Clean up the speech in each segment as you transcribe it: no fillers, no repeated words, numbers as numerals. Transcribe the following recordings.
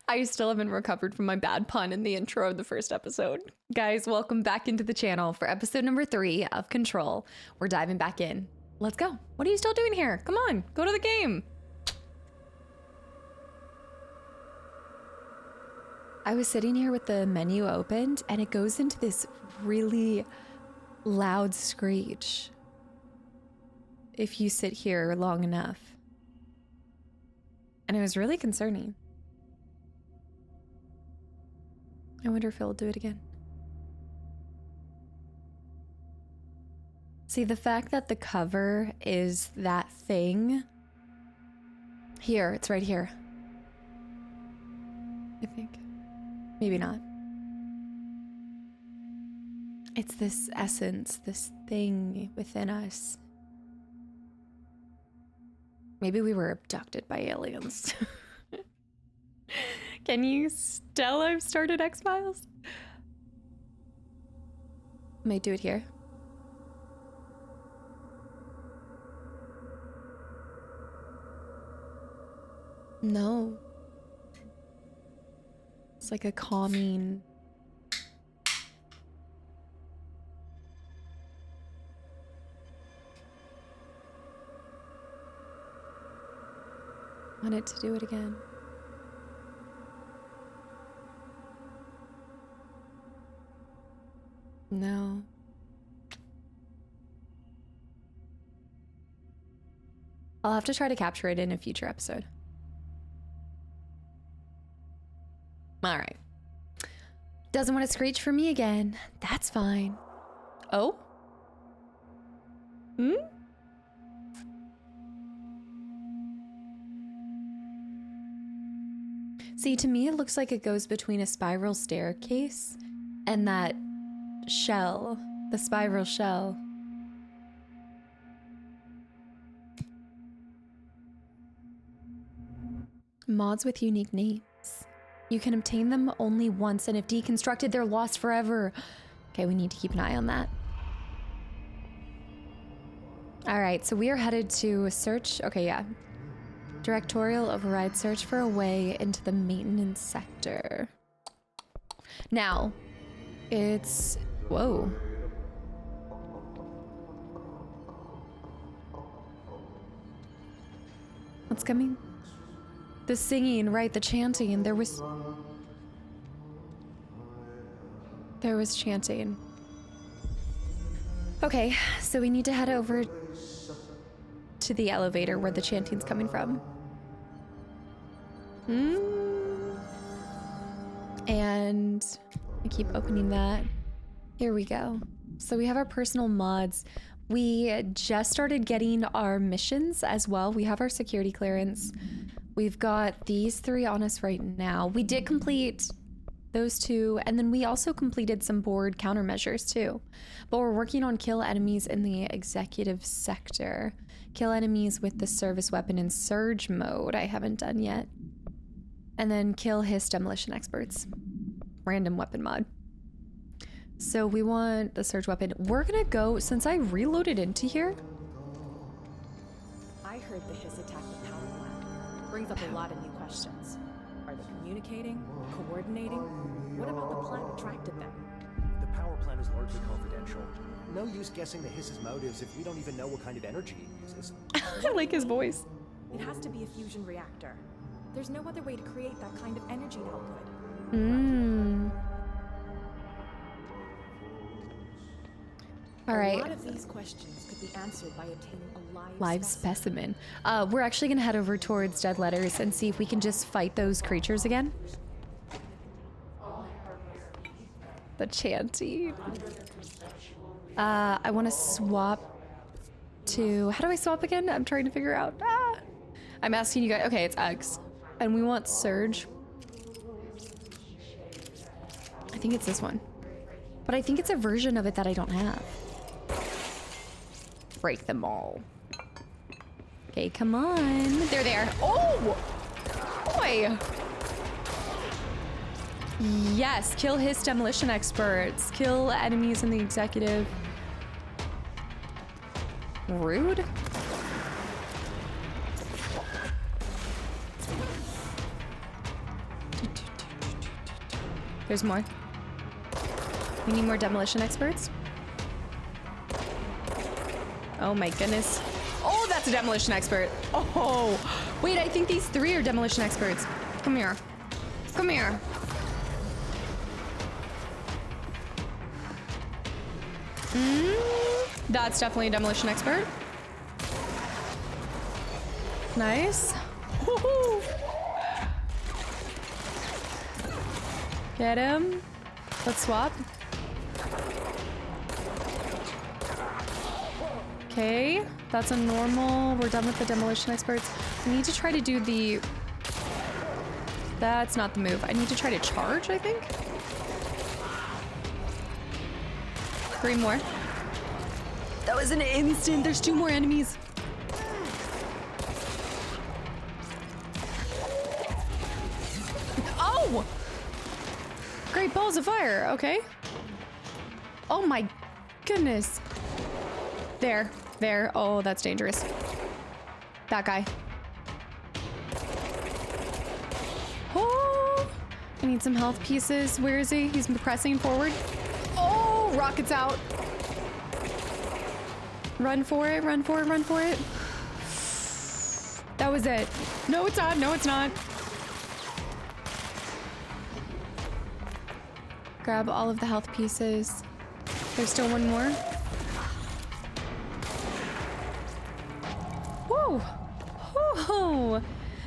I still haven't recovered from my bad pun in the intro of the first episode. Guys, welcome back into the channel for episode number 3 of Control. We're diving back in. Let's go. What are you still doing here? Come on, go to the game. I was sitting here with the menu opened and it goes into this really loud screech if you sit here long enough. And it was really concerning. I wonder if it'll do it again. See, the fact that the cover is that thing. Here, it's right here. I think. Maybe not. It's this essence, this thing within us. Maybe we were abducted by aliens. Can you tell I've started X-Files? Might do it here. No. It's like a calming... Want it to do it again. No. I'll have to try to capture it in a future episode. All right. Doesn't want to screech for me again. That's fine. Oh? Hmm? See, to me, it looks like it goes between a spiral staircase and that shell, the spiral shell. Mods with unique names. You can obtain them only once, and if deconstructed, they're lost forever. Okay, we need to keep an eye on that. All right, so we are headed to a search. Okay, yeah. Directorial Override, search for a way into the maintenance sector. Now, it's... Whoa. What's coming? The singing, right, the chanting. There was chanting. Okay, so we need to head over to the elevator where the chanting's coming from. And I keep opening that. Here we go. So we have our personal mods. We just started getting our missions as well. We have our security clearance. We've got these 3 on us right now. We did complete those 2, and then we also completed some board countermeasures too. But we're working on kill enemies in the executive sector. Kill enemies with the service weapon in surge mode, I haven't done yet. And then kill hiss demolition experts. Random weapon mod. So we want the surge weapon. We're gonna go, since I reloaded into here. I heard the hiss attack the power plant. Brings up a lot of new questions. Are they communicating? Coordinating? What about the plant attracted them? The power plant is largely confidential. No use guessing the hiss's motives if we don't even know what kind of energy it uses. I like his voice. It has to be a fusion reactor. There's no other way to create that kind of energy output. All right. A lot of these questions could be answered by obtaining a live specimen. We're actually gonna head over towards Dead Letters and see if we can just fight those creatures again. The chanting. I want to swap to... How do I swap again? I'm trying to figure out. I'm asking you guys. Okay, it's X. And we want Surge. I think it's this one. But I think it's a version of it that I don't have. Break them all. Okay, come on. They're there. Oh! Boy! Yes, kill his demolition experts. Kill enemies in the executive. Rude. There's more. We need more demolition experts. Oh my goodness. Oh, that's a demolition expert. Oh, wait, I think these 3 are demolition experts. Come here. Come here. That's definitely a demolition expert. Nice. Woohoo. Get him. Let's swap. Okay, that's a normal. We're done with the demolition experts. We need to try to do the... That's not the move. I need to try to charge, I think. 3 more. That was an instant. There's 2 more enemies. Oh! Great balls of fire. Okay. Oh my goodness. There. There. Oh, that's dangerous. That guy. Oh! I need some health pieces. Where is he? He's pressing forward. Oh! Rockets out. Run for it. Run for it. Run for it. That was it. No, it's not. No, it's not. Grab all of the health pieces. There's still 1 more. Woo! Woo!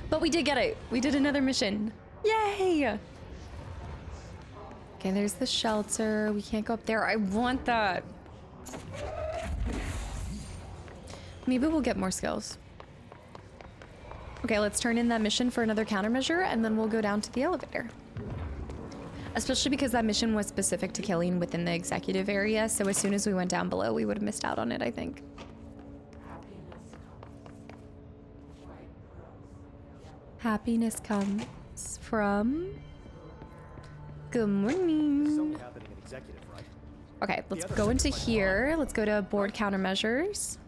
But we did get it. We did another mission. Yay! Okay, there's the shelter. We can't go up there. I want that. Maybe we'll get more skills. Okay, let's turn in that mission for another countermeasure, and then we'll go down to the elevator. Especially because that mission was specific to killing within the executive area, so as soon as we went down below, we would have missed out on it, I think. Happiness comes from... Good morning. Okay, let's go into here. Let's go to board countermeasures.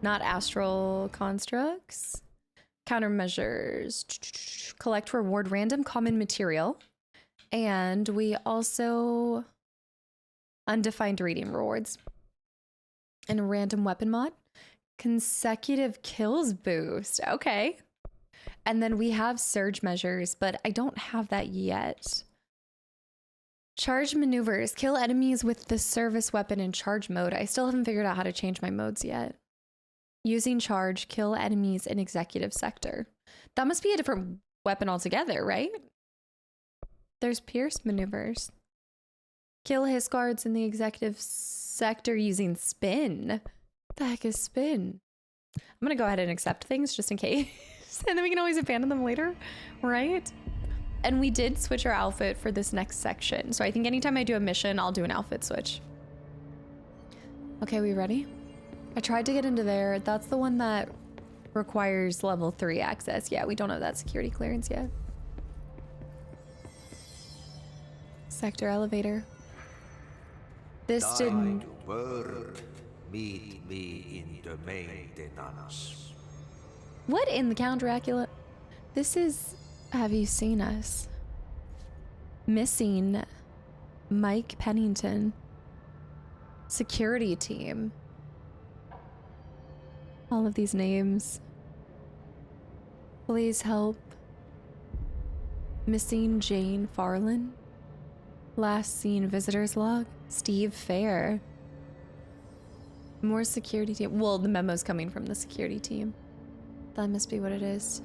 Not astral constructs. Countermeasures. Collect reward random common material. And we also undefined reading rewards. And a random weapon mod. Consecutive kills boost. Okay. And then we have surge measures, but I don't have that yet. Charge maneuvers. Kill enemies with the service weapon in charge mode. I still haven't figured out how to change my modes yet. Using charge, kill enemies in executive sector. That must be a different weapon altogether, right? There's pierce maneuvers. Kill hiss guards in the executive sector using spin. What the heck is spin? I'm gonna go ahead and accept things just in case. And then we can always abandon them later, right? And we did switch our outfit for this next section. So I think anytime I do a mission, I'll do an outfit switch. Okay, we ready? I tried to get into there. That's the one that requires level 3 access. Yeah, we don't have that security clearance yet. Sector elevator. This didn't... Meet me in the maintenance. What in the Count Dracula? This is... Have you seen us? Missing Mike Pennington. Security team. All of these names. Please help. Missing Jane Farland. Last seen visitors log. Steve Fair. More security team. Well, the memo's coming from the security team. That must be what it is.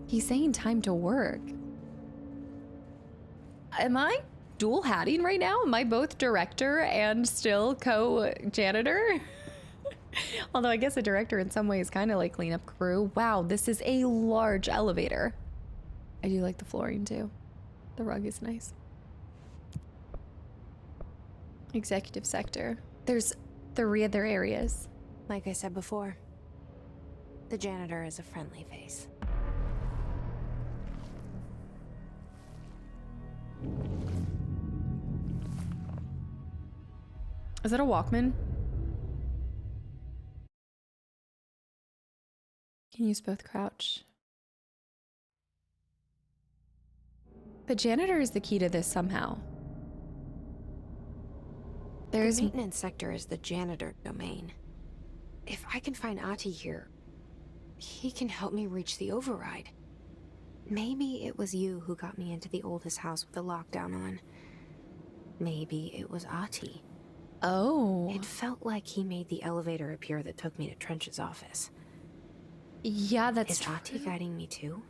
He's saying time to work. Am I dual hatting right now? Am I both director and still co-janitor? Although I guess a director in some ways kind of like cleanup crew. Wow, this is a large elevator. I do like the flooring too. The rug is nice. Executive sector. There's 3 other areas. Like I said before, the janitor is a friendly face. Is that a Walkman? Can use both crouch. The janitor is the key to this somehow. There's The maintenance sector is the janitor domain. If I can find Ahti here, he can help me reach the override. Maybe it was you who got me into the oldest house with the lockdown on. Maybe it was Ahti. Oh. It felt like he made the elevator appear that took me to Trench's office. Yeah, that's Is true. Ahti guiding me too?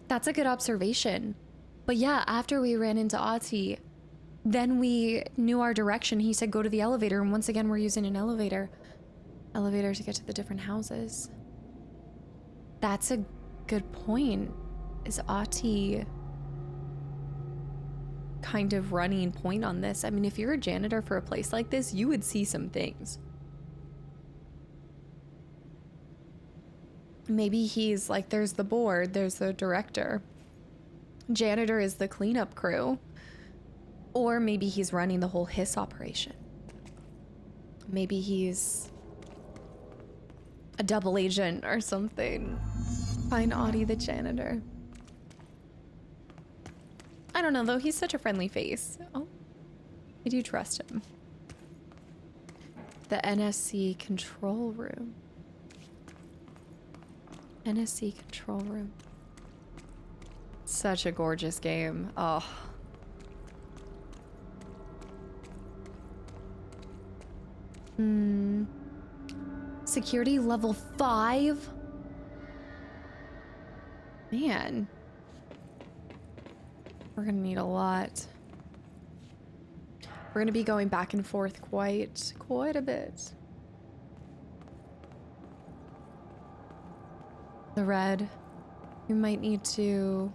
That's a good observation. But yeah, after we ran into Ahti, then we knew our direction. He said go to the elevator, and once again we're using an elevator to get to the different houses. That's a good point. Is Ahti kind of running point on this? I mean, if you're a janitor for a place like this, you would see some things. Maybe he's like, there's the board, there's the director. Janitor is the cleanup crew. Or maybe he's running the whole hiss operation. Maybe he's a double agent or something. Find Ahti the janitor. I don't know though, he's such a friendly face. Oh, I do trust him. The NSC control room. NSC control room. Such a gorgeous game. Oh. Security level 5? Man. We're gonna need a lot. We're gonna be going back and forth quite a bit. The red. We might need to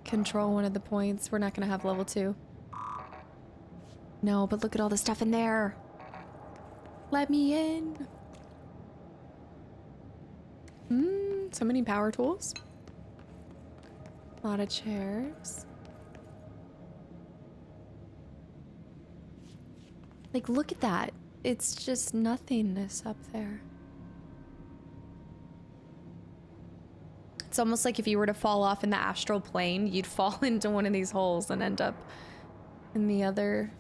control one of the points. We're not gonna have level 2. No, but look at all the stuff in there. Let me in. So many power tools. A lot of chairs. Like, look at that. It's just nothingness up there. It's almost like if you were to fall off in the astral plane, you'd fall into one of these holes and end up in the other.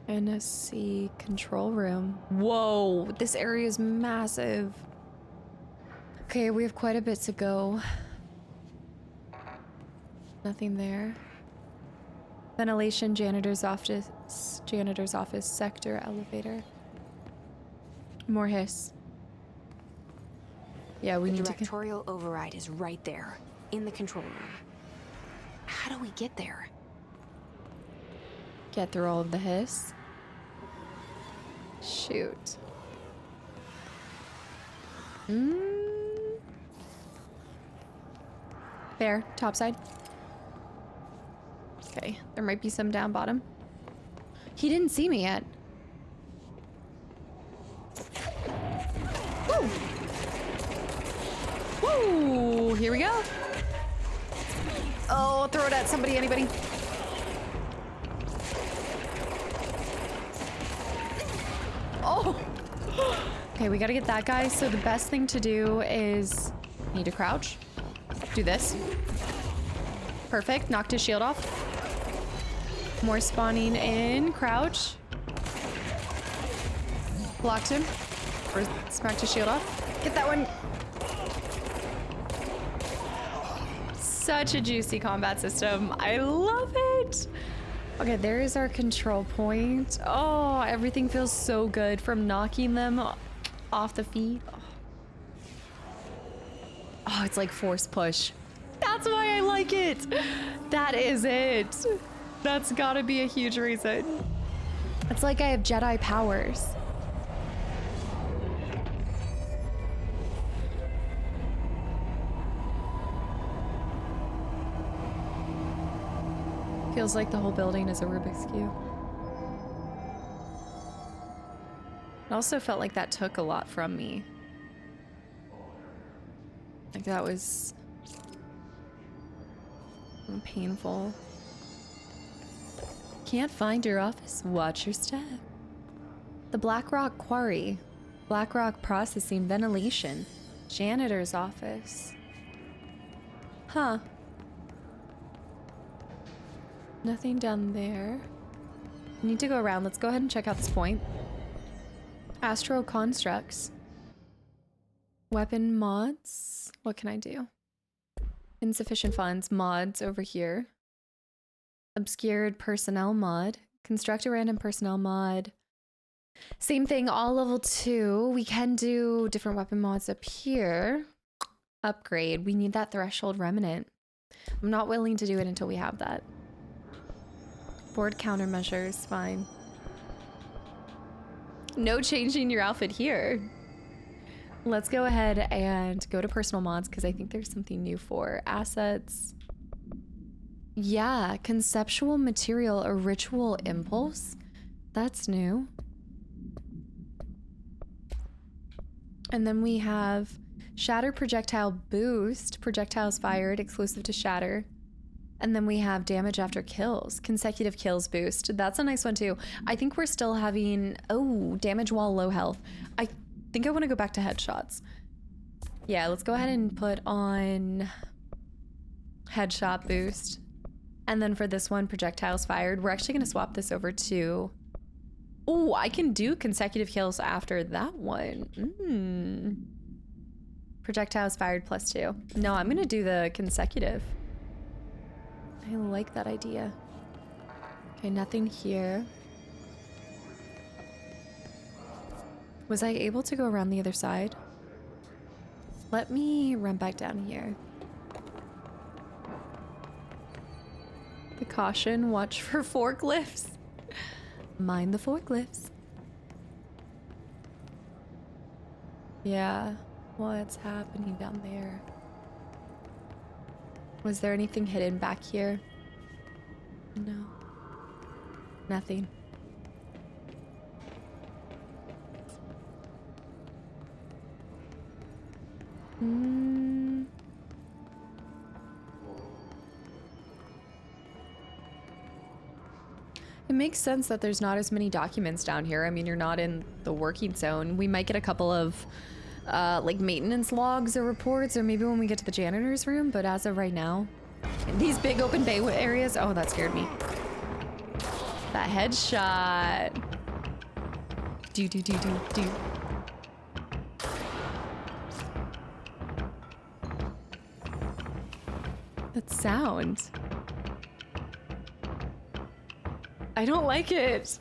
NSC control room. Whoa, this area is massive. Okay, we have quite a bit to go. Nothing there. Ventilation, janitor's office, sector, elevator. More hiss. Yeah, we The need to. Directorial Override is right there, in the control room. How do we get there? Get through all of the hiss. Shoot. There, topside. Okay, there might be some down bottom. He didn't see me yet. Woo! Woo! Here we go. Oh, throw it at somebody, anybody. Oh! Okay, we gotta get that guy. So the best thing to do is need to crouch. Do this. Perfect. Knocked his shield off. More spawning in. Crouch. Blocked him. Or smacked his shield off. Get that one. Such a juicy combat system. I love it. Okay, there is our control point. Oh, everything feels so good from knocking them off the feet. Oh, it's like force push. That's why I like it. That is it. That's gotta be a huge reason. It's like I have Jedi powers. Feels like the whole building is a Rubik's Cube. It also felt like that took a lot from me. Like that was painful. Can't find your office? Watch your step. The Black Rock Quarry. Black Rock Processing Ventilation. Janitor's office. Huh. Nothing down there. Need to go around. Let's go ahead and check out this point. Astro constructs. Weapon mods. What can I do? Insufficient funds. Mods over here. Obscured personnel mod. Construct a random personnel mod. Same thing, all level 2. We can do different weapon mods up here. Upgrade. We need that threshold remnant. I'm not willing to do it until we have that. Board countermeasures, fine. No changing your outfit here. Let's go ahead and go to personal mods because I think there's something new for assets. Yeah, conceptual material, a ritual impulse. That's new. And then we have shatter projectile boost, projectiles fired exclusive to shatter. And then we have damage after kills, consecutive kills boost. That's a nice one too. I think we're still having, oh, damage while low health. I think I want to go back to headshots. Yeah, let's go ahead and put on headshot boost. And then for this one, projectiles fired. We're actually going to swap this over to, oh, I can do consecutive kills after that one. Projectiles fired +2. No, I'm going to do the consecutive. I like that idea. Okay, nothing here. Was I able to go around the other side? Let me run back down here. The caution, watch for forklifts. Mind the forklifts. Yeah, what's happening down there? Was there anything hidden back here? No. Nothing. It makes sense that there's not as many documents down here. I mean, you're not in the working zone. We might get a couple of like maintenance logs or reports, or maybe when we get to the janitor's room, but as of right now, these big open bay areas, oh, that scared me. That headshot. Do. That sound. I don't like it.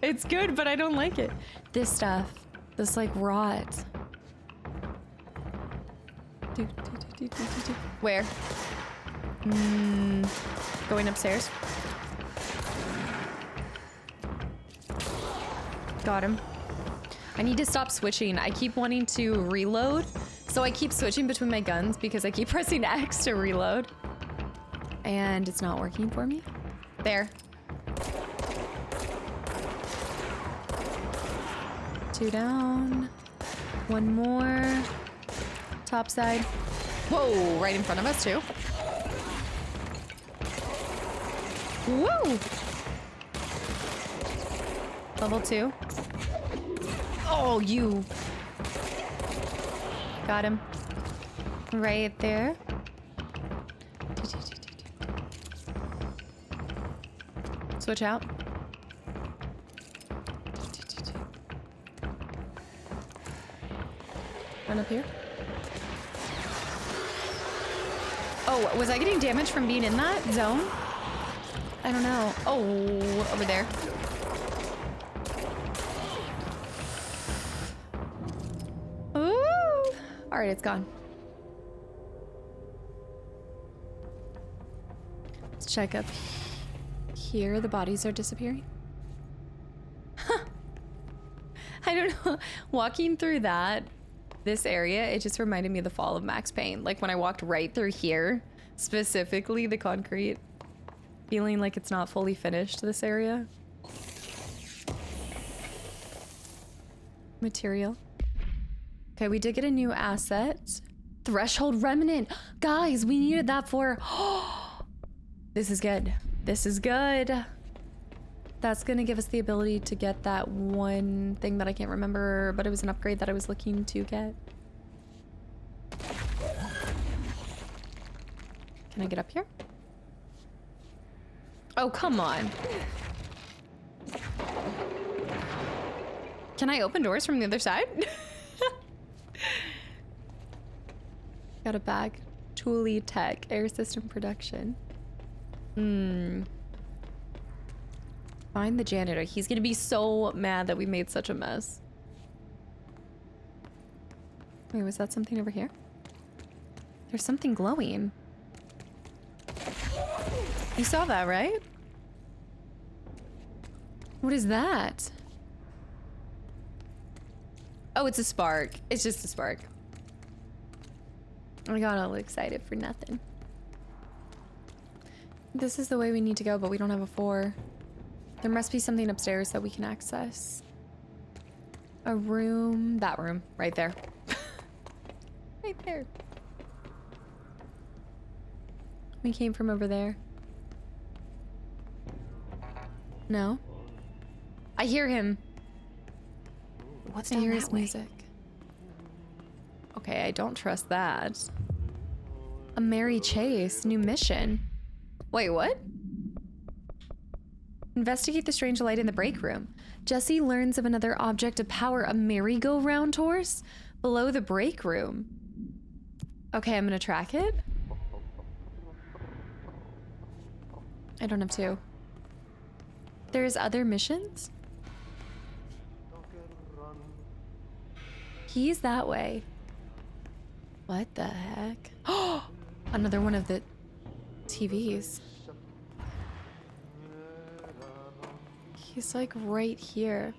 It's good, but I don't like it. This stuff, this like rot. Do. Where? Going upstairs. Got him. I need to stop switching. I keep wanting to reload, so I keep switching between my guns because I keep pressing X to reload. And it's not working for me. There. 2 down. 1 more. Top side. Whoa, right in front of us too. Woo! Level 2. Oh, you. Got him. Right there. Switch out. Run up here. Oh, was I getting damage from being in that zone? I don't know. Oh, over there. Ooh. All right, it's gone. Let's check up here. The bodies are disappearing. Huh. I don't know. Walking through this area, it just reminded me of the fall of Max Payne. Like when I walked right through here, specifically the concrete, feeling like it's not fully finished, this area. Material. Okay, we did get a new asset. Threshold remnant. Guys, we needed that for... This is good. This is good. That's gonna give us the ability to get that one thing that I can't remember, but it was an upgrade that I was looking to get. Can I get up here? Oh, come on. Can I open doors from the other side? Got a bag. Thule Tech, air system production. Find the janitor. He's gonna be so mad that we made such a mess. Wait, was that something over here? There's something glowing. You saw that, right? What is that? Oh, it's a spark. It's just a spark. I got all excited for nothing. This is the way we need to go, but we don't have a 4. There must be something upstairs that we can access. A room. That room. Right there. Right there. We came from over there. No. I hear him. What's I down hear that his way? music. Okay, I don't trust that. A merry chase. New mission. Wait, what? Investigate the strange light in the break room. Jesse learns of another object of power, a merry-go-round horse, below the break room. Okay, I'm gonna track it. I don't have to. There's other missions? He's that way. What the heck? Oh, another one of the TVs. He's like right here.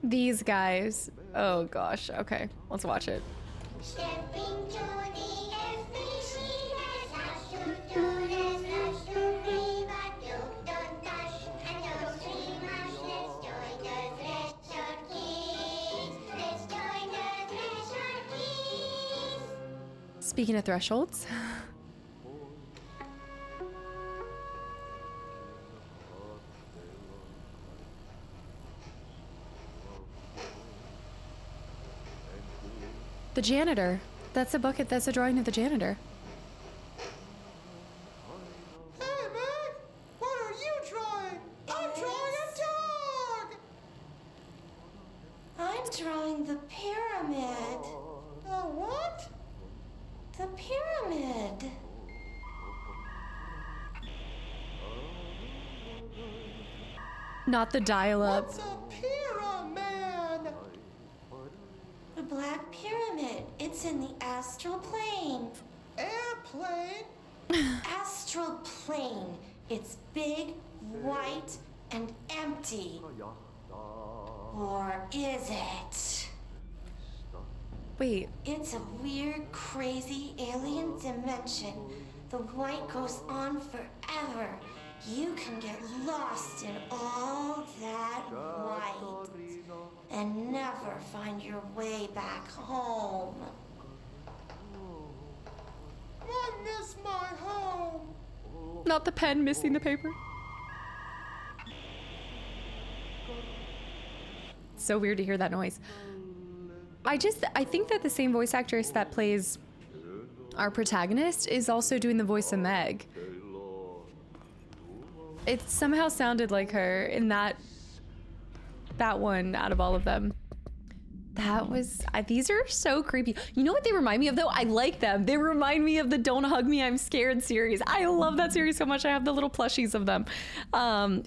These guys. Oh gosh. Okay, let's watch it. Speaking of thresholds. The janitor. That's a bucket. That's a drawing of the janitor. Hey, man! What are you drawing? I'm drawing a dog! I'm drawing the pyramid. A what? The pyramid. Not the dial-up. What's a pyramid? The Black Pyramid. It's in the astral plane. Airplane? Astral plane. It's big, white, and empty. Or is it? Wait. It's a weird, crazy alien dimension. The white goes on forever. You can get lost in all that white and never find your way back home. I miss my home. Not the pen missing the paper. So weird to hear that noise. I think that the same voice actress that plays our protagonist is also doing the voice of Meg. It somehow sounded like her in that one out of all of them. That was, these are so creepy. You know what they remind me of though? I like them. They remind me of the Don't Hug Me, I'm Scared series. I love that series so much. I have the little plushies of them.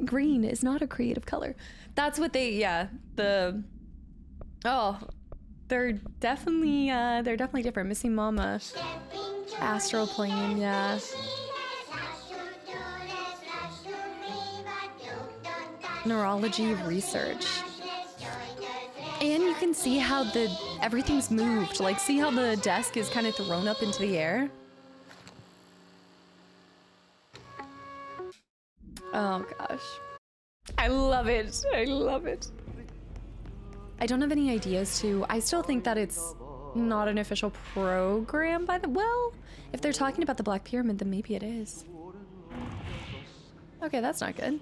Green is not a creative color. That's what they, yeah, they're definitely different. Missing Mama, Astral Plane, yeah. Neurology research. And you can see how everything's moved. Like, see how the desk is kind of thrown up into the air? Oh gosh. I love it. I love it. I don't have any ideas I still think that it's not an official program by well, if they're talking about the Black Pyramid, then maybe it is. Okay, that's not good.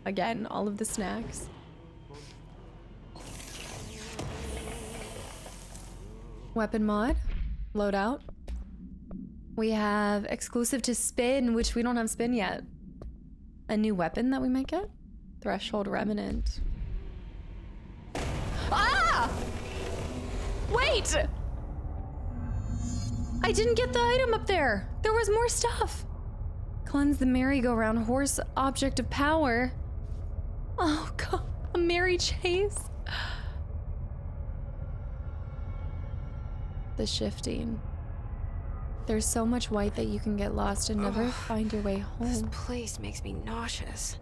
Again, all of the snacks. Weapon mod. Loadout. We have exclusive to spin, which we don't have spin yet. A new weapon that we might get. Threshold Remnant. Ah! Wait! I didn't get the item up there. There was more stuff. Cleanse the merry-go-round horse object of power. Oh god, a merry chase. The shifting. There's so much white that you can get lost and never find your way This home. place makes me nauseous.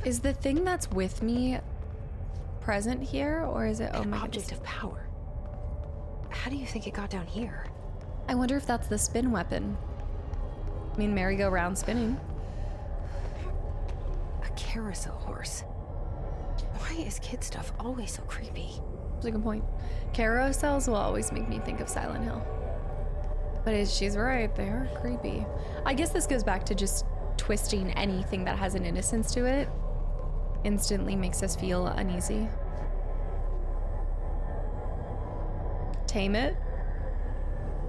Is the thing that's with me present here, or is it, oh my Object goodness. of power. How do you think it got down here? I wonder if that's the spin weapon. I mean, merry-go-round spinning. A carousel horse. Why is kid stuff always so creepy? That's a good point. Carousels will always make me think of Silent Hill. But she's right, they are creepy. I guess this goes back to just twisting anything that has an innocence to it. Instantly makes us feel uneasy. Tame it.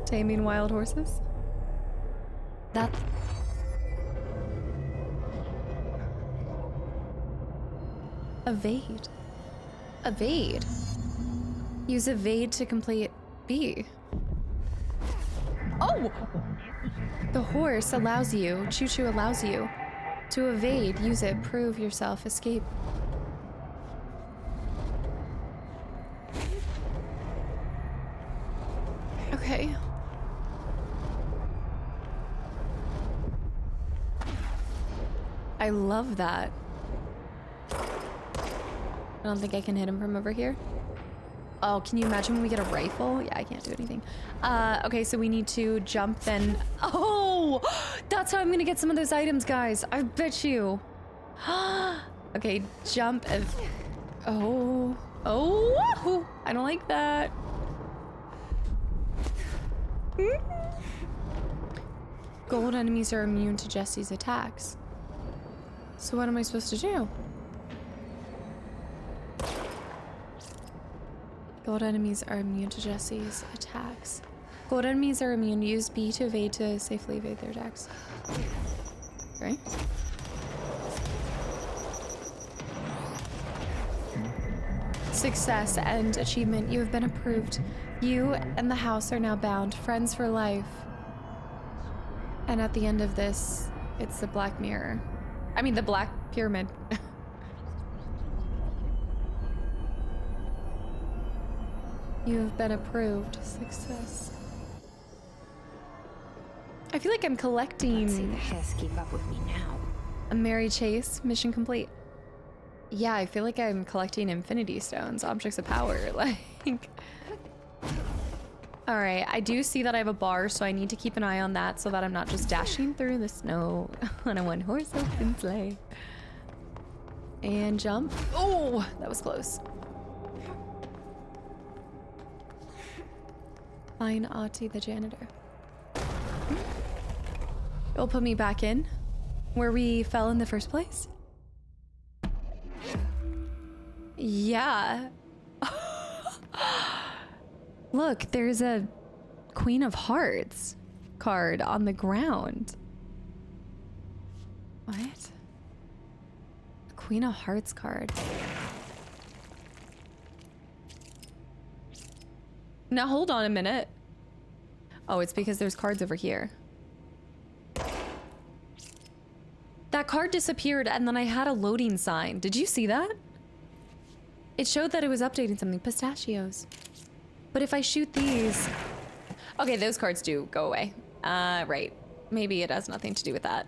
Taming wild horses. That's... Evade. Evade. Use evade to complete B. Oh! The horse allows you, Choo-Choo allows you to evade, use it, prove yourself, escape. Okay. I love that. I don't think I can hit him from over here. Oh, can you imagine when we get a rifle? Yeah, I can't do anything. Okay, so we need to jump then. Oh, that's how I'm gonna get some of those items, guys. I bet you. Okay, jump. Oh, I don't like that. Gold enemies are immune to Jesse's attacks. So what am I supposed to do? Gold enemies are immune to Jesse's attacks. Gold enemies are immune. Use B to evade to safely evade their attacks. Right? Success and achievement. You have been approved. You and the house are now bound. Friends for life. And at the end of this, it's the Black Mirror. I mean, the Black Pyramid. You have been approved. Success. I feel like I'm collecting. Let's see the hiss keep up with me now. A merry chase. Mission complete. Yeah, I feel like I'm collecting infinity stones, objects of power. Like. All right, I do see that I have a bar, so I need to keep an eye on that so that I'm not just dashing through the snow on a one-horse open sleigh. And jump. Oh, that was close. Find Ahti the janitor. It'll put me back in where we fell in the first place. Yeah. Look, there's a Queen of Hearts card on the ground. What? A Queen of Hearts card. Now hold on a minute. Oh, it's because there's cards over here. That card disappeared and then I had a loading sign. Did you see that? It showed that it was updating something. Pistachios. But if I shoot these... Okay, those cards do go away. Right. Maybe it has nothing to do with that.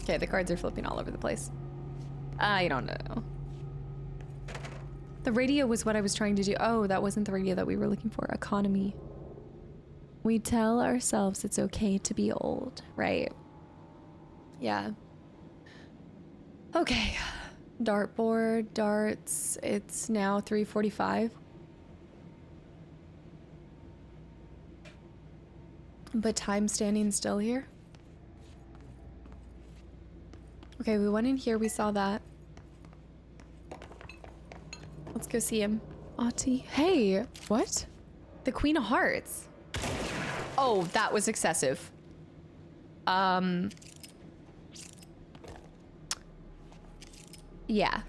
Okay, the cards are flipping all over the place. I don't know. The radio was what I was trying to do. Oh, that wasn't the radio that we were looking for. Economy. We tell ourselves it's okay to be old, right? Yeah. Okay. Dartboard, darts. It's now 3:45. But time standing still here. Okay, we went in here. We saw that. Let's go see him. Ahti. Hey, what? The Queen of Hearts. Oh, that was excessive. Yeah.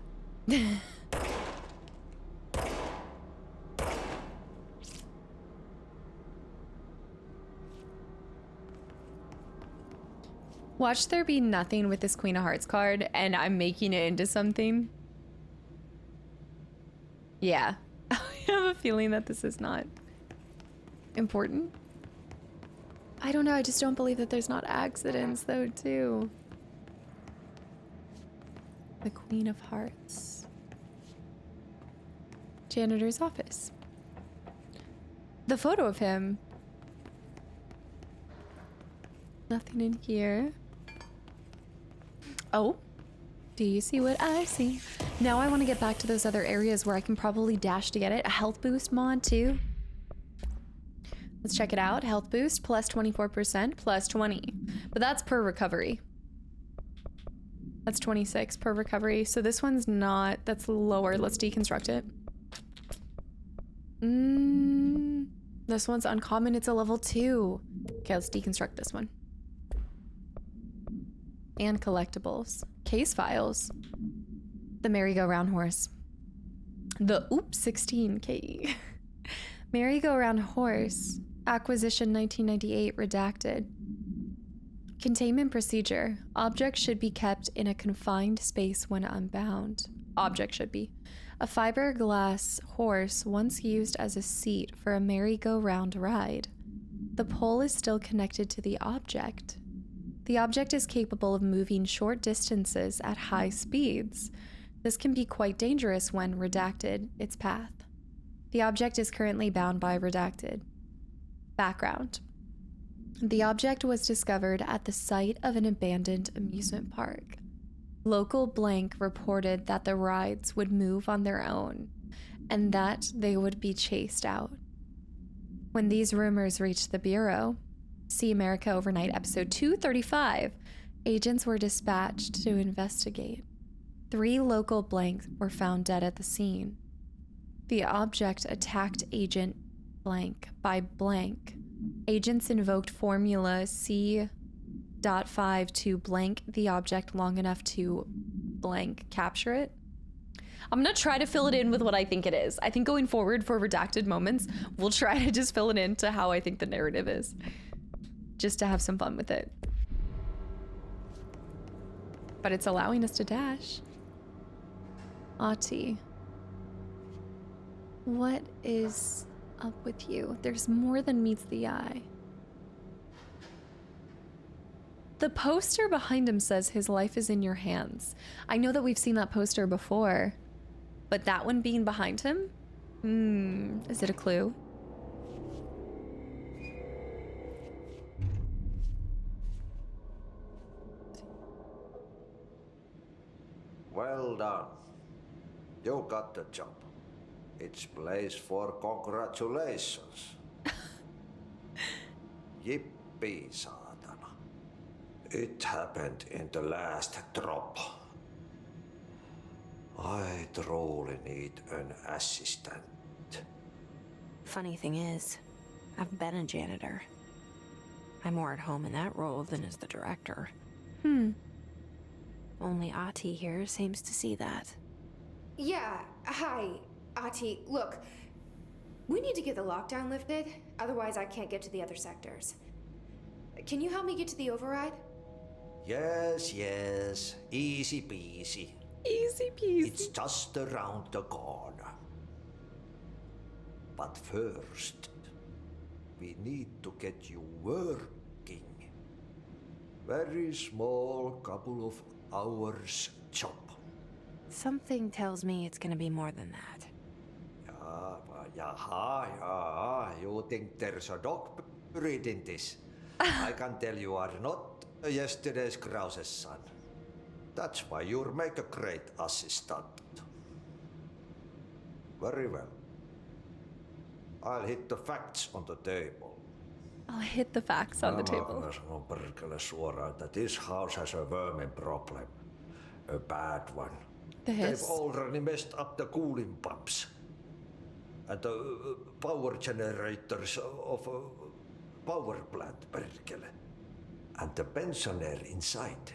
Watch there be nothing with this Queen of Hearts card, and I'm making it into something. Yeah. I have a feeling that this is not important. I don't know, I just don't believe that there's not accidents, though, too. The Queen of Hearts. Janitor's office. The photo of him. Nothing in here. Oh, do you see what I see? Now I want to get back to those other areas where I can probably dash to get it. A health boost mod too. Let's check it out. Health boost plus 24%, plus 20. But that's per recovery. That's 26 per recovery. So this one's not, that's lower. Let's deconstruct it. This one's uncommon. It's a level 2. Okay, let's deconstruct this one. And collectibles. Case files. The merry-go-round horse. The 16K. Merry-go-round horse. Acquisition 1998 redacted. Containment procedure. Object should be kept in a confined space when unbound. Object should be. A fiberglass horse once used as a seat for a merry-go-round ride. The pole is still connected to the object. The object is capable of moving short distances at high speeds. This can be quite dangerous when redacted its path. The object is currently bound by redacted. Background. The object was discovered at the site of an abandoned amusement park. Local blank reported that the rides would move on their own and that they would be chased out. When these rumors reached the Bureau, See America Overnight, episode 235, agents were dispatched to investigate. 3 local blanks were found dead at the scene. The object attacked agent blank by blank. Agents invoked formula C.5 to blank the object long enough to blank capture it. I'm gonna try to fill it in with what I think it is. I think going forward for redacted moments, we'll try to just fill it into how I think the narrative is. Just to have some fun with it. But it's allowing us to dash. Ahti. What is up with you? There's more than meets the eye. The poster behind him says his life is in your hands. I know that we've seen that poster before, but that one being behind him? Is it a clue? Well done. You got the job. It's place for congratulations. Yippee, saatana. It happened in the last drop. I truly need an assistant. Funny thing is, I've been a janitor. I'm more at home in that role than as the director. Only Ahti here seems to see that. Yeah, hi, Ahti. Look, we need to get the lockdown lifted, otherwise I can't get to the other sectors. Can you help me get to the override? Yes, yes. Easy peasy. Easy peasy. It's just around the corner. But first, we need to get you working. Very small couple of hours job. Something tells me it's gonna be more than that. Yeah. You think there's a dog buried in this? I can tell you are not yesterday's Krause's son. That's why you'll make a great assistant. Very well. I'll hit the facts on the table. I'll hit the facts on the table. Mä sanon perkele suoraan, että this house has a vermin problem. A bad one. The They've hiss. already messed up the cooling pumps. And the power generators of a power plant, perkele. And the pensioner inside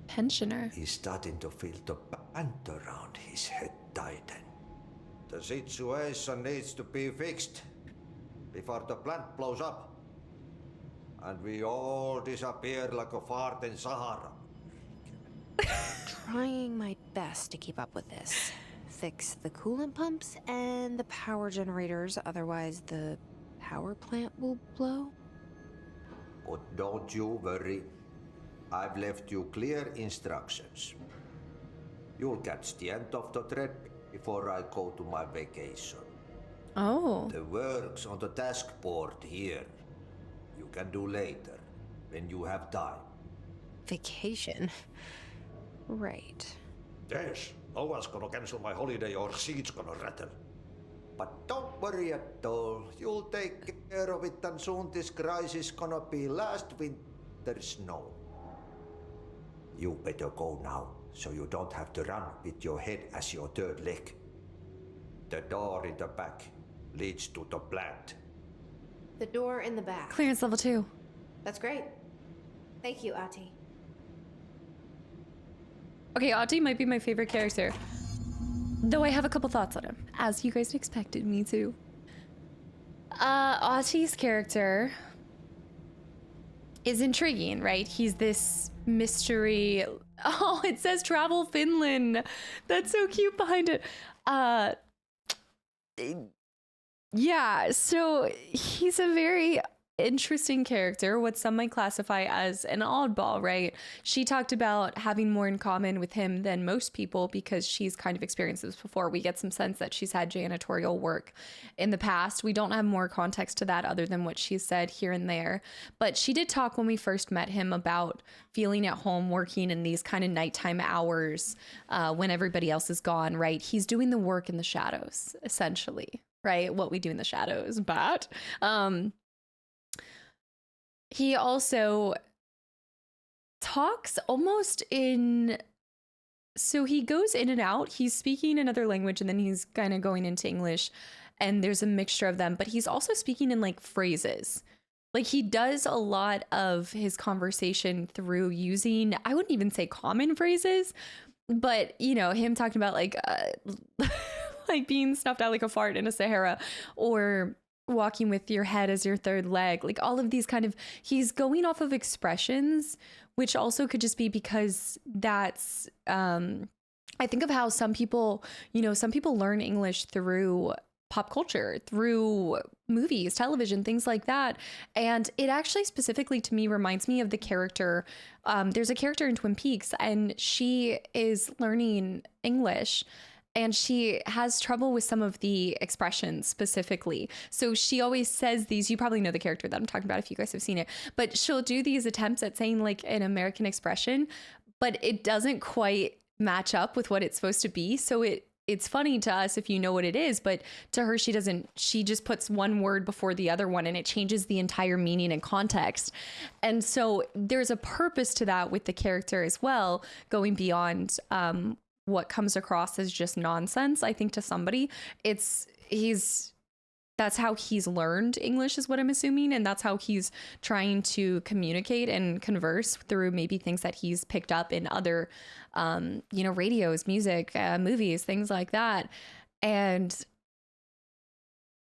Pensioner. is starting to feel the band around his head tighten. The situation needs to be fixed before the plant blows up. And we all disappear like a fart in Sahara. Trying my best to keep up with this. Fix the coolant pumps and the power generators, otherwise the power plant will blow. But don't you worry. I've left you clear instructions. You'll catch the end of the thread before I go to my vacation. Oh. The work's on the task board here. You can do later, when you have time. Vacation? Right. Yes, no one's gonna cancel my holiday or seat's gonna rattle. But don't worry at all. You'll take care of it, and soon this crisis gonna be last winter's snow. You better go now, so you don't have to run with your head as your third leg. The door in the back leads to the plant. The door in the back. Clearance level 2. That's great. Thank you, Ahti. Okay, Ahti might be my favorite character. Though I have a couple thoughts on him, as you guys expected me to. Ahti's character is intriguing, right? He's this mystery. Oh, it says Travel Finland. That's so cute behind it. Yeah, so he's a very interesting character, what some might classify as an oddball, right? She talked about having more in common with him than most people because she's kind of experienced this before. We get some sense that she's had janitorial work in the past. We don't have more context to that other than what she said here and there. But she did talk when we first met him about feeling at home working in these kind of nighttime hours when everybody else is gone, right? He's doing the work in the shadows, essentially, right? What we do in the shadows, but he also talks almost in, so he goes in and out. He's speaking another language and then he's kind of going into English, and there's a mixture of them, but he's also speaking in like phrases. Like he does a lot of his conversation through using, I wouldn't even say common phrases, but you know, him talking about like like being snuffed out like a fart in a Sahara, or walking with your head as your third leg, like all of these kind of, he's going off of expressions, which also could just be because that's, I think of how some people, you know, some people learn English through pop culture, through movies, television, things like that. And it actually specifically to me reminds me of the character. There's a character in Twin Peaks and she is learning English, and she has trouble with some of the expressions specifically. So she always says these, you probably know the character that I'm talking about if you guys have seen it, but she'll do these attempts at saying like an American expression, but it doesn't quite match up with what it's supposed to be. So it's funny to us if you know what it is, but to her, she doesn't, she just puts one word before the other one and it changes the entire meaning and context. And so there's a purpose to that with the character as well, going beyond, what comes across as just nonsense. I think to somebody, that's how he's learned English is what I'm assuming. And that's how he's trying to communicate and converse through maybe things that he's picked up in other, you know, radios, music, movies, things like that. And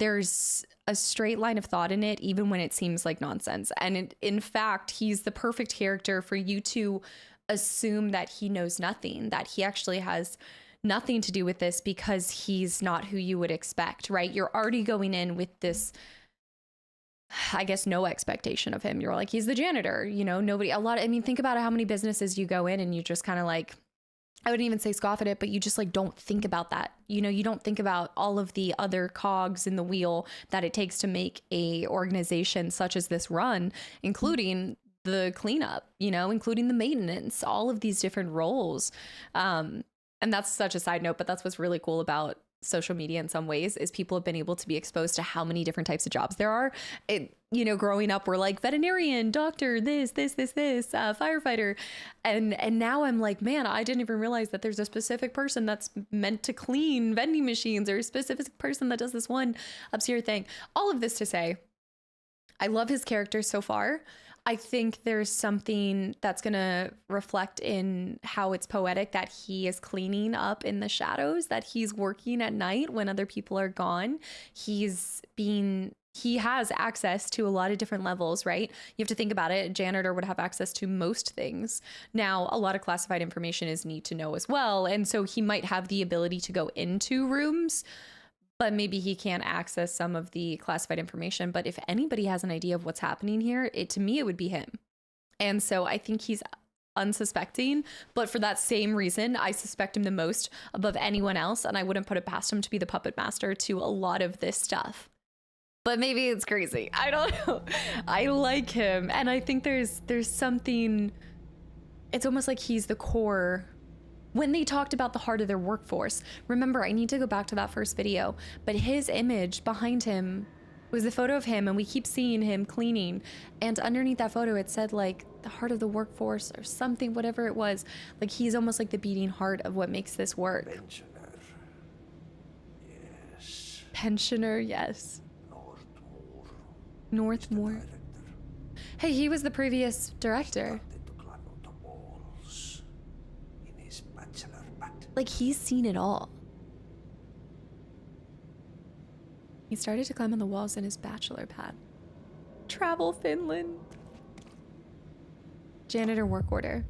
there's a straight line of thought in it, even when it seems like nonsense. And in fact, he's the perfect character for you to assume that he knows nothing, that he actually has nothing to do with this because he's not who you would expect, right? You're already going in with this, I guess, no expectation of him. You're like, he's the janitor, you know, I mean, think about how many businesses you go in and you just kind of like, I wouldn't even say scoff at it, but you just like don't think about that. You know, you don't think about all of the other cogs in the wheel that it takes to make a organization such as this run, including the cleanup, you know, including the maintenance, all of these different roles. And that's such a side note, but that's what's really cool about social media in some ways is people have been able to be exposed to how many different types of jobs there are. You know, growing up, we're like veterinarian, doctor, this, firefighter. And now I'm like, man, I didn't even realize that there's a specific person that's meant to clean vending machines, or a specific person that does this one obscure thing. All of this to say, I love his character so far. I think there's something that's going to reflect in how it's poetic that he is cleaning up in the shadows, that he's working at night when other people are gone. He has access to a lot of different levels, right? You have to think about it. A janitor would have access to most things. Now, a lot of classified information is need to know as well. And so he might have the ability to go into rooms, but maybe he can't access some of the classified information. But if anybody has an idea of what's happening here, to me, it would be him. And so I think he's unsuspecting, but for that same reason, I suspect him the most above anyone else. And I wouldn't put it past him to be the puppet master to a lot of this stuff. But maybe it's crazy. I don't know. I like him. And I think there's something, it's almost like he's the core. When they talked about the heart of their workforce, remember, I need to go back to that first video, but his image behind him was the photo of him, and we keep seeing him cleaning, and underneath that photo it said like the heart of the workforce or something, whatever it was. Like he's almost like the beating heart of what makes this work. Pensioner. Yes. Pensioner, yes. Northmore. Hey, he was the previous director. Like, he's seen it all. He started to climb on the walls in his bachelor pad. Travel Finland. Janitor work order.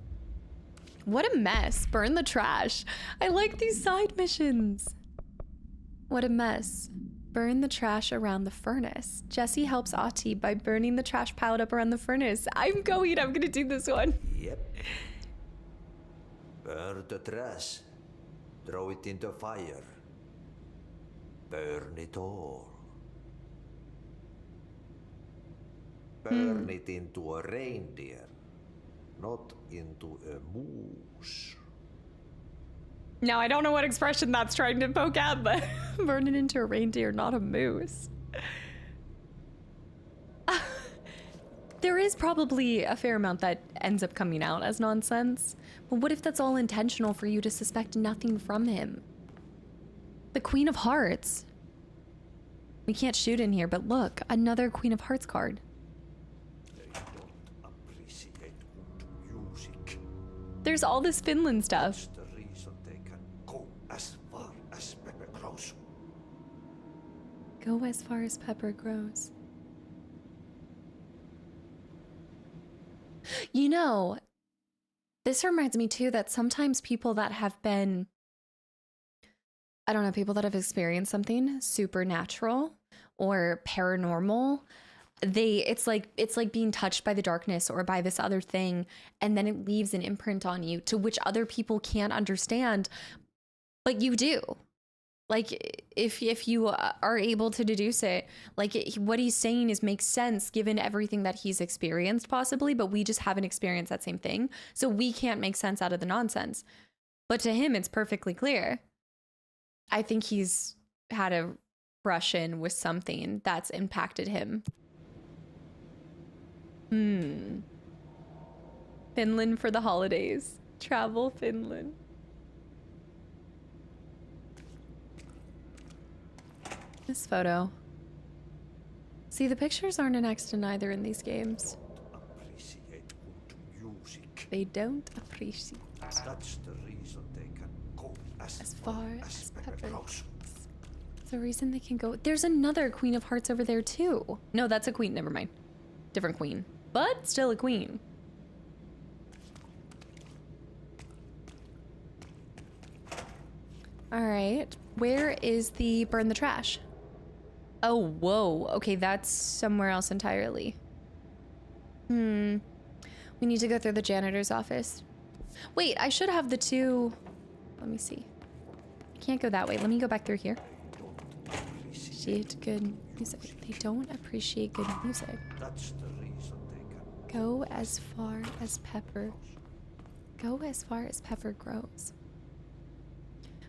What a mess. Burn the trash. I like these side missions. What a mess. Burn the trash around the furnace. Jesse helps Ahti by burning the trash piled up around the furnace. I'm gonna do this one. Yep. Burn the trash. Throw it into fire. Burn it all. Burn it into a reindeer, not into a moose. Now, I don't know what expression that's trying to poke at, but burn it into a reindeer, not a moose. There is probably a fair amount that ends up coming out as nonsense. But what if that's all intentional for you to suspect nothing from him? The Queen of Hearts. We can't shoot in here, but look, another Queen of Hearts card. They don't appreciate music. There's all this Finland stuff. That's the reason they can go as far as pepper grows. Go as far as pepper grows. You know, this reminds me too that sometimes people that have been, I don't know, people that have experienced something supernatural or paranormal, it's like being touched by the darkness or by this other thing, and then it leaves an imprint on you to which other people can't understand, but you do. Like, if you are able to deduce it, like what he's saying makes sense given everything that he's experienced possibly, but we just haven't experienced that same thing. So we can't make sense out of the nonsense. But to him, it's perfectly clear. I think he's had a brush in with something that's impacted him. Finland for the holidays. Travel Finland. This photo. See, the pictures aren't next to neither in these games. Appreciate good music. They don't appreciate. That's the reason they can go As far as pepper grows. It's the reason they can go. There's another Queen of Hearts over there too. No, that's a queen. Never mind. Different queen, but still a queen. All right. Where is the burn the trash? Oh, whoa. Okay, that's somewhere else entirely. We need to go through the janitor's office. Wait, I should have the two. Let me see. I can't go that way. Let me go back through here. Appreciate good music. They don't appreciate good music. That's the reason they can Go as far as pepper. Go as far as pepper grows.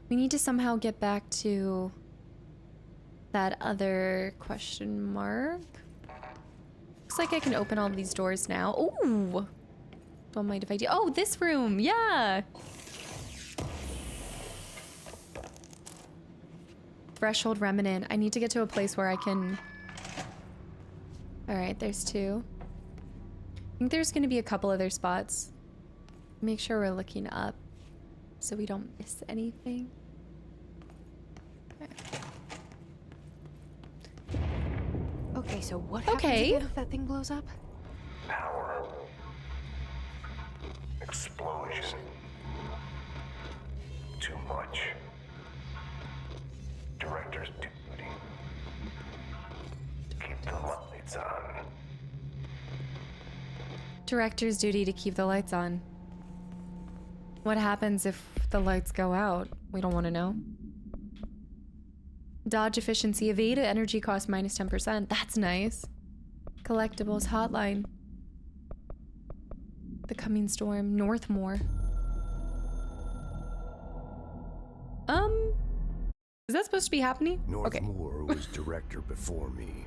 We need to somehow get back to that other question mark. Looks like I can open all these doors now. Ooh! Don't mind if I do. Oh, this room! Yeah! Threshold remnant. I need to get to a place where I can... Alright, there's 2. I think there's gonna be a couple other spots. Make sure we're looking up so we don't miss anything. Okay, so what happens again if that thing blows up? Power. Explosion. Too much. Director's duty. Keep the lights on. Director's duty to keep the lights on. What happens if the lights go out? We don't want to know. Dodge efficiency, evade energy cost minus 10%. That's nice. Collectibles hotline. The coming storm, Northmore. Is that supposed to be happening? Northmore was director before me.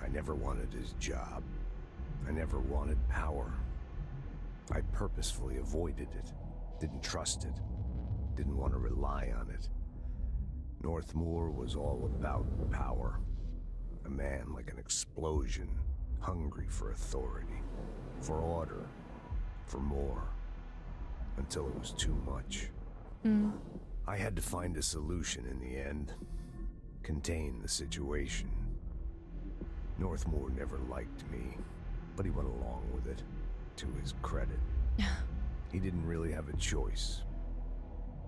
I never wanted his job. I never wanted power. I purposefully avoided it. Didn't trust it. Didn't want to rely on it. Northmore was all about power. A man like an explosion, hungry for authority, for order, for more, until it was too much. I had to find a solution in the end. Contain the situation. Northmore never liked me, but he went along with it, to his credit. He didn't really have a choice.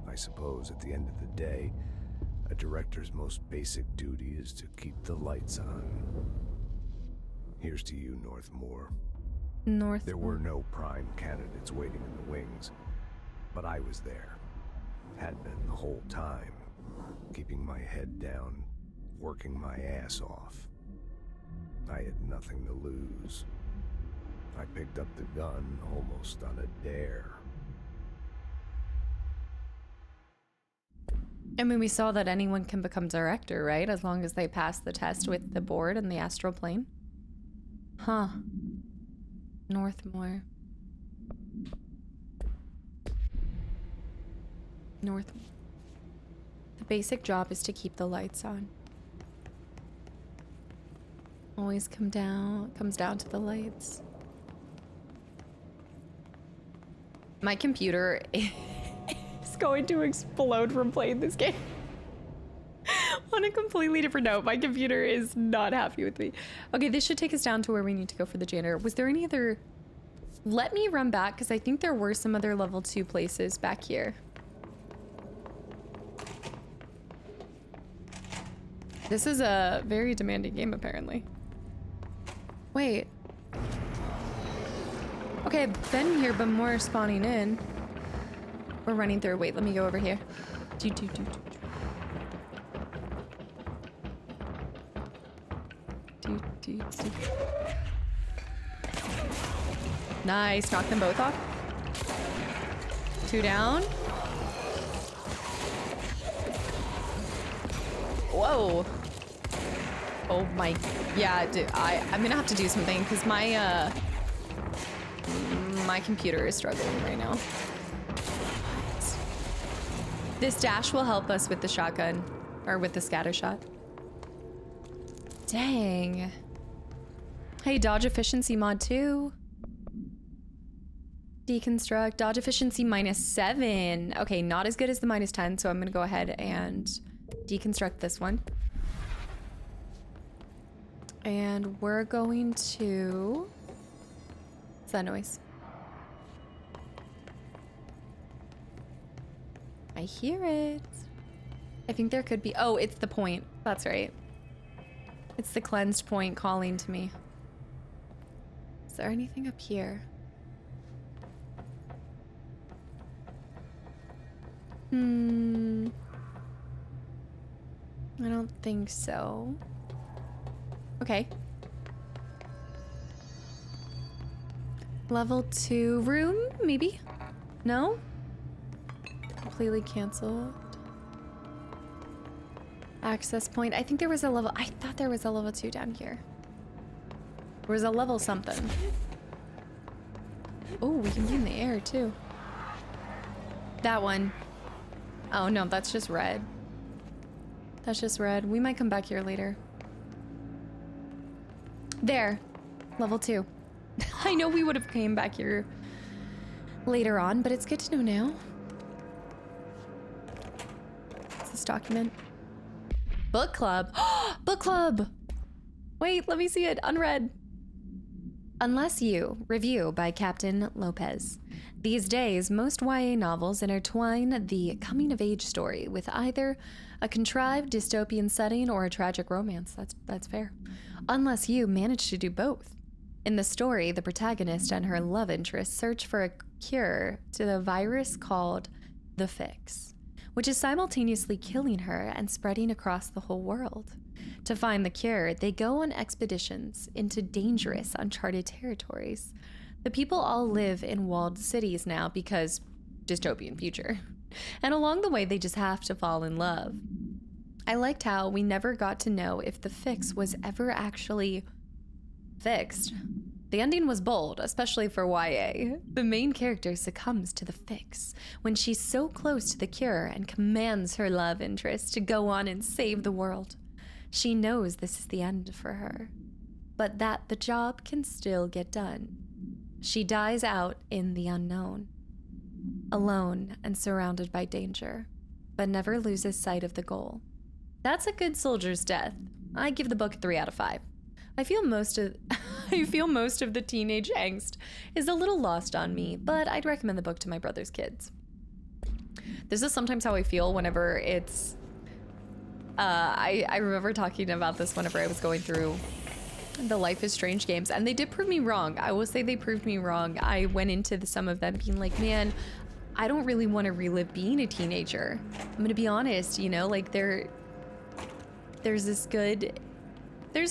I suppose at the end of the day, a director's most basic duty is to keep the lights on. Here's to you, Northmore. There were no prime candidates waiting in the wings, but I was there. Had been the whole time, keeping my head down, working my ass off. I had nothing to lose. I picked up the gun almost on a dare. I mean, we saw that anyone can become director, right? As long as they pass the test with the board and the astral plane. Huh. Northmore. The basic job is to keep the lights on. Always comes down to the lights. My computer is going to explode from playing this game. On a completely different note, my computer is not happy with me. Okay, this should take us down to where we need to go for the janitor. Was there any other... Let me run back, because I think there were some other level 2 places back here. This is a very demanding game, apparently. Wait. Okay, I've been here, but more spawning in. We're running through. Wait, let me go over here. Nice, knock them both off. 2 down. Whoa. Oh my, yeah, dude, I'm gonna have to do something because my computer is struggling right now. This dash will help us with the shotgun, or with the scatter shot. Dang. Hey, dodge efficiency mod 2. Deconstruct, dodge efficiency -7. Okay, not as good as the -10, so I'm gonna go ahead and deconstruct this one. And we're going to... What's that noise? I hear it. I think there could be... Oh, it's the point. That's right. It's the cleansed point calling to me. Is there anything up here? I don't think so. Okay. Level 2 room, maybe? No? Completely canceled. Access point. I think there was a level. I thought there was a level 2 down here. There was a level something. Oh, we can be in the air too. That one. Oh no, that's just red. That's just red. We might come back here later. There. Level 2. I know we would have came back here later on, but it's good to know now. What's this document? Book club. Book club! Wait, let me see it. Unread. Unless You, review by Captain Lopez. These days, most YA novels intertwine the coming-of-age story with either a contrived dystopian setting or a tragic romance. That's fair. Unless You managed to do both. In the story, the protagonist and her love interest search for a cure to the virus called the Fix, which is simultaneously killing her and spreading across the whole world. To find the cure, they go on expeditions into dangerous, uncharted territories. The people all live in walled cities now because dystopian future. And along the way, they just have to fall in love. I liked how we never got to know if the fix was ever actually fixed. The ending was bold, especially for YA. The main character succumbs to the fix when she's so close to the cure and commands her love interest to go on and save the world. She knows this is the end for her, but that the job can still get done. She dies out in the unknown, alone and surrounded by danger, but never loses sight of the goal. That's a good soldier's death. I give the book a 3 out of 5. I feel most of the teenage angst is a little lost on me, but I'd recommend the book to my brother's kids. This is sometimes how I feel whenever it's I remember talking about this whenever I was going through the Life is Strange games, and they did prove me wrong. I will say they proved me wrong. I went into some of them being like, man, I don't really want to relive being a teenager. I'm gonna be honest, you know, like there's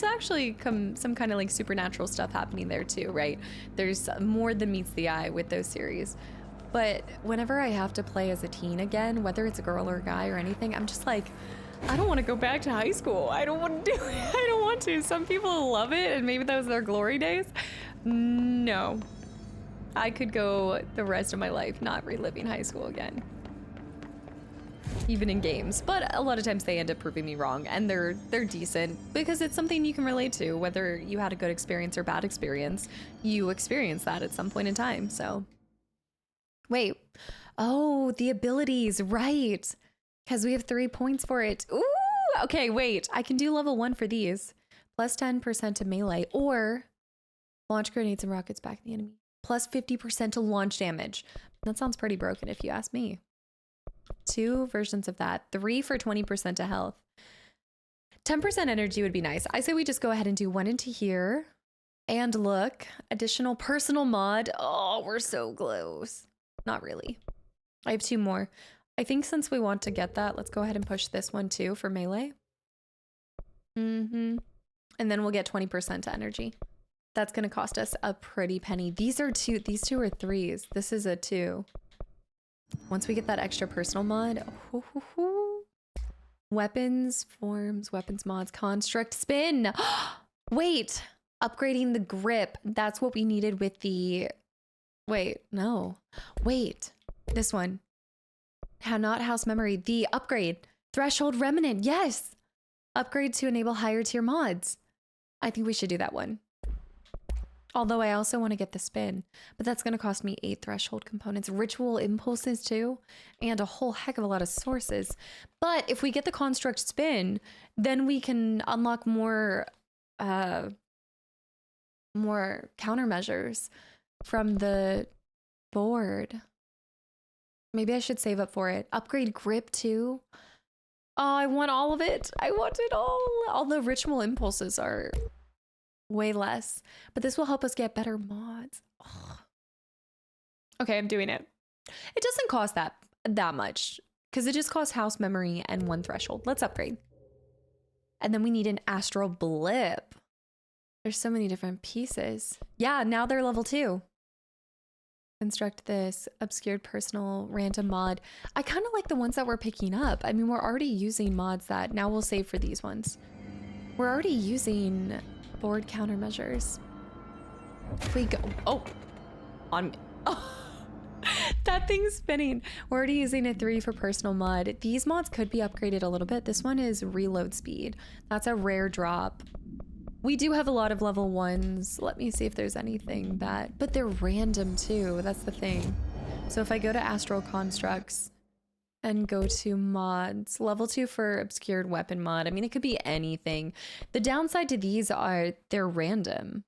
actually some kind of like supernatural stuff happening there too, right? There's more than meets the eye with those series. But whenever I have to play as a teen again, whether it's a girl or a guy or anything, I'm just like, I don't want to go back to high school. I don't want to do it. I don't want to. Some people love it, and maybe those are their glory days. No. I could go the rest of my life not reliving high school again. Even in games. But a lot of times they end up proving me wrong, and they're decent because it's something you can relate to. Whether you had a good experience or bad experience, you experience that at some point in time, so. Wait. Oh, the abilities, right. Because we have 3 points for it. Ooh, okay, wait. I can do level 1 for these. Plus 10% to melee, or launch grenades and rockets back at the enemy. Plus 50% to launch damage. That sounds pretty broken if you ask me. 2 versions of that. 3 for 20% to health. 10% energy would be nice. I say we just go ahead and do 1 into here. And look, additional personal mod. Oh, we're so close. Not really. I have 2 more. I think since we want to get that, let's go ahead and push this one too for melee. And then we'll get 20% to energy. That's going to cost us a pretty penny. These are 2, these 2 are 3s. This is a 2. Once we get that extra personal mod, weapons, forms, weapons mods, construct, spin. Wait, upgrading the grip. That's what we needed with the, wait, no, wait, this one. Not house memory, the upgrade. Threshold remnant, yes. Upgrade to enable higher tier mods. I think we should do that one. Although I also want to get the spin, but that's going to cost me 8 threshold components, ritual impulses too, and a whole heck of a lot of sources. But if we get the construct spin, then we can unlock more countermeasures from the board. Maybe I should save up for it. Upgrade grip too. Oh, I want all of it. I want it all. All the ritual impulses are way less, but this will help us get better mods. Ugh. Okay, I'm doing it. It doesn't cost that much because it just costs house memory and 1 threshold. Let's upgrade. And then we need an astral blip. There's so many different pieces. Yeah, now they're level 2. Construct this obscured personal random mod. I kind of like the ones that we're picking up. I mean, we're already using mods that now we'll save for these ones. We're already using board countermeasures. If we go, oh, on me. Oh, that thing's spinning. We're already using a 3 for personal mod. These mods could be upgraded a little bit. This one is reload speed. That's a rare drop. We do have a lot of level 1s. Let me see if there's anything that, but they're random too. That's the thing. So if I go to Astral Constructs and go to mods, level 2 for obscured weapon mod. I mean, it could be anything. The downside to these are they're random.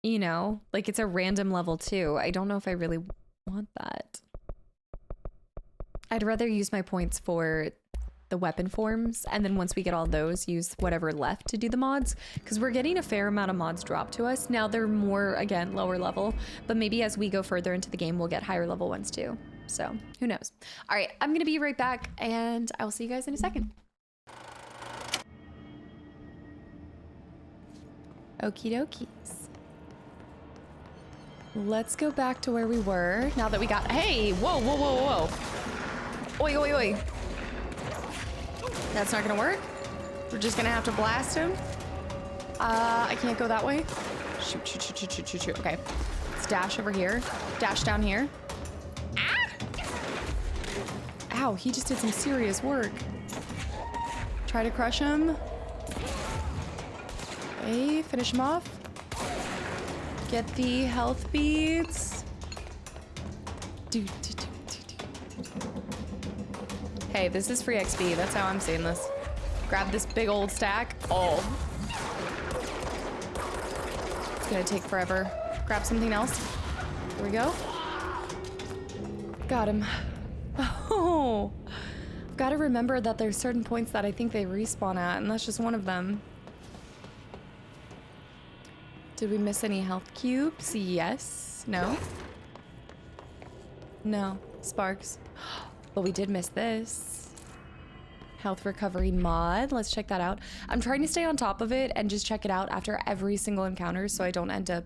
You know, like it's a random level 2. I don't know if I really want that. I'd rather use my points for the weapon forms, and then once we get all those, use whatever left to do the mods, because we're getting a fair amount of mods dropped to us. Now they're more, again, lower level, but maybe as we go further into the game, we'll get higher level ones too. So who knows? All right, I'm gonna be right back, and I will see you guys in a second. Okie dokies. Let's go back to where we were now that we got, hey, whoa, whoa, whoa, whoa. Oi, oi, oi. That's not gonna work. We're just gonna have to blast him. I can't go that way. Shoot, shoot, shoot, shoot, shoot, shoot, shoot. Okay. Let's dash over here. Dash down here. Ah! Ow, he just did some serious work. Try to crush him. Okay, finish him off. Get the health beads. Hey, this is free XP. That's how I'm seeing this. Grab this big old stack. Oh. It's gonna take forever. Grab something else. Here we go. Got him. Oh. I've got to remember that there's certain points that I think they respawn at, and that's just one of them. Did we miss any health cubes? Yes. No? No. Sparks. But we did miss this. Health recovery mod. Let's check that out. I'm trying to stay on top of it and just check it out after every single encounter so I don't end up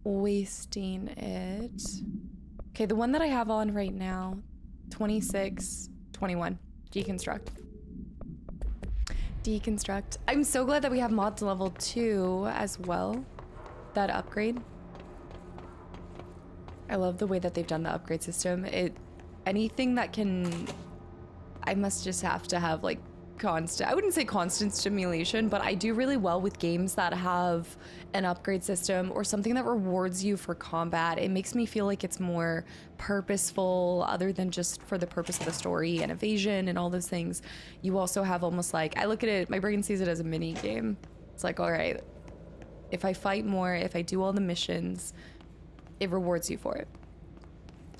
wasting it. Okay, the one that I have on right now, 26, 21. Deconstruct. Deconstruct. I'm so glad that we have mods level 2 as well. That upgrade. I love the way that they've done the upgrade system. Anything that can, I must just have to have like constant, I wouldn't say constant stimulation, but I do really well with games that have an upgrade system or something that rewards you for combat. It makes me feel like it's more purposeful other than just for the purpose of the story and evasion and all those things. You also have almost like, I look at it, my brain sees it as a mini game. It's like, all right, if I fight more, if I do all the missions, it rewards you for it.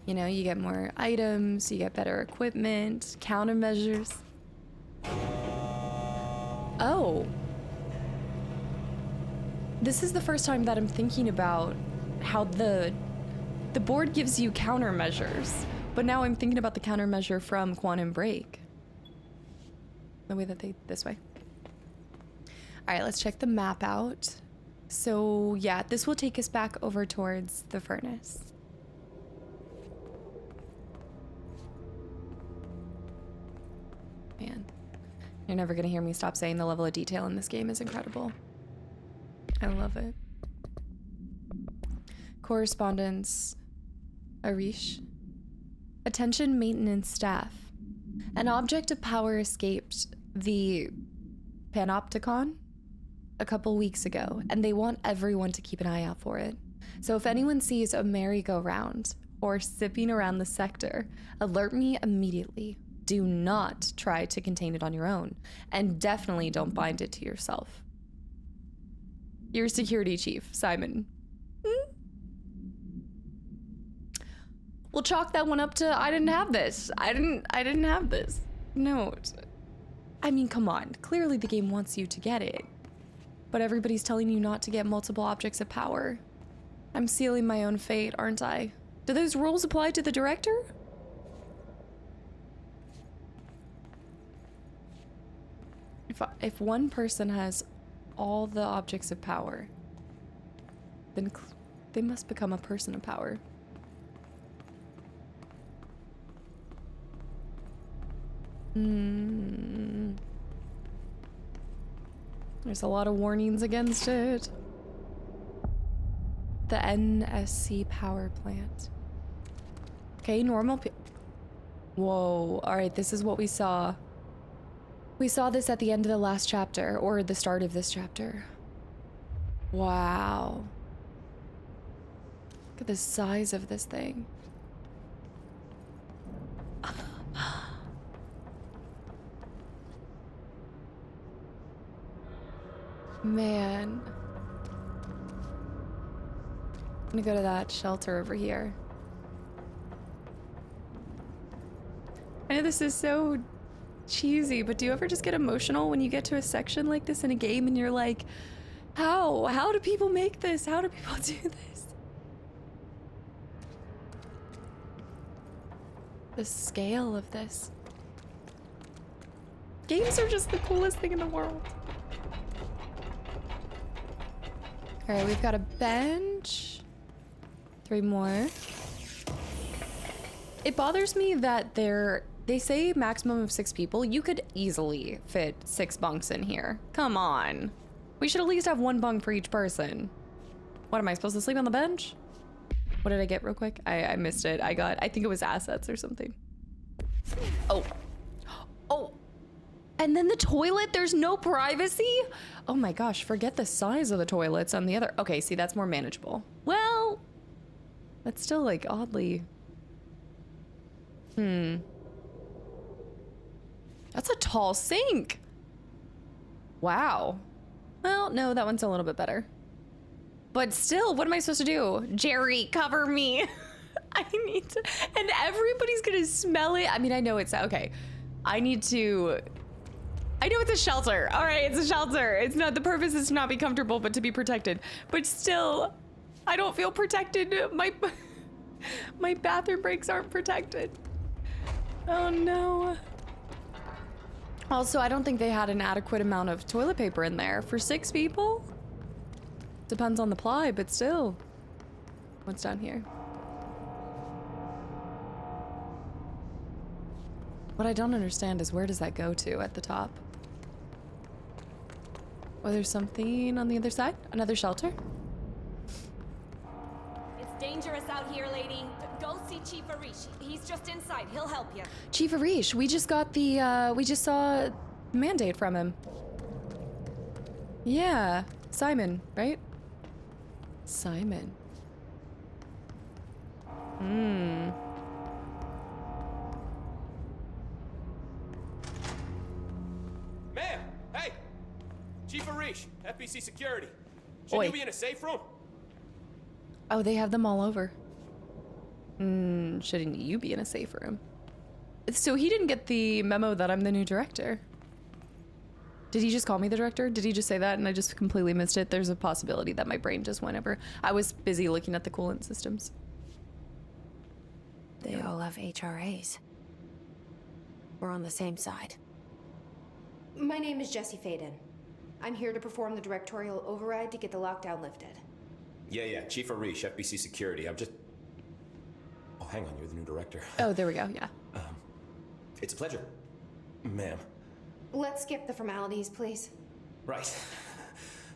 You know, you get more items, you get better equipment, countermeasures. Oh. This is the first time that I'm thinking about how the board gives you countermeasures, but now I'm thinking about the countermeasure from Quantum Break. The way that this way. All right, let's check the map out. So yeah, this will take us back over towards the furnace. Man, you're never gonna hear me stop saying the level of detail in this game is incredible. I love it. Correspondence. Arish. Attention maintenance staff. An object of power escaped the Panopticon a couple weeks ago, and they want everyone to keep an eye out for it. So if anyone sees a merry-go-round or zipping around the sector, alert me immediately. Do not try to contain it on your own, and definitely don't bind it to yourself. Your security chief, Simon. We'll chalk that one up to I didn't have this. I didn't have this. No. I mean, come on. Clearly the game wants you to get it. But everybody's telling you not to get multiple objects of power. I'm sealing my own fate, aren't I? Do those rules apply to the director? If one person has all the objects of power, then they must become a person of power. There's a lot of warnings against it. The NSC Power Plant. Okay, normal Whoa, alright, this is what we saw. We saw this at the end of the last chapter, or the start of this chapter. Wow. Look at the size of this thing. Man. I'm gonna go to that shelter over here. I know this is so cheesy, but do you ever just get emotional when you get to a section like this in a game and you're like, how do people make this? How do people do this? The scale of this. Games are just the coolest thing in the world. All right, we've got a bench. 3 more. It bothers me that they say maximum of 6 people. You could easily fit 6 bunks in here. Come on. We should at least have 1 bunk for each person. What, am I supposed to sleep on the bench? What did I get real quick? I missed it. I think it was assets or something. Oh. Oh. And then the toilet, there's no privacy? Oh my gosh, forget the size of the toilets on the other. Okay, see, that's more manageable. Well, that's still like oddly. That's a tall sink. Wow. Well, no, that one's a little bit better. But still, what am I supposed to do? Jerry, cover me. I need to, and everybody's gonna smell it. I mean, I know it's, okay. I know it's a shelter. All right, it's a shelter. It's not, the purpose is to not be comfortable, but to be protected. But still, I don't feel protected. My bathroom breaks aren't protected. Oh no. Also, I don't think they had an adequate amount of toilet paper in there for 6 people. Depends on the ply, but still. What's down here? What I don't understand is where does that go to at the top? Oh, there's something on the other side? Another shelter? It's dangerous out here, lady. Go see Chief Arish. He's just inside. He'll help you. Chief Arish, we just got the, we just saw a mandate from him. Yeah, Simon, right? Simon. Ma'am, hey! Chief Arish, FBC Security. Shouldn't you be in a safe room? Oh, they have them all over. Shouldn't you be in a safe room? So he didn't get the memo that I'm the new director. Did he just call me the director? Did he just say that and I just completely missed it? There's a possibility that my brain just went over. I was busy looking at the coolant systems. They all have HRAs. We're on the same side. My name is Jessie FADEN. I'm here to perform the Directorial Override to get the lockdown lifted. Yeah, Chief Arish, FBC Security. I'm just... Oh, hang on, you're the new director. Oh, there we go, yeah. It's a pleasure, ma'am. Let's skip the formalities, please. Right.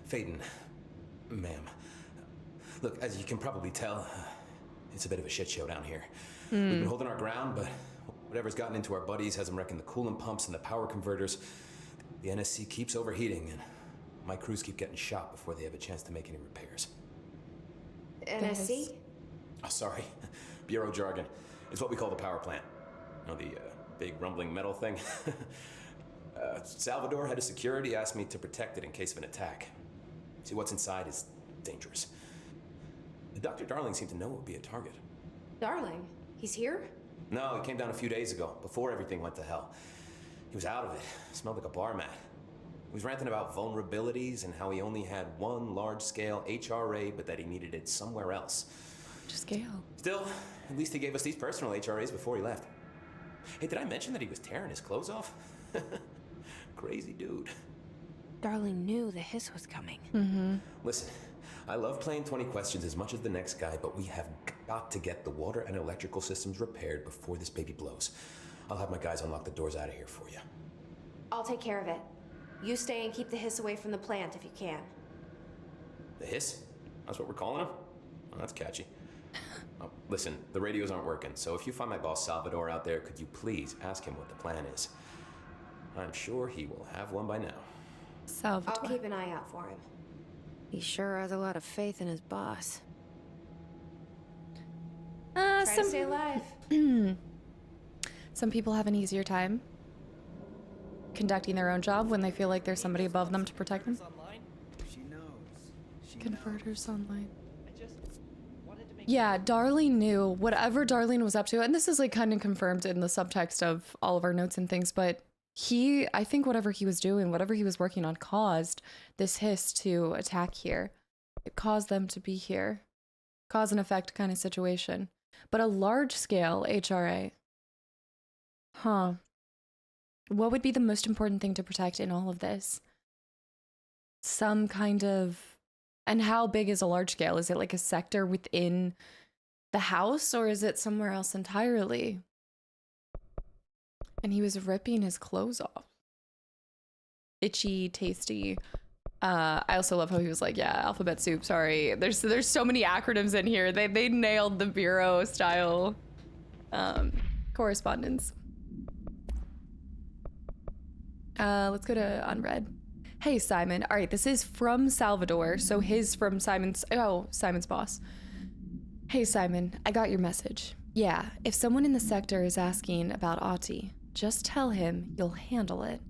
FADEN, ma'am. Look, as you can probably tell, it's a bit of a shit show down here. We've been holding our ground, but whatever's gotten into our buddies has them wrecking the coolant pumps and the power converters. The NSC keeps overheating, and my crews keep getting shot before they have a chance to make any repairs. NSC? Oh, sorry. Bureau jargon. It's what we call the power plant. You know, the big rumbling metal thing? Salvador, head of security, asked me to protect it in case of an attack. See, what's inside is dangerous. Dr. Darling seemed to know it would be a target. Darling? He's here? No, he came down a few days ago, before everything went to hell. He was out of it. Smelled like a bar mat. He was ranting about vulnerabilities and how he only had one large-scale HRA, but that he needed it somewhere else. Scale. Still, at least he gave us these personal HRAs before he left. Hey, did I mention that he was tearing his clothes off? Crazy dude. Darling knew the hiss was coming. Listen, I love playing 20 questions as much as the next guy, but we have got to get the water and electrical systems repaired before this baby blows. I'll have my guys unlock the doors out of here for you. I'll take care of it. You stay and keep the hiss away from the plant if you can. The hiss? That's what we're calling him? Oh, that's catchy. Oh, listen, the radios aren't working, so if you find my boss Salvador out there, could you please ask him what the plan is? I'm sure he will have one by now. Salvador. I'll keep an eye out for him. He sure has a lot of faith in his boss. Try to stay alive. Some people have an easier time conducting their own job when they feel like there's somebody above them to protect them. Converters online. Yeah, Darlene knew whatever Darlene was up to, and this is like kind of confirmed in the subtext of all of our notes and things, but I think whatever he was doing, whatever he was working on caused this hiss to attack here. It caused them to be here. Cause and effect kind of situation. But a large scale HRA. Huh. What would be the most important thing to protect in all of this? Some kind of... And how big is a large scale? Is it like a sector within the house, or is it somewhere else entirely? And he was ripping his clothes off. Itchy, tasty. I also love how he was like, yeah, alphabet soup, sorry. There's so many acronyms in here. They nailed the bureau style correspondence. Let's go to unread. Hey, Simon. All right, this is from Salvador. So his from Simon's boss. Hey, Simon, I got your message. Yeah, if someone in the sector is asking about Ahti, just tell him you'll handle it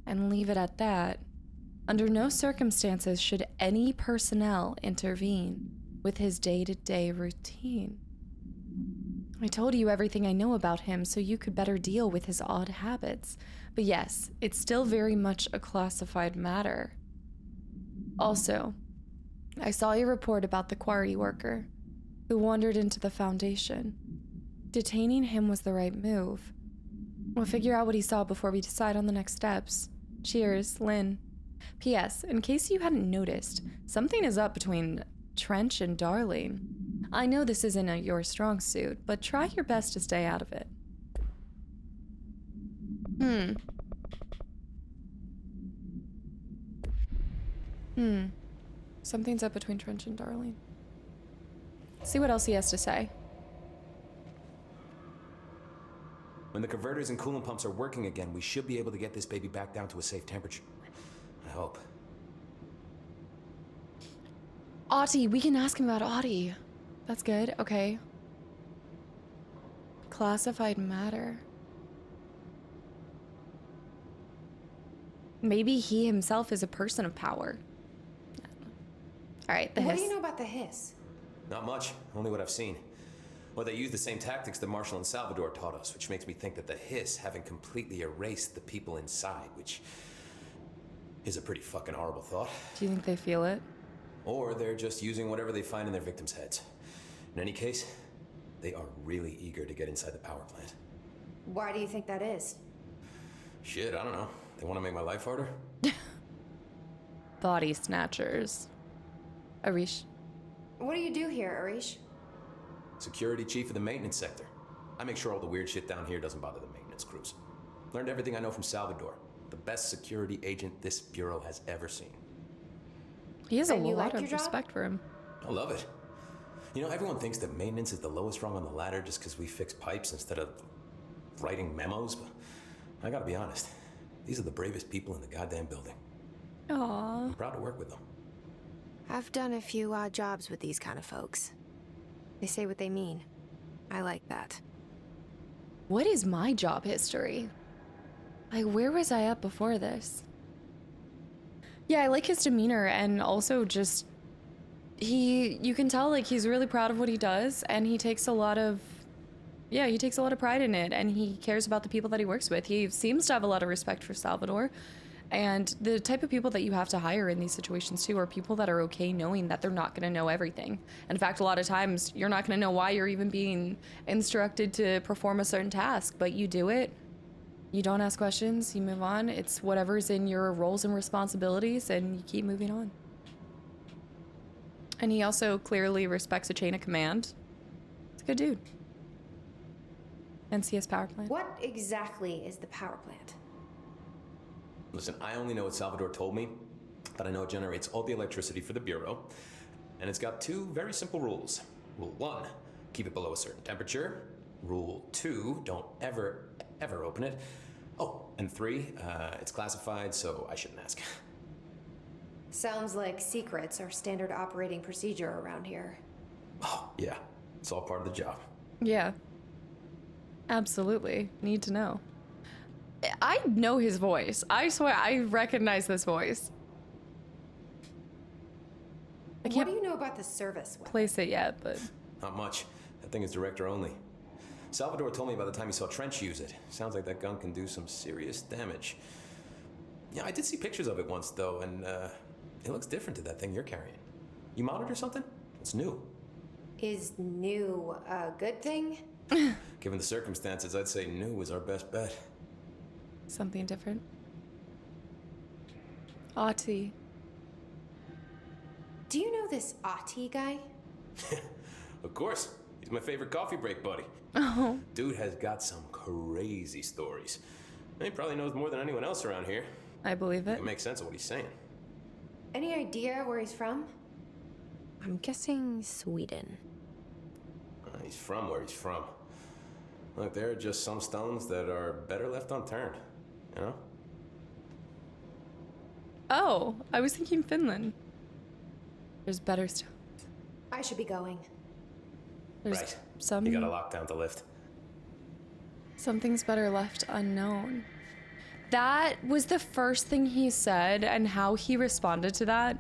and leave it at that. Under no circumstances should any personnel intervene with his day-to-day routine. I told you everything I know about him so you could better deal with his odd habits. But yes, it's still very much a classified matter. Also, I saw your report about the quarry worker who wandered into the Foundation. Detaining him was the right move. We'll figure out what he saw before we decide on the next steps. Cheers, Lynn. P.S. In case you hadn't noticed, something is up between Trench and Darlene. I know this isn't your strong suit, but try your best to stay out of it. Something's up between Trench and Darlene. See what else he has to say. When the converters and coolant pumps are working again, we should be able to get this baby back down to a safe temperature. I hope. Ahti, we can ask him about Ahti. That's good, okay. Classified matter. Maybe he himself is a person of power. All right, the hiss. What do you know about the hiss? Not much, only what I've seen. Well, they use the same tactics that Marshall and Salvador taught us, which makes me think that the hiss haven't completely erased the people inside, which is a pretty fucking horrible thought. Do you think they feel it? Or they're just using whatever they find in their victims' heads. In any case, they are really eager to get inside the power plant. Why do you think that is? Shit, I don't know. They want to make my life harder? Body snatchers. Arish. What do you do here, Arish? Security chief of the maintenance sector. I make sure all the weird shit down here doesn't bother the maintenance crews. Learned everything I know from Salvador. The best security agent this bureau has ever seen. He has a lot of respect for him. I love it. You know, everyone thinks that maintenance is the lowest rung on the ladder just because we fix pipes instead of writing memos, but I gotta be honest. These are the bravest people in the goddamn building. Aww. I'm proud to work with them. I've done a few odd jobs with these kind of folks. They say what they mean. I like that. What is my job history? Like, where was I at before this? Yeah, I like his demeanor, and also just... You can tell, like, he's really proud of what he does, and he takes a lot of... Yeah, he takes a lot of pride in it, and he cares about the people that he works with. He seems to have a lot of respect for Salvador. And the type of people that you have to hire in these situations too are people that are okay knowing that they're not going to know everything. In fact, a lot of times you're not going to know why you're even being instructed to perform a certain task, but you do it. You don't ask questions, you move on. It's whatever's in your roles and responsibilities, and you keep moving on. And he also clearly respects a chain of command. He's a good dude. NCS Power Plant. What exactly is the power plant? Listen, I only know what Salvador told me, but I know it generates all the electricity for the Bureau, and it's got 2 very simple rules. Rule 1, keep it below a certain temperature. Rule 2, don't ever open it. Oh, and 3, it's classified, so I shouldn't ask. Sounds like secrets are standard operating procedure around here. Oh, yeah, it's all part of the job. Yeah. Absolutely. Need to know. I know his voice. I swear, I recognize this voice. I What can't do you know about the service weapon? place it yet, but... Not much. That thing is director only. Salvador told me about the time he saw Trench use it. Sounds like that gun can do some serious damage. Yeah, I did see pictures of it once, though, and it looks different to that thing you're carrying. You modded or something? It's new. Is new a good thing? Given the circumstances, I'd say new was our best bet. Something different. Ahti. Do you know this Ahti guy? Of course. He's my favorite coffee break buddy. Oh. Dude has got some crazy stories. He probably knows more than anyone else around here. I believe it. It makes sense of what he's saying. Any idea where he's from? I'm guessing Sweden. He's from where he's from. Look, there are just some stones that are better left unturned, you know? Oh, I was thinking Finland. There's better stuff. I should be going. There's Right. some... You gotta lock down the lift. Something's better left unknown. That was the first thing he said, and how he responded to that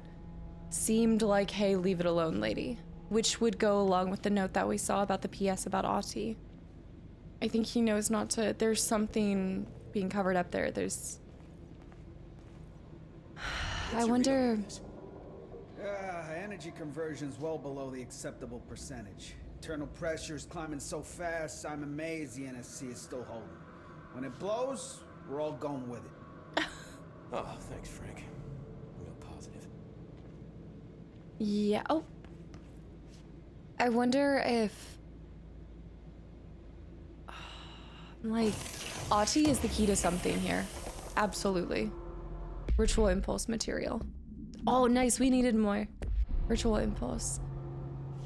seemed like, hey, leave it alone, lady. Which would go along with the note that we saw about the PS about Ahti. I think he knows not to... There's something being covered up there. There's... I wonder... Energy conversion's well below the acceptable percentage. Internal pressure's climbing so fast, I'm amazed the NSC is still holding. When it blows, we're all going with it. Oh, thanks, Frank. Real positive. Yeah. Oh. I wonder if... Like, Ahti is the key to something here. Absolutely. Ritual impulse material. Oh, nice. We needed more. Ritual impulse.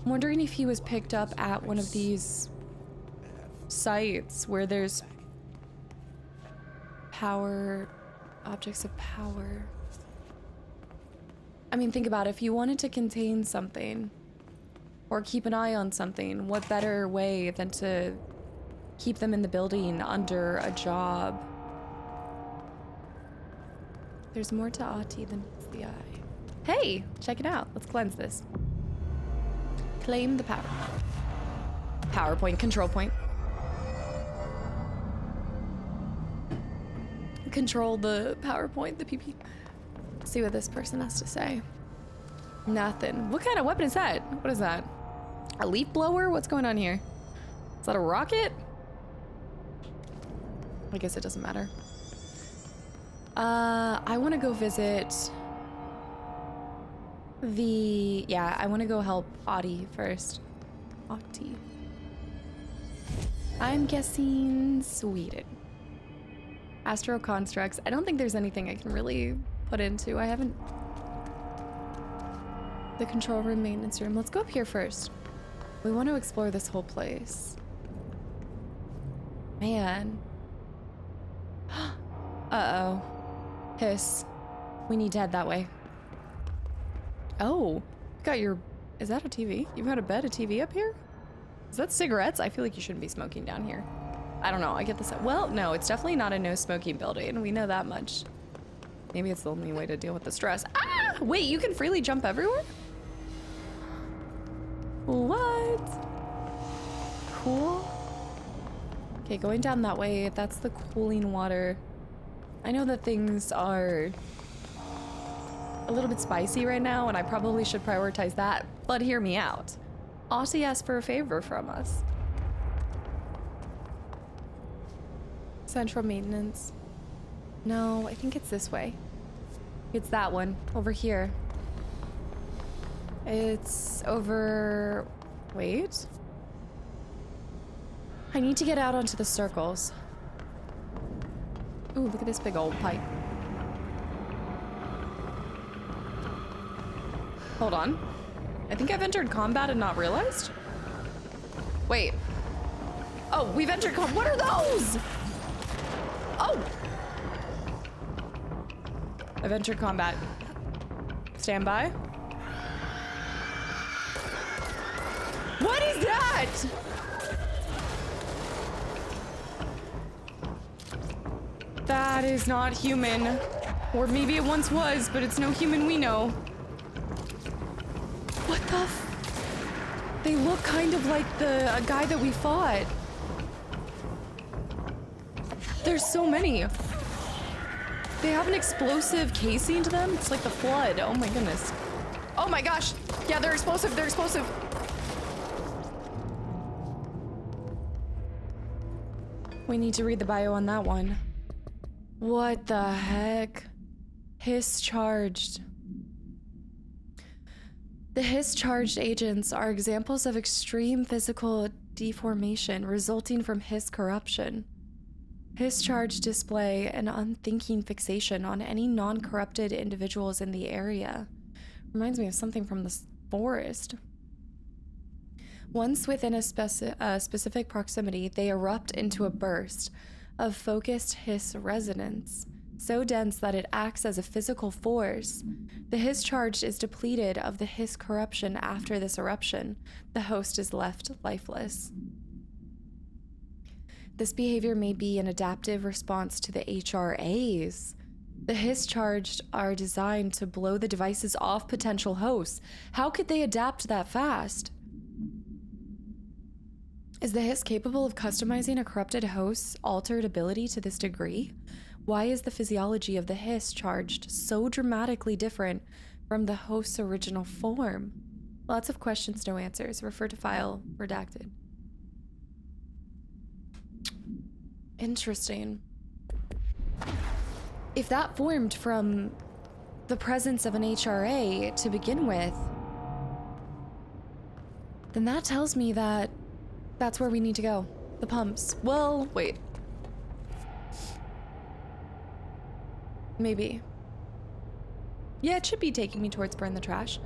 I'm wondering if he was picked up at one of these sites where there's power, objects of power. I mean, think about it. If you wanted to contain something or keep an eye on something, what better way than to keep them in the building under a job? There's more to Ahti than meets the eye. Hey, check it out. Let's cleanse this. Claim the power. PowerPoint, control point. Control the PowerPoint, the PP. See what this person has to say. Nothing. What kind of weapon is that? What is that? A leaf blower? What's going on here? Is that a rocket? I guess it doesn't matter. I want to go visit the... Yeah, I want to go help Ahti first. Ahti. I'm guessing Sweden. Astro constructs. I don't think there's anything I can really put into. I haven't... The control room, maintenance room. Let's go up here first. We want to explore this whole place. Man. Uh-oh. Hiss. We need to head that way. Oh, got your... Is that a TV? You've got a bed, a TV up here? Is that cigarettes? I feel like you shouldn't be smoking down here. I don't know, I get this... Well, no, it's definitely not a no-smoking building. We know that much. Maybe it's the only way to deal with the stress. Ah! Wait, you can freely jump everywhere? What? Cool. Okay, going down that way, that's the cooling water. I know that things are a little bit spicy right now, and I probably should prioritize that, but hear me out. Ahti asked for a favor from us. Central maintenance. No, I think it's this way. It's that one, over here. It's over... Wait. I need to get out onto the circles. Ooh, look at this big old pipe. Hold on. I think I've entered combat and not realized. Wait. Oh, we've entered what are those? Oh! I've entered combat. Stand by. What is that? That is not human. Or maybe it once was, but it's no human we know. What the f— They look kind of like the guy that we fought. There's so many. They have an explosive casing to them. It's like the Flood. Oh my goodness. Oh my gosh. Yeah, they're explosive. They're explosive. We need to read the bio on that one. What the heck? Hiss charged. The hiss charged agents are examples of extreme physical deformation resulting from hiss corruption. Hiss charge display an unthinking fixation on any non-corrupted individuals in the area. Reminds me of something from the forest. Once within a specific proximity, they erupt into a burst of focused hiss resonance, so dense that it acts as a physical force. The hiss charge is depleted of the hiss corruption after this eruption. The host is left lifeless. This behavior may be an adaptive response to the HRAs. The hiss charged are designed to blow the devices off potential hosts. How could they adapt that fast? Is the hiss capable of customizing a corrupted host's altered ability to this degree? Why is the physiology of the hiss charged so dramatically different from the host's original form? Lots of questions, no answers. Refer to file redacted. Interesting. If that formed from the presence of an HRA to begin with, then that tells me that that's where we need to go. The pumps. Well, wait. Maybe. Yeah, it should be taking me towards burn the trash.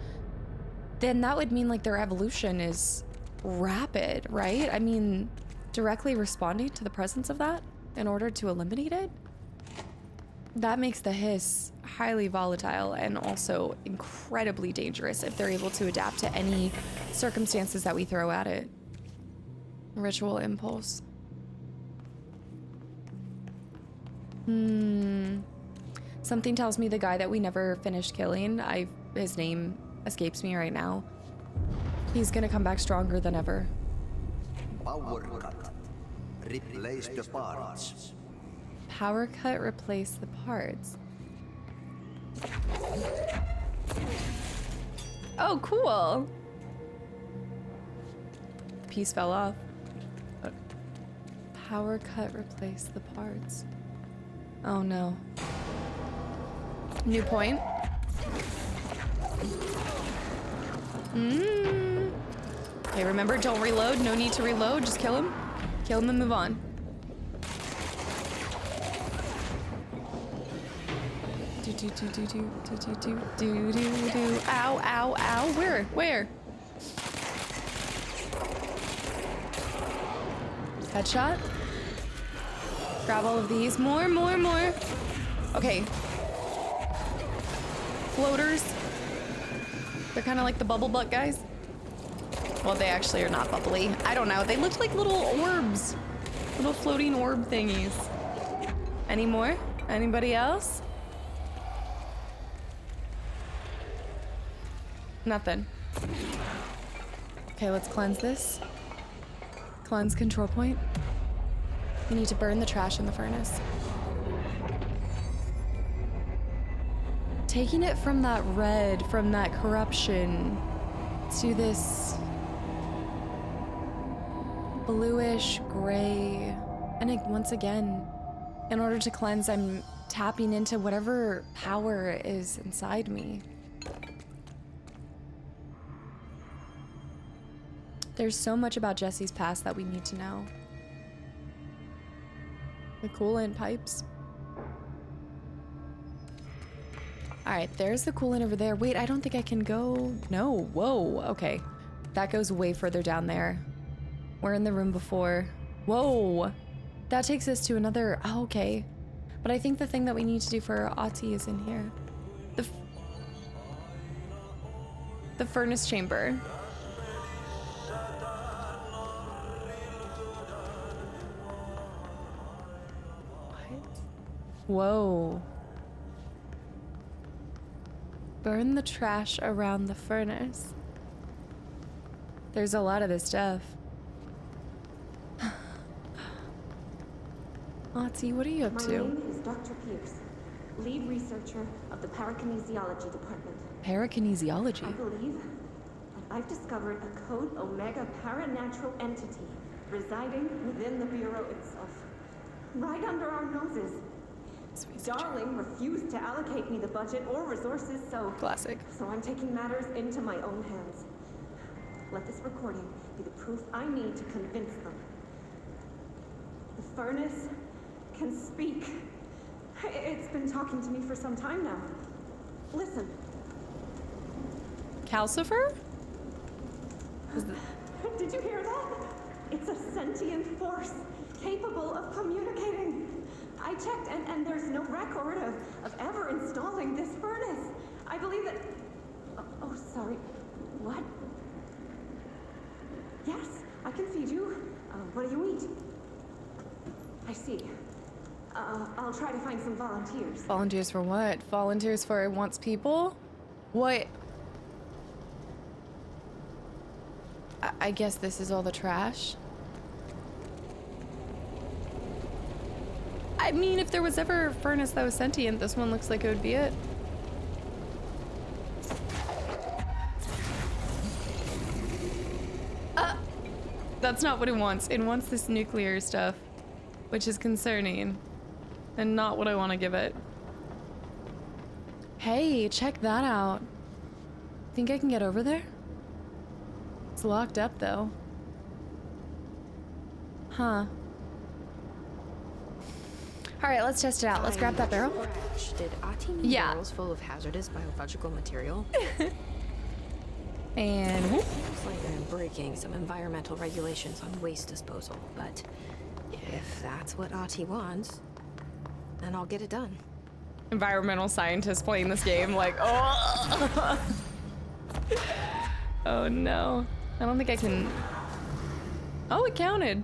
Then that would mean like their evolution is rapid, right? I mean, directly responding to the presence of that in order to eliminate it? That makes the hiss highly volatile and also incredibly dangerous if they're able to adapt to any circumstances that we throw at it. Ritual impulse. Something tells me the guy that we never finished killing, his name escapes me right now. He's gonna come back stronger than ever. Power cut. Replace the parts. Power cut, replace the parts. Oh, cool. The piece fell off. Power cut, replace the parts. Oh no. New point. Okay, remember, don't reload. No need to reload. Just kill him. Kill him and move on. Do. Ow, ow, ow. Where? Headshot. Grab all of these. More. Okay. Floaters. They're kind of like the bubble butt guys. Well, they actually are not bubbly. I don't know. They looked like little orbs. Little floating orb thingies. Any more? Anybody else? Nothing. Okay, let's cleanse this. Cleanse control point. We need to burn the trash in the furnace. Taking it from that red, from that corruption, to this bluish gray. And once again, in order to cleanse, I'm tapping into whatever power is inside me. There's so much about Jesse's past that we need to know. The coolant pipes. All right, there's the coolant over there. Wait, I don't think I can go. No, whoa, okay. That goes way further down there. We're in the room before. Whoa, that takes us to another, oh, okay. But I think the thing that we need to do for Ahti is in here. The furnace chamber. What? Whoa. Burn the trash around the furnace. There's a lot of this stuff. Ahti, what are you up to? My name is Dr. Pierce, lead researcher of the parakinesiology department. Parakinesiology? I believe that I've discovered a Code Omega paranatural entity residing within the Bureau itself, right under our noses. Darling refused to allocate me the budget or resources, so... Classic. So I'm taking matters into my own hands. Let this recording be the proof I need to convince them. The furnace can speak. It's been talking to me for some time now. Listen. Calcifer? Did you hear that? It's a sentient force capable of communicating. I checked and there's no record of ever installing this furnace. I believe that... Oh, sorry. What? Yes, I can feed you. What do you eat? I see. I'll try to find some volunteers. Volunteers for what? Volunteers for it wants people? What? I guess this is all the trash. I mean, if there was ever a furnace that was sentient, this one looks like it would be it. That's not what it wants. It wants this nuclear stuff, which is concerning, and not what I want to give it. Hey, check that out. Think I can get over there? It's locked up, though. Huh. All right, let's test it out. Let's grab that barrel. Did Ahti need barrels full of hazardous biological material? And whoop. Seems like I'm breaking some environmental regulations on waste disposal, but if that's what Ahti wants, then I'll get it done. Environmental scientist playing this game, like, oh. Oh no. I don't think I can. Oh, it counted.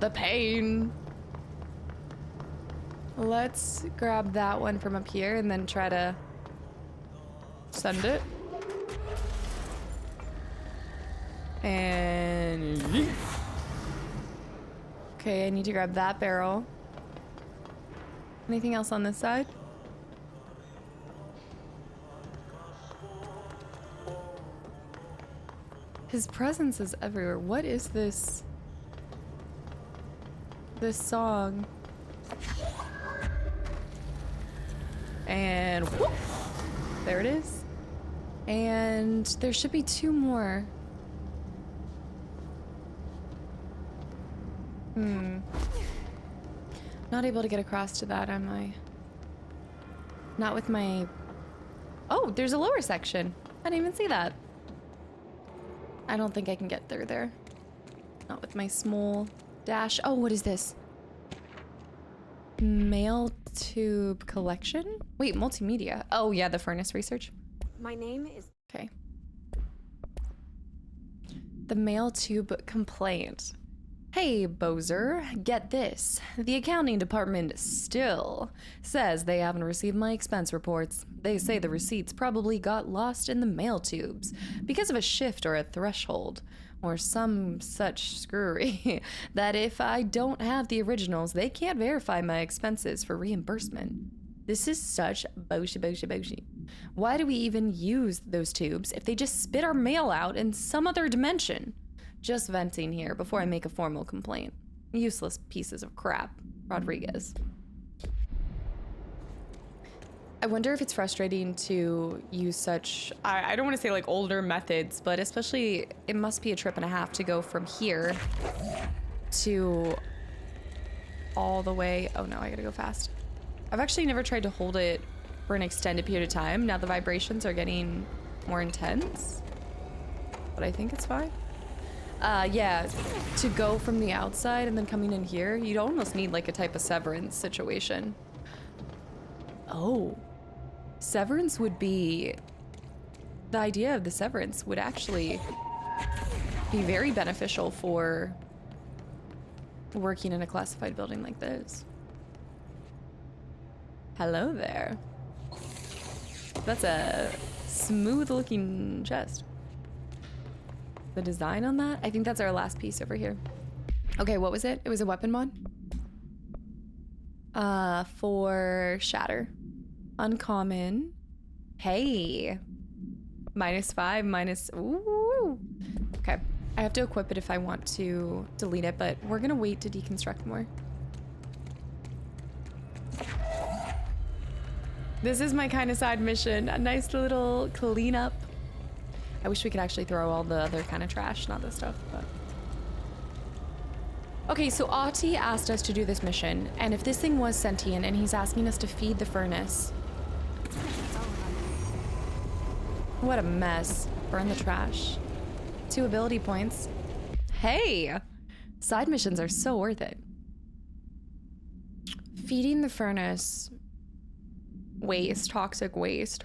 The pain. Let's grab that one from up here and then try to send it. And okay, I need to grab that barrel. Anything else on this side? His presence is everywhere. What is this? This song. And whoop, there it is. And there should be two more. Not able to get across to that, am I? Not with my... Oh, there's a lower section. I didn't even see that. I don't think I can get through there. Not with my small dash. Oh, what is this? Mail tube collection? Wait, multimedia. Oh yeah, the furnace research. My name is... Okay. The mail tube complaint. Hey, Bozer, get this. The accounting department still says they haven't received my expense reports. They say the receipts probably got lost in the mail tubes because of a shift or a threshold or some such screwery that if I don't have the originals, they can't verify my expenses for reimbursement. This is such boshi. Why do we even use those tubes if they just spit our mail out in some other dimension? Just venting here before I make a formal complaint. Useless pieces of crap. Rodriguez. I wonder if it's frustrating to use such, I don't want to say like older methods, but especially it must be a trip and a half to go from here to all the way. Oh no, I gotta go fast. I've actually never tried to hold it for an extended period of time. Now the vibrations are getting more intense, but I think it's fine. Yeah, to go from the outside and then coming in here, you'd almost need like a type of severance situation. Oh, severance would be, the idea of the severance would actually be very beneficial for working in a classified building like this. Hello there. That's a smooth looking chest. The design on that? I think that's our last piece over here. Okay, what was it? It was a weapon mod? For Shatter. Uncommon. Hey. -5, minus... Ooh. Okay. I have to equip it if I want to delete it, but we're gonna wait to deconstruct more. This is my kind of side mission. A nice little cleanup. I wish we could actually throw all the other kind of trash, not this stuff, but... Okay, so Ahti asked us to do this mission, and if this thing was sentient and he's asking us to feed the furnace... What a mess. Burn the trash. 2 ability points. Hey! Side missions are so worth it. Feeding the furnace. Waste. Toxic waste.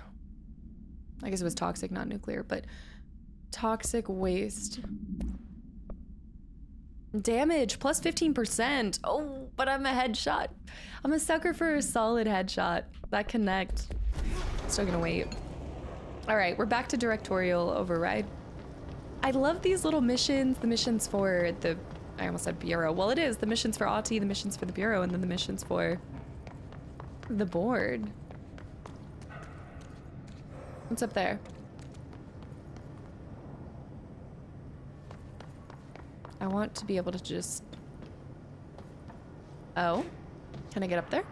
I guess it was toxic, not nuclear, but toxic waste. Damage plus 15%. Oh, but I'm a headshot. I'm a sucker for a solid headshot. That connect. Still gonna wait. All right, we're back to Directorial Override. I love these little missions. The missions for the, I almost said Bureau. Well, it is. The missions for Ahti, the missions for the Bureau, and then the missions for the board. What's up there? I want to be able to just... Oh? Can I get up there?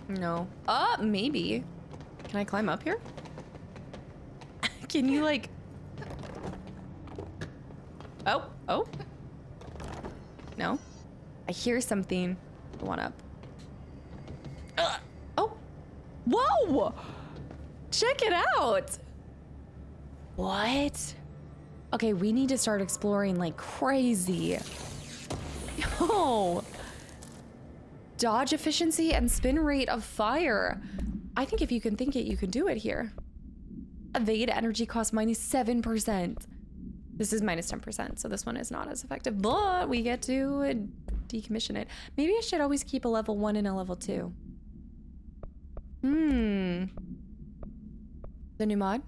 No. Maybe. Can I climb up here? Can you, like... Oh, oh. No. I hear something. I want up. Oh. Whoa! Check it out! What? Okay, we need to start exploring like crazy. Yo! Dodge efficiency and spin rate of fire. I think if you can think it, you can do it here. Evade energy cost -7%. This is -10%, so this one is not as effective, but we get to decommission it. Maybe I should always keep a level 1 and a level 2. The new mod?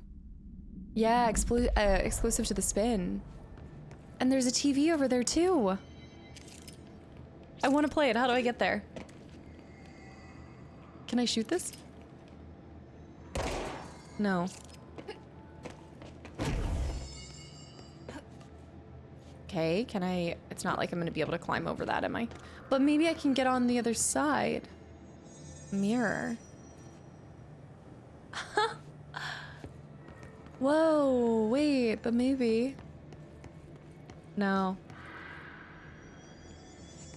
Yeah, exclusive to the spin. And there's a TV over there too. I want to play it. How do I get there? Can I shoot this? No. Okay, can I... It's not like I'm going to be able to climb over that, am I? But maybe I can get on the other side. Mirror. Whoa, wait, but maybe. No.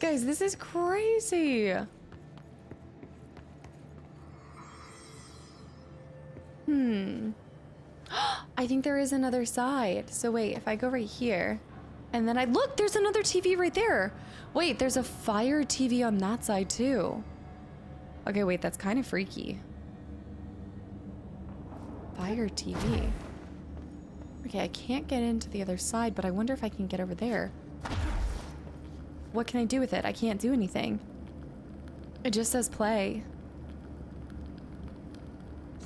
Guys, this is crazy. I think there is another side. So wait, if I go right here, and then I look, there's another TV right there. Wait, there's a fire TV on that side too. Okay, wait, that's kind of freaky. Fire TV. Okay, I can't get into the other side, but I wonder if I can get over there. What can I do with it? I can't do anything. It just says play.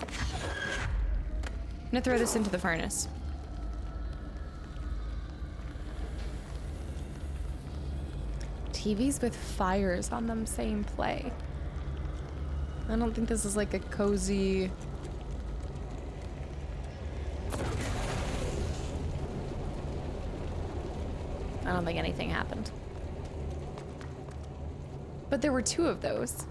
I'm gonna throw this into the furnace. TVs with fires on them saying play. I don't think this is like a cozy... I don't think anything happened. But there were 2 of those.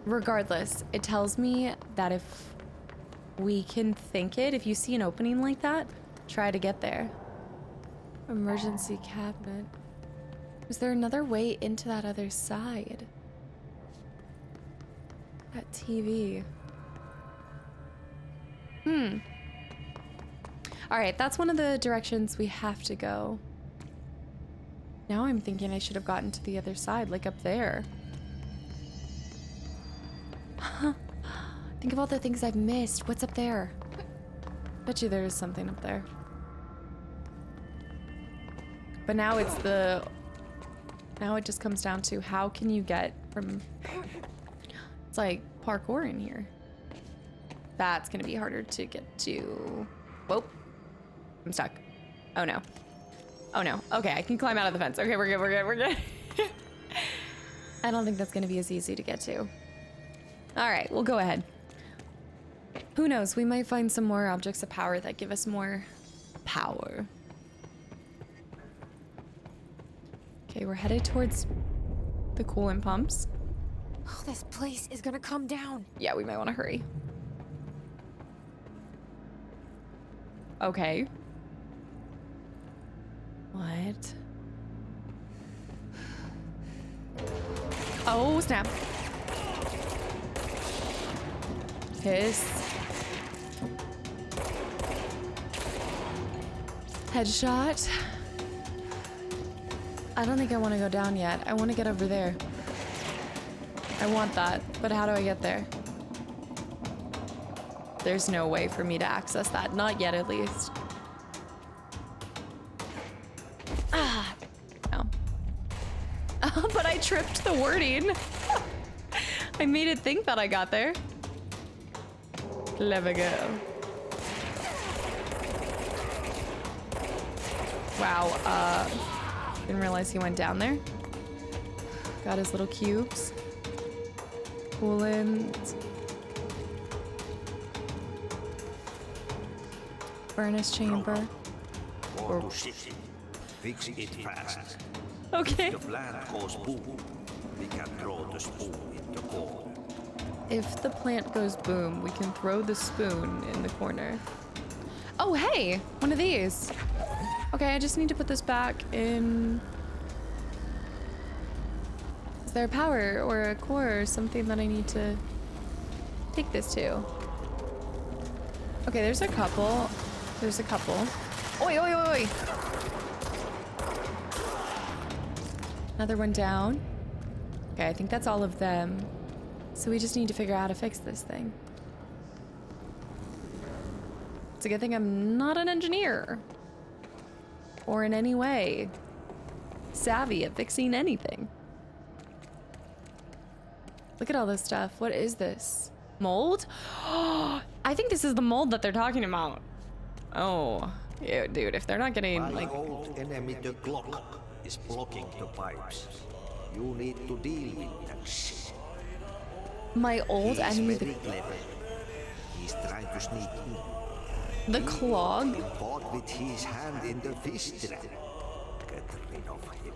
Regardless, it tells me that if we can think it, if you see an opening like that, try to get there. Emergency cabinet. Is there another way into that other side? That TV. Alright, that's one of the directions we have to go. Now I'm thinking I should have gotten to the other side, like up there. Think of all the things I've missed. What's up there? Bet you there is something up there. But now it's the... Now it just comes down to how can you get from... It's like parkour in here. That's gonna be harder to get to... Whoa. I'm stuck. Oh no. Oh no. Okay, I can climb out of the fence. Okay, we're good, we're good, we're good. I don't think that's gonna be as easy to get to. Alright, we'll go ahead. Who knows, we might find some more objects of power that give us more power. Okay, we're headed towards the coolant pumps. Oh, this place is gonna come down. Yeah, we might want to hurry. Okay. What? Oh, snap. Hiss. Headshot. I don't think I want to go down yet. I want to get over there. I want that, but how do I get there? There's no way for me to access that. Not yet, at least. Ah, no. But I tripped the wording. I made it think that I got there. Clever girl. Wow, didn't realize he went down there. Got his little cubes. Coolant. Furnace chamber. Want to ship it. Fix it fast. Okay. If the plant goes boom, we can throw the spoon in the corner. If the plant goes boom, we can throw the spoon in the corner. Oh, hey! One of these. Okay, I just need to put this back in... Is there a power or a core or something that I need to take this to? Okay, there's a couple. There's a couple. Oi, oi, oi, oi! Another one down. Okay, I think that's all of them. So we just need to figure out how to fix this thing. It's a good thing I'm not an engineer. Or in any way savvy at fixing anything. Look at all this stuff. What is this? Mold? I think this is the mold that they're talking about. Oh, yeah, dude, if they're not getting My like... old enemy, the clock, is blocking the pipes. You need to deal with that shit. My old He's enemy, very clever. He's trying to sneak in. the clog. Caught with his hand in the fish trap. Get rid of him.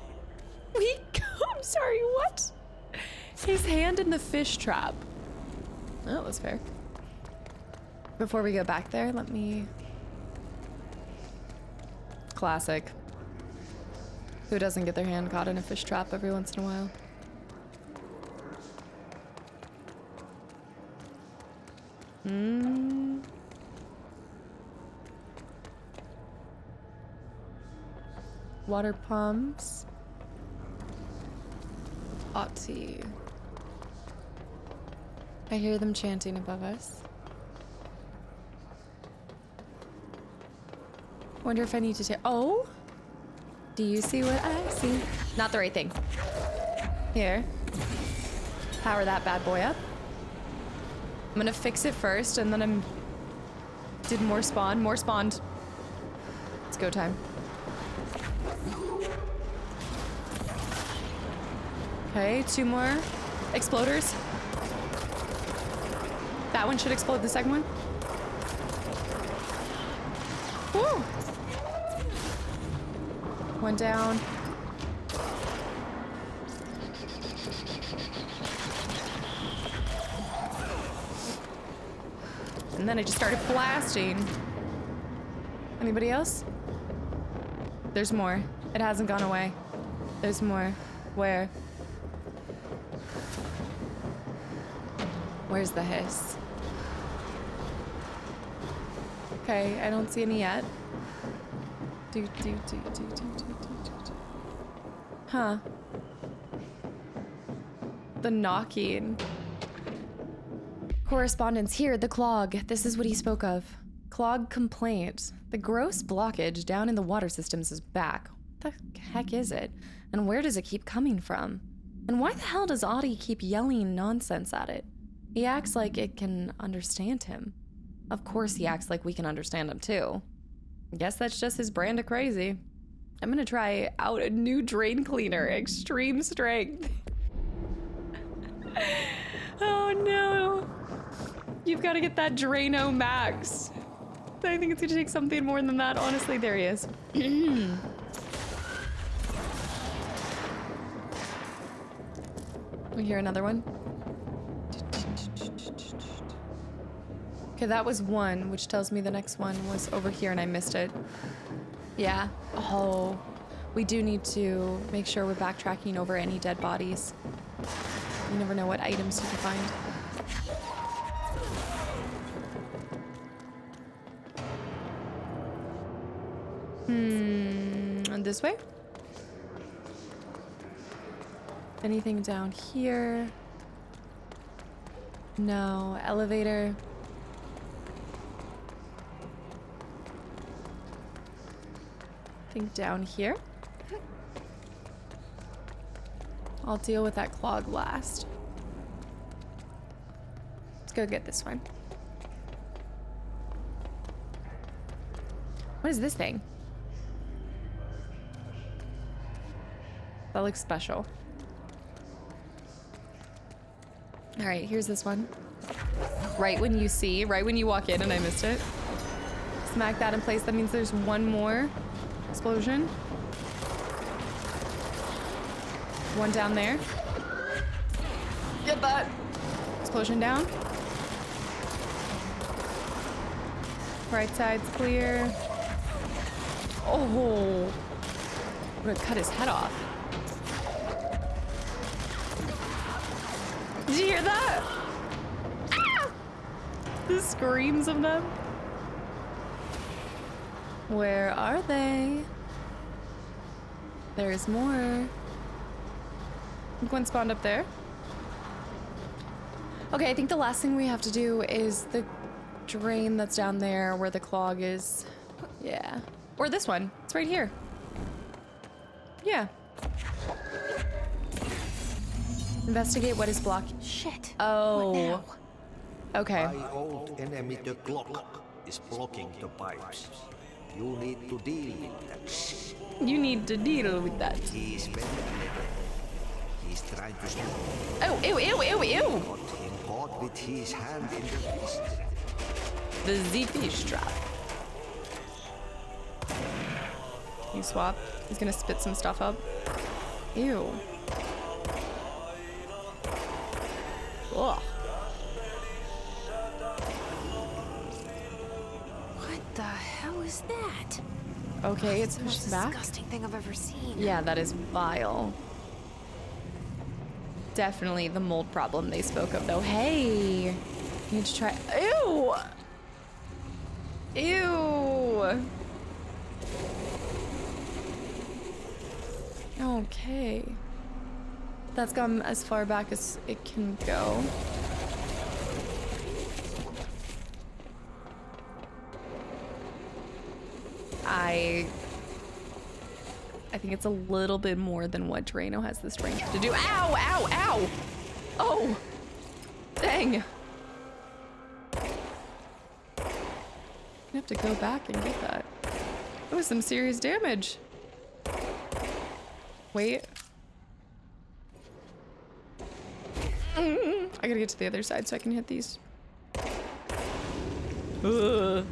I'm sorry, what? His hand in the fish trap. Oh, that was fair. Before we go back there, let me... Classic. Who doesn't get their hand caught in a fish trap every once in a while? Water pumps. Ahti. I hear them chanting above us. Wonder if I need to take... Oh! Do you see what I see? Not the right thing. Here. Power that bad boy up. I'm gonna fix it first, and then I'm... Did more spawn. More spawned. It's go time. Okay, 2 more exploders. That one should explode, the second one. Woo! One down. And then I just started blasting. Anybody else? There's more. It hasn't gone away. There's more. Where? Where's the hiss? Okay, I don't see any yet. Huh. The knocking. Correspondence here, the clog. This is what he spoke of. Clog complaint. The gross blockage down in the water systems is back. What the heck is it? And where does it keep coming from? And why the hell does Ahti keep yelling nonsense at it? He acts like it can understand him. Of course he acts like we can understand him too. I guess that's just his brand of crazy. I'm gonna try out a new drain cleaner, extreme strength. Oh no. You've got to get that Drano Max. I think it's gonna take something more than that. Honestly, there he is. We hear another one. Okay, that was one, which tells me the next one was over here and I missed it. Yeah. Oh, we do need to make sure we're backtracking over any dead bodies. You never know what items you can find. And this way? Anything down here? No. Elevator. I think down here. I'll deal with that clog last. Let's go get this one. What is this thing? That looks special. All right, here's this one. Right when you walk in and I missed it. Smack that in place. That means there's one more explosion. One down there. Get that. Explosion down. Right side's clear. Oh. Would have cut his head off. Did you hear that? Ah! The screams of them. Where are they? There's more. I think one spawned up there. Okay, I think the last thing we have to do is the drain that's down there where the clog is. Yeah. Or this one. It's right here. Yeah. Investigate what is blocking. Shit. Oh. What now? Okay. My old enemy, the clock, is blocking the pipes. You need to deal with that shit. You need to deal with that. He's very clever. He's trying to stop. Oh, ew, ew, ew, ew. Got him caught with his hand in the fist. The Z-fish trap. You swap. He's gonna spit some stuff up. Ew. Ugh. What the hell is that? Okay, it's the most pushed back. disgusting thing I've ever seen. Yeah, that is vile. Definitely the mold problem they spoke of, though. Hey, you need to try. Ew. Ew. Okay. That's gone as far back as it can go. I think it's a little bit more than what Drano has the strength to do. Ow, ow, ow! Oh! Dang! I'm gonna have to go back and get that. That was some serious damage. Wait. I gotta get to the other side so I can hit these. Ugh.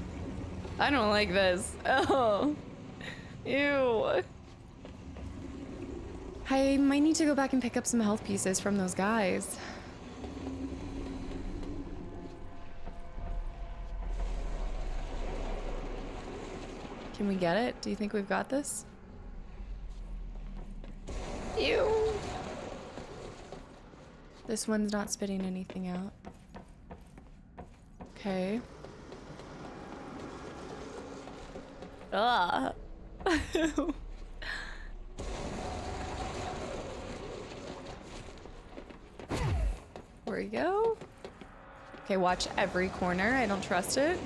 I don't like this. Oh. Ew. I might need to go back and pick up some health pieces from those guys. Can we get it? Do you think we've got this? Ew. This one's not spitting anything out. Okay. Ugh. There we go. Okay, watch every corner. I don't trust it.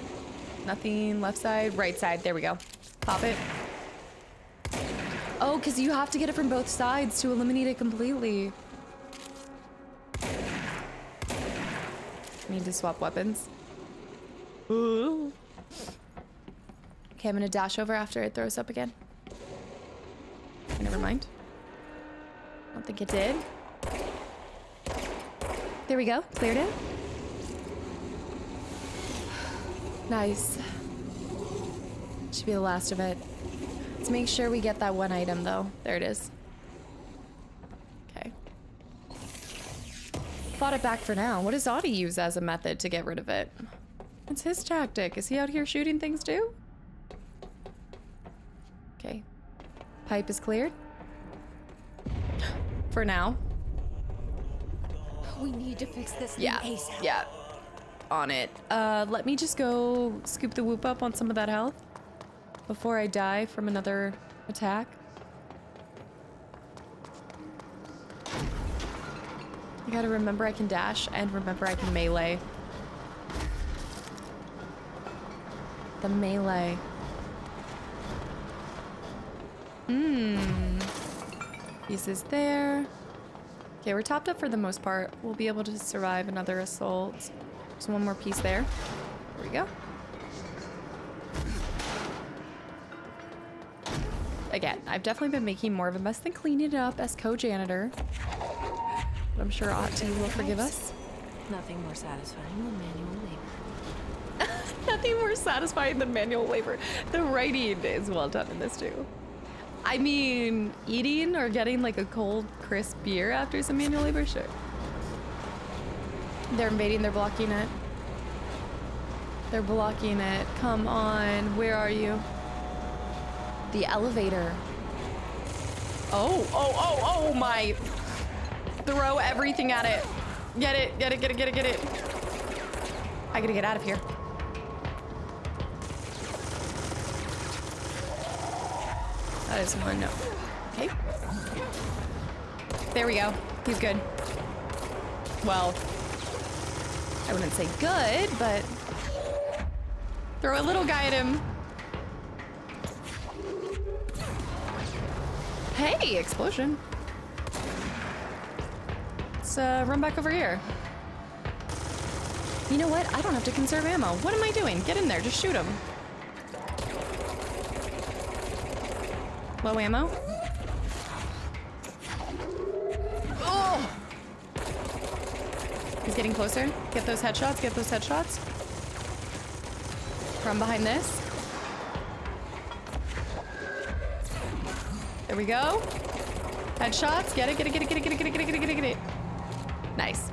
Nothing left side, right side. There we go. Pop it. Oh, because you have to get it from both sides to eliminate it completely. Need to swap weapons. Ooh. Okay, I'm gonna dash over after it throws up again. Okay, never mind. I don't think it did. There we go. Cleared it. Nice. Should be the last of it. Let's make sure we get that one item though. There it is. Okay. Bought it back for now. What does Ahti use as a method to get rid of it? What's his tactic? Is he out here shooting things too? Okay. Pipe is cleared. For now. We need to fix this thing ASAP. Yeah. On it. Let me just go scoop the whoop up on some of that health before I die from another attack. I gotta remember I can dash and remember I can melee. The melee. Pieces there. Okay, we're topped up for the most part. We'll be able to survive another assault. There's one more piece there. There we go. Again, I've definitely been making more of a mess than cleaning it up as co-janitor. But I'm sure Ahti will forgive us. Nothing more satisfying than manual labor. Nothing more satisfying than manual labor. The writing is well done in this too. I mean, eating or getting like a cold, crisp beer after some manual labor, sure. They're invading, they're blocking it. They're blocking it. Come on, where are you? The elevator. Oh my. Throw everything at it. Get it, get it, get it, get it, get it. I gotta get out of here. That is one, no. Okay. There we go. He's good. Well, I wouldn't say good, but throw a little guy at him. Hey, explosion. Let's run back over here. You know what? I don't have to conserve ammo. What am I doing? Get in there. Just shoot him. Low ammo. Oh! He's getting closer. Get those headshots. Get those headshots. From behind this. There we go. Headshots. Get it, get it, get it, get it, get it, get it, get it, get it, get it, get it. Nice.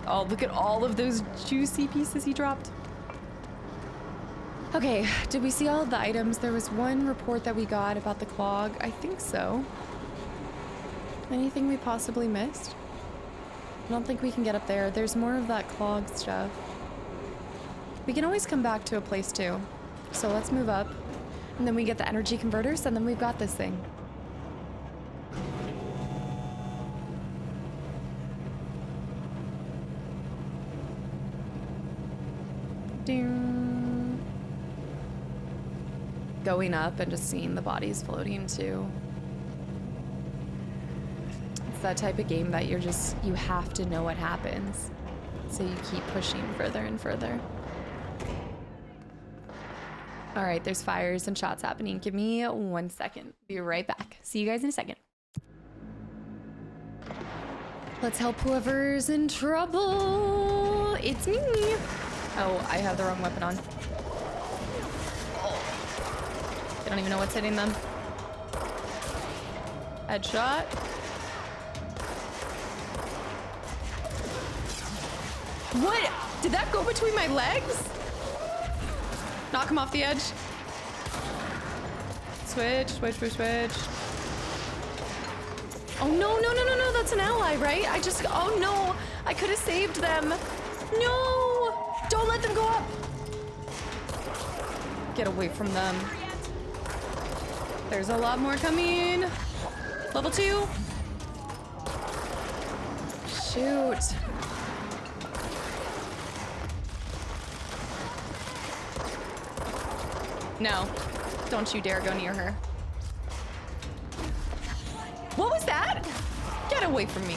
Oh, look at all of those juicy pieces he dropped. Okay, did we see all of the items? There was one report that we got about the clog. I think so. Anything we possibly missed? I don't think we can get up there. There's more of that clog stuff. We can always come back to a place too. So let's move up. And then we get the energy converters, and then we've got this thing. Ding. Going up and just seeing the bodies floating too. It's that type of game that you have to know what happens. So you keep pushing further and further. All right, there's fires and shots happening. Give me 1 second. Be right back. See you guys in a second. Let's help whoever's in trouble. It's me. Oh, I have the wrong weapon on. I don't even know what's hitting them. Headshot. What? Did that go between my legs? Knock him off the edge. switch. Oh, no, that's an ally, right? Oh no, I could have saved them. No, don't let them go up. Get away from them. There's a lot more coming. Level 2. Shoot. No, don't you dare go near her. What was that? Get away from me.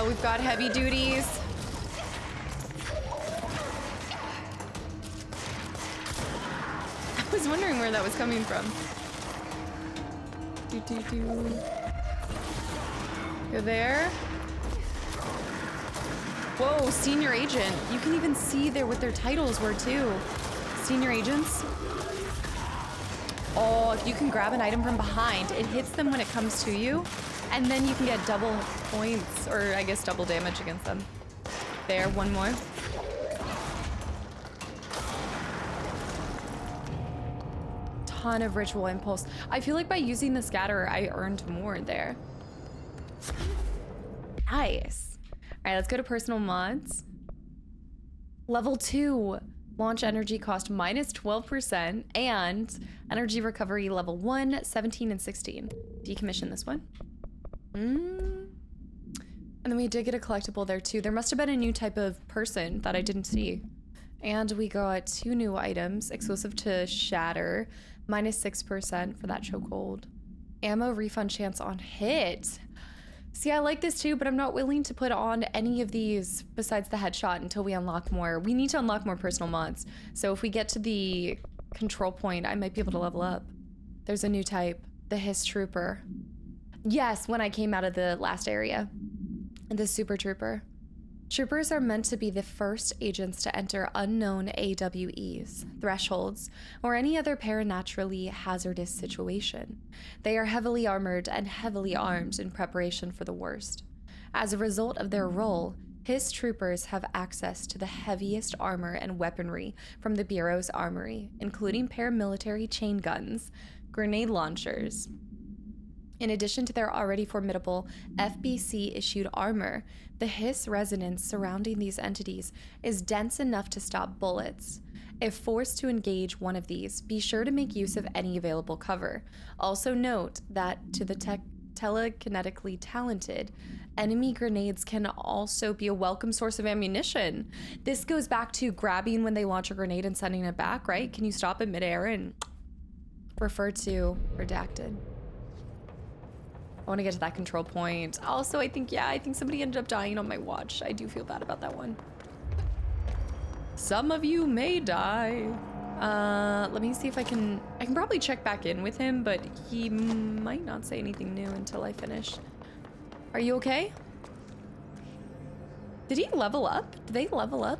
We've got heavy duties. I was wondering where that was coming from. Go there. Whoa, senior agent. You can even see there what their titles were too. Senior agents. Oh, if you can grab an item from behind, it hits them when it comes to you, and then you can get double points, or I guess double damage against them. There, one more. Ton of ritual impulse. I feel like by using the scatter, I earned more there. Nice. All right, let's go to personal mods. Level 2. Launch energy cost minus 12% and energy recovery level 1, 17, and 16. Decommission this one. And then we did get a collectible there too. There must have been a new type of person that I didn't see. And we got 2 new items exclusive to Shatter, minus 6% for that chokehold. Ammo refund chance on hit. See, I like this too, but I'm not willing to put on any of these besides the headshot until we unlock more. We need to unlock more personal mods. So if we get to the control point, I might be able to level up. There's a new type, the Hiss Trooper. Yes, when I came out of the last area. The Super Trooper. Troopers are meant to be the first agents to enter unknown AWEs, thresholds, or any other paranaturally hazardous situation. They are heavily armored and heavily armed in preparation for the worst. As a result of their role, Hiss Troopers have access to the heaviest armor and weaponry from the Bureau's armory, including paramilitary chain guns, grenade launchers. In addition to their already formidable FBC-issued armor, the hiss resonance surrounding these entities is dense enough to stop bullets. If forced to engage one of these, be sure to make use of any available cover. Also note that to the telekinetically talented, enemy grenades can also be a welcome source of ammunition. This goes back to grabbing when they launch a grenade and sending it back, right? Can you stop it midair and refer to redacted? I want to get to that control point. Also, I think somebody ended up dying on my watch. I do feel bad about that one. Some of you may die. Let me see if I can probably check back in with him, but he might not say anything new until I finish. Are you okay? Did he level up? Did they level up?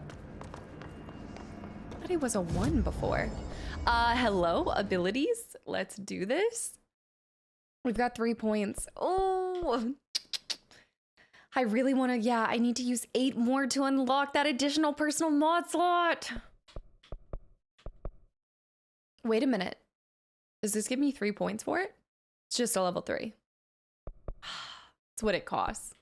I thought he was a 1 before. Hello, abilities. Let's do this. We've got 3 points. Oh, I really want to, yeah, I need to use 8 more to unlock that additional personal mod slot. Wait a minute. Does this give me 3 points for it? It's just a level 3. It's what it costs.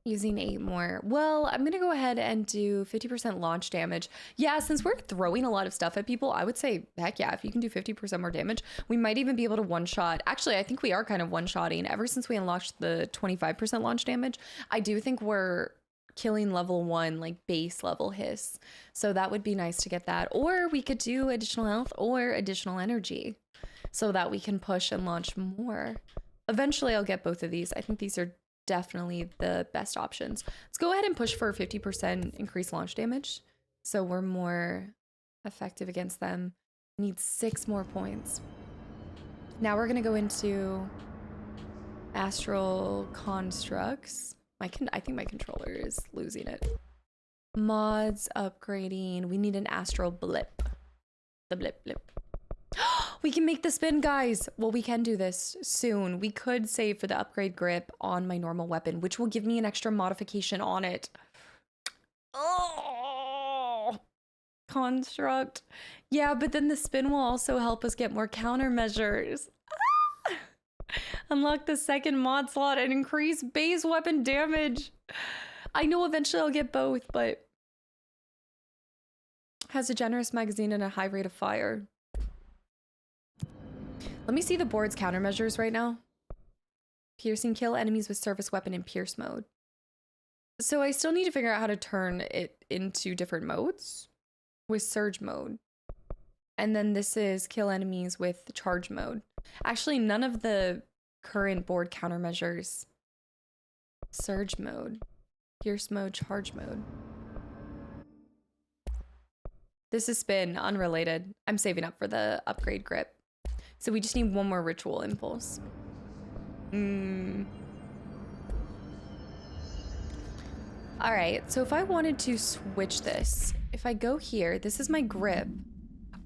Using 8 more. Well, I'm going to go ahead and do 50% launch damage. Yeah, since we're throwing a lot of stuff at people, I would say, heck yeah, if you can do 50% more damage, we might even be able to one-shot. Actually, I think we are kind of one-shotting. Ever since we unlocked the 25% launch damage, I do think we're killing level 1, like base level hiss. So that would be nice to get that. Or we could do additional health or additional energy so that we can push and launch more. Eventually, I'll get both of these. I think these are definitely the best options. Let's go ahead and push for 50% increased launch damage so we're more effective against them. Need 6 more points. Now we're gonna go into astral constructs. I think my controller is losing it. Mods, upgrading. We need an astral blip. The blip. We can make the spin, guys. Well, we can do this soon. We could save for the upgrade grip on my normal weapon, which will give me an extra modification on it. Oh, construct. Yeah, but then the spin will also help us get more countermeasures. Ah! Unlock the second mod slot and increase base weapon damage. I know eventually I'll get both, but has a generous magazine and a high rate of fire. Let me see the board's countermeasures right now. Piercing, kill enemies with service weapon in pierce mode. So I still need to figure out how to turn it into different modes with surge mode. And then this is kill enemies with charge mode. Actually, none of the current board countermeasures. Surge mode, pierce mode, charge mode. This is spin, unrelated. I'm saving up for the upgrade grip. So we just need one more ritual impulse. All right, so if I wanted to switch this, if I go here, this is my grip.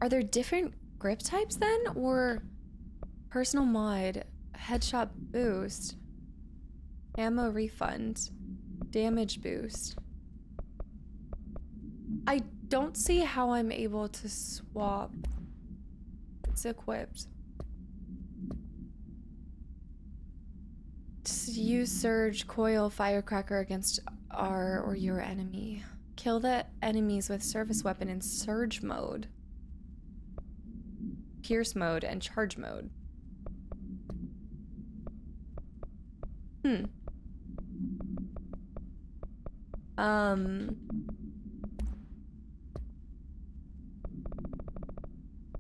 Are there different grip types then? Or personal mod, headshot boost, ammo refund, damage boost. I don't see how I'm able to swap. It's equipped. Just use surge, coil, firecracker against our or your enemy. Kill the enemies with service weapon in surge mode, pierce mode, and charge mode.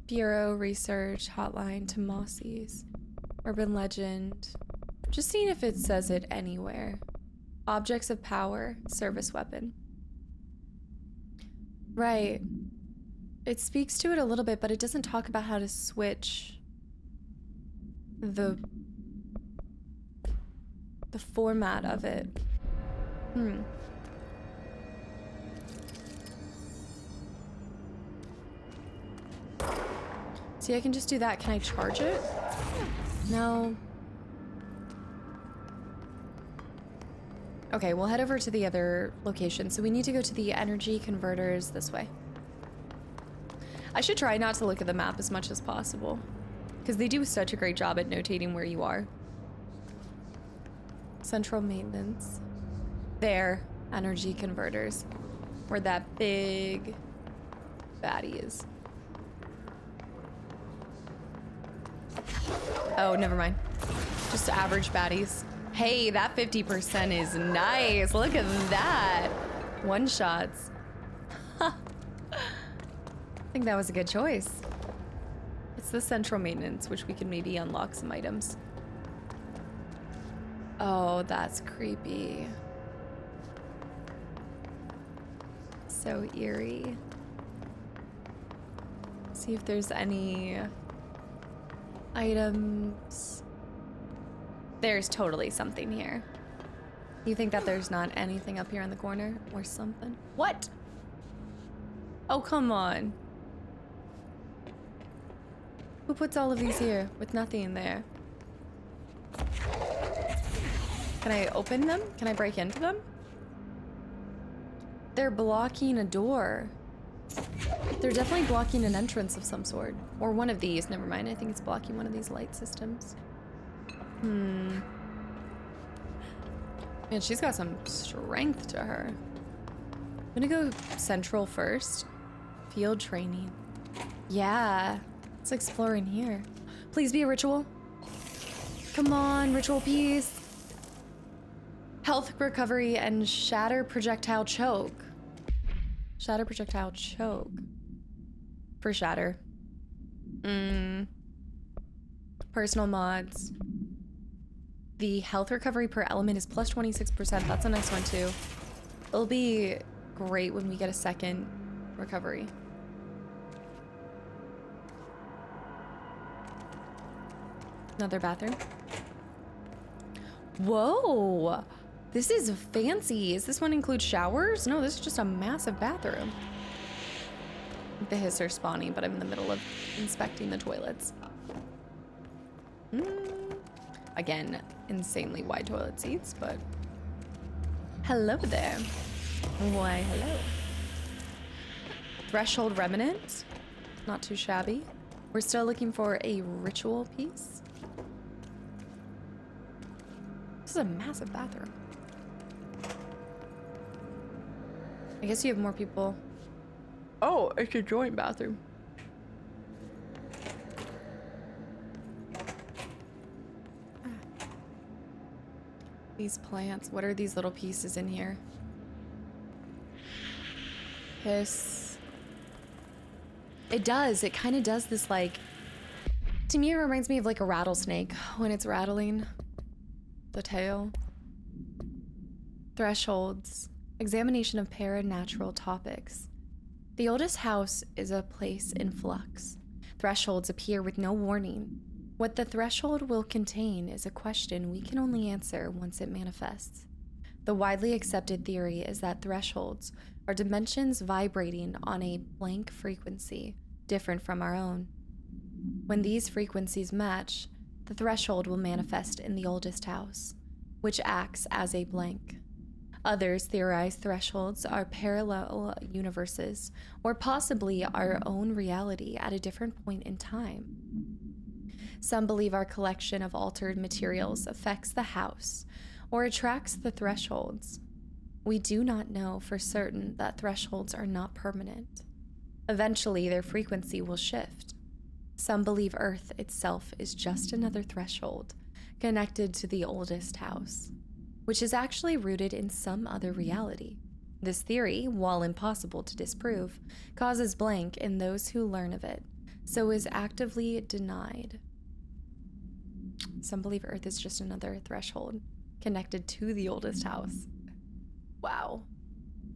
Bureau, research, hotline, Tomasi's, urban legend. Just seeing if it says it anywhere. Objects of power, service weapon. Right. It speaks to it a little bit, but it doesn't talk about how to switch the format of it. See, I can just do that. Can I charge it? No. Okay, we'll head over to the other location. So we need to go to the energy converters this way. I should try not to look at the map as much as possible, because they do such a great job at notating where you are. Central maintenance. There, energy converters. Where that big baddie is. Oh, never mind. Just average baddies. Hey, that 50% is nice. Look at that. One shots. I think that was a good choice. It's the central maintenance, which we can maybe unlock some items. Oh, that's creepy. So eerie. See if there's any items. There's totally something here. You think that there's not anything up here in the corner or something? What? Oh, come on. Who puts all of these here with nothing there? Can I open them? Can I break into them? They're blocking a door. They're definitely blocking an entrance of some sort. Or one of these, never mind. I think it's blocking one of these light systems. Man, she's got some strength to her. I'm gonna go central first. Field training. Yeah, let's explore in here. Please be a ritual. Come on, ritual piece. Health recovery and shatter projectile choke. Shatter projectile choke. For shatter. Personal mods. The health recovery per element is plus 26%. That's a nice one too. It'll be great when we get a second recovery. Another bathroom. Whoa! This is fancy. Does this one include showers? No, this is just a massive bathroom. The hiss are spawning, but I'm in the middle of inspecting the toilets. Again, insanely wide toilet seats, but hello there. Why, hello. Threshold remnant. Not too shabby. We're still looking for a ritual piece. This is a massive bathroom. I guess you have more people. Oh, it's a joint bathroom. These plants. What are these little pieces in here? Piss. It does. It kind of does this, like, to me it reminds me of like a rattlesnake when it's rattling the tail. Thresholds. Examination of paranatural topics. The oldest house is a place in flux. Thresholds appear with no warning. What the threshold will contain is a question we can only answer once it manifests. The widely accepted theory is that thresholds are dimensions vibrating on a blank frequency, different from our own. When these frequencies match, the threshold will manifest in the oldest house, which acts as a blank. Others theorize thresholds are parallel universes, or possibly our own reality at a different point in time. Some believe our collection of altered materials affects the house, or attracts the thresholds. We do not know for certain that thresholds are not permanent. Eventually, their frequency will shift. Some believe Earth itself is just another threshold, connected to the oldest house, which is actually rooted in some other reality. This theory, while impossible to disprove, causes blank in those who learn of it, so is actively denied. Some believe Earth is just another threshold, connected to the oldest house. Wow.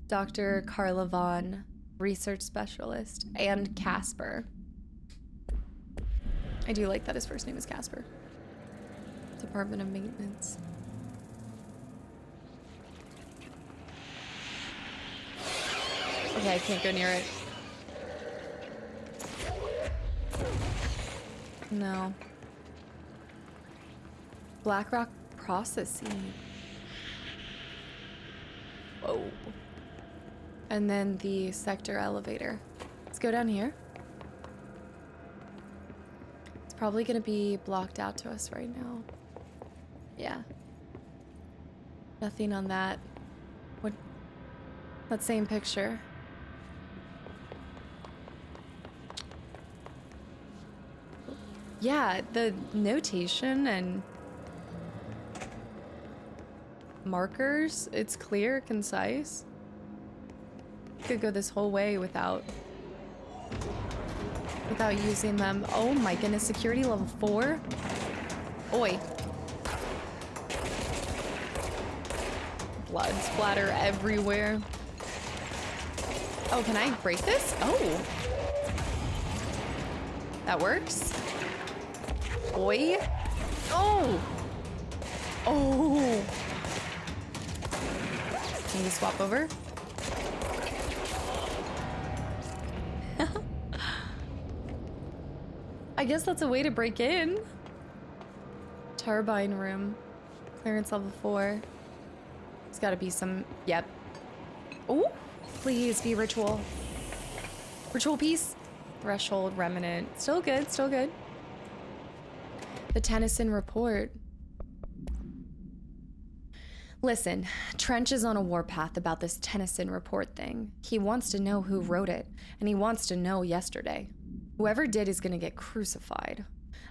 Dr. Carla Vaughn, research specialist, and Casper. I do like that his first name is Casper. Department of Maintenance. Okay, I can't go near it. No. Black Rock Processing. Whoa. And then the sector elevator. Let's go down here. It's probably gonna be blocked out to us right now. Yeah. Nothing on that. What? That same picture. Yeah, the notation and markers, it's clear, concise. Could go this whole way without using them. Oh my goodness, security level 4? Oi. Blood splatter everywhere. Oh, can I break this? Oh. That works. Oi. Oh. Oh. Can we swap over? I guess that's a way to break in. Turbine room. Clearance level 4. There's gotta be some, yep. Oh, please be ritual. Ritual piece. Threshold remnant. Still good, still good. The Tennyson report. Listen, Trench is on a warpath about this Tennyson report thing. He wants to know who wrote it, and he wants to know yesterday. Whoever did is gonna get crucified.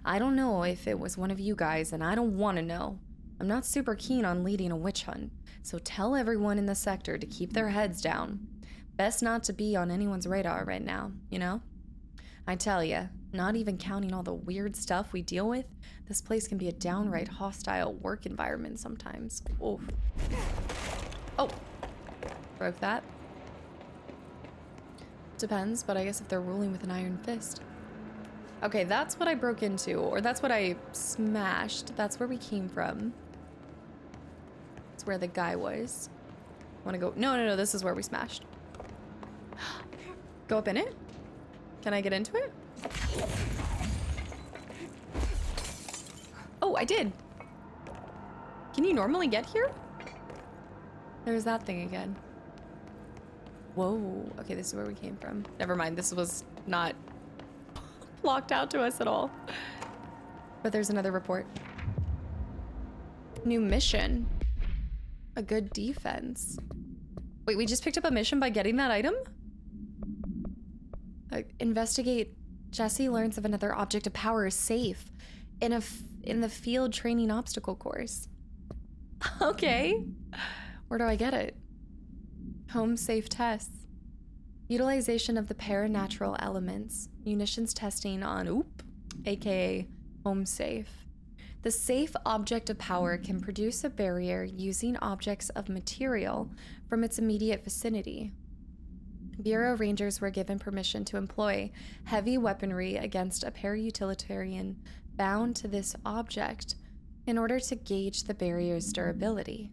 I don't know if it was one of you guys, and I don't want to know. I'm not super keen on leading a witch hunt, so tell everyone in the sector to keep their heads down. Best not to be on anyone's radar right now, you know? I tell ya, not even counting all the weird stuff we deal with, this place can be a downright hostile work environment sometimes. Oof. Oh, broke that. Depends, but I guess if they're ruling with an iron fist. Okay, that's what I broke into, or that's what I smashed. That's where we came from. That's where the guy was. Wanna go? No, this is where we smashed. Go up in it? Can I get into it? Oh, I did. Can you normally get here? There's that thing again. Whoa. Okay, this is where we came from. Never mind. This was not blocked out to us at all. But there's another report. New mission. A good defense. Wait, we just picked up a mission by getting that item? Investigate. Jesse learns of another object of power is safe in the field training obstacle course. Okay. Where do I get it? Home safe tests. Utilization of the paranatural elements. Munitions testing on OOP, aka home safe. The safe object of power can produce a barrier using objects of material from its immediate vicinity. Bureau Rangers were given permission to employ heavy weaponry against a para-utilitarian bound to this object in order to gauge the barrier's durability.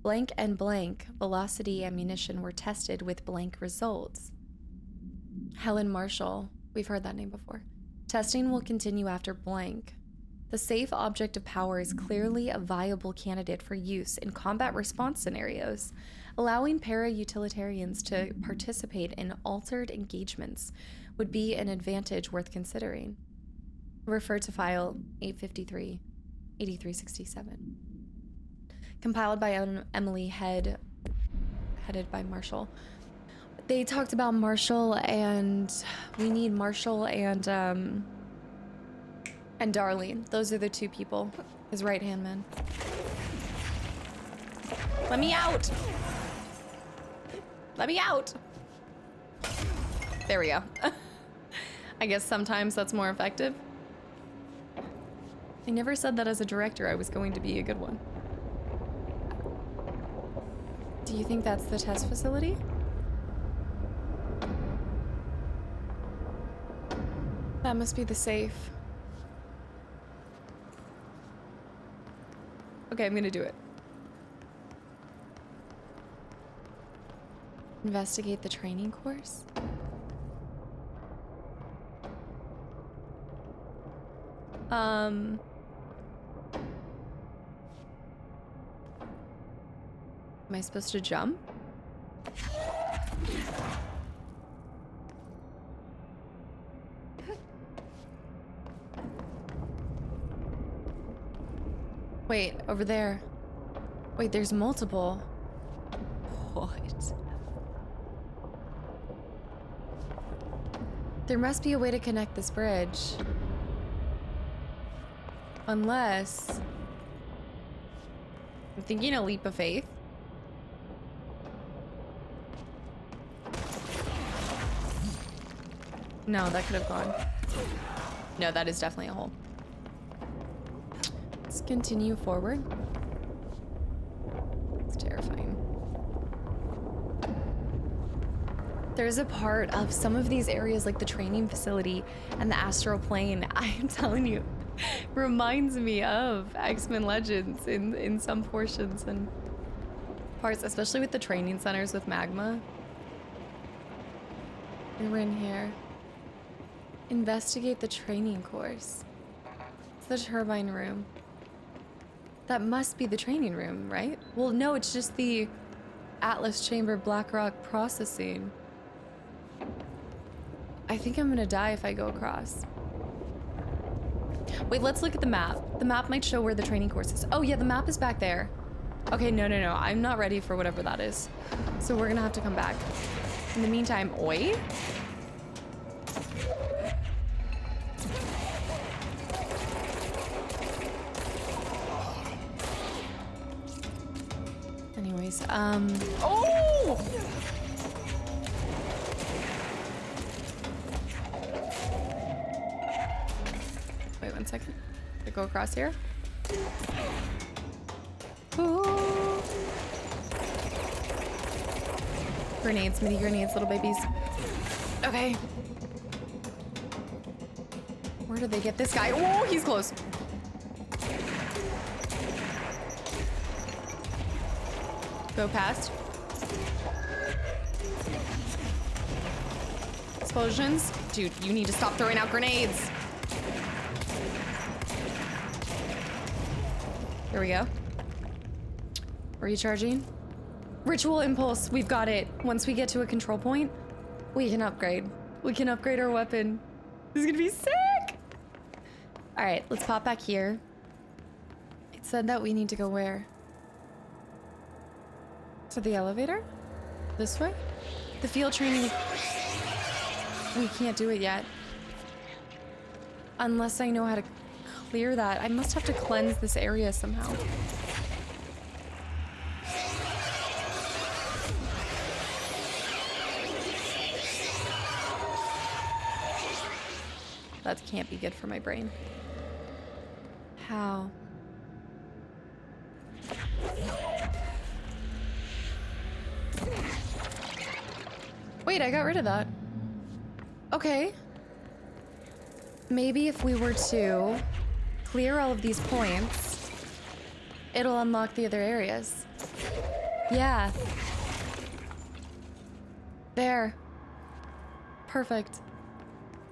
Blank and blank velocity ammunition were tested with blank results. Helen Marshall, we've heard that name before. Testing will continue after blank. The safe object of power is clearly a viable candidate for use in combat response scenarios. Allowing para-utilitarians to participate in altered engagements would be an advantage worth considering. Refer to file 853, 8367. Compiled by Emily Head, headed by Marshall. They talked about Marshall, and we need Marshall and Darlene. Those are the two people. His right-hand man. Let me out! Let me out! There we go. I guess sometimes that's more effective. I never said that as a director I was going to be a good one. Do you think that's the test facility? That must be the safe. Okay, I'm gonna do it. Investigate the training course? Am I supposed to jump? Wait, over there. Wait, there's multiple. What? There must be a way to connect this bridge. Unless... I'm thinking a leap of faith. No, that could have gone. No, that is definitely a hole. Let's continue forward. It's terrifying. There's a part of some of these areas, like the training facility and the astral plane, I am telling you, reminds me of X-Men Legends in some portions and parts, especially with the training centers with magma. And we're in here. Investigate the training course. It's the turbine room. That must be the training room, right? Well, no, it's just the Atlas Chamber Blackrock processing. I think I'm gonna die if I go across. Wait, let's look at the map. The map might show where the training course is. Oh yeah, the map is back there. Okay, no. I'm not ready for whatever that is. So we're gonna have to come back. In the meantime, oi? Anyways, oh! Wait 1 second. I go across here. Ooh. Grenades, mini grenades, little babies. Okay. Where did they get this guy? Oh, he's close. Go past. Explosions. Dude, you need to stop throwing out grenades. Here we go. Recharging. Ritual impulse, we've got it. Once we get to a control point, we can upgrade. We can upgrade our weapon. This is gonna be sick! All right, let's pop back here. It said that we need to go where? To the elevator? This way? The field training. We can't do it yet. Unless I know how to clear that. I must have to cleanse this area somehow. That can't be good for my brain. How? Wait, I got rid of that. Okay. Maybe if we were to clear all of these points, it'll unlock the other areas. Yeah. There. Perfect.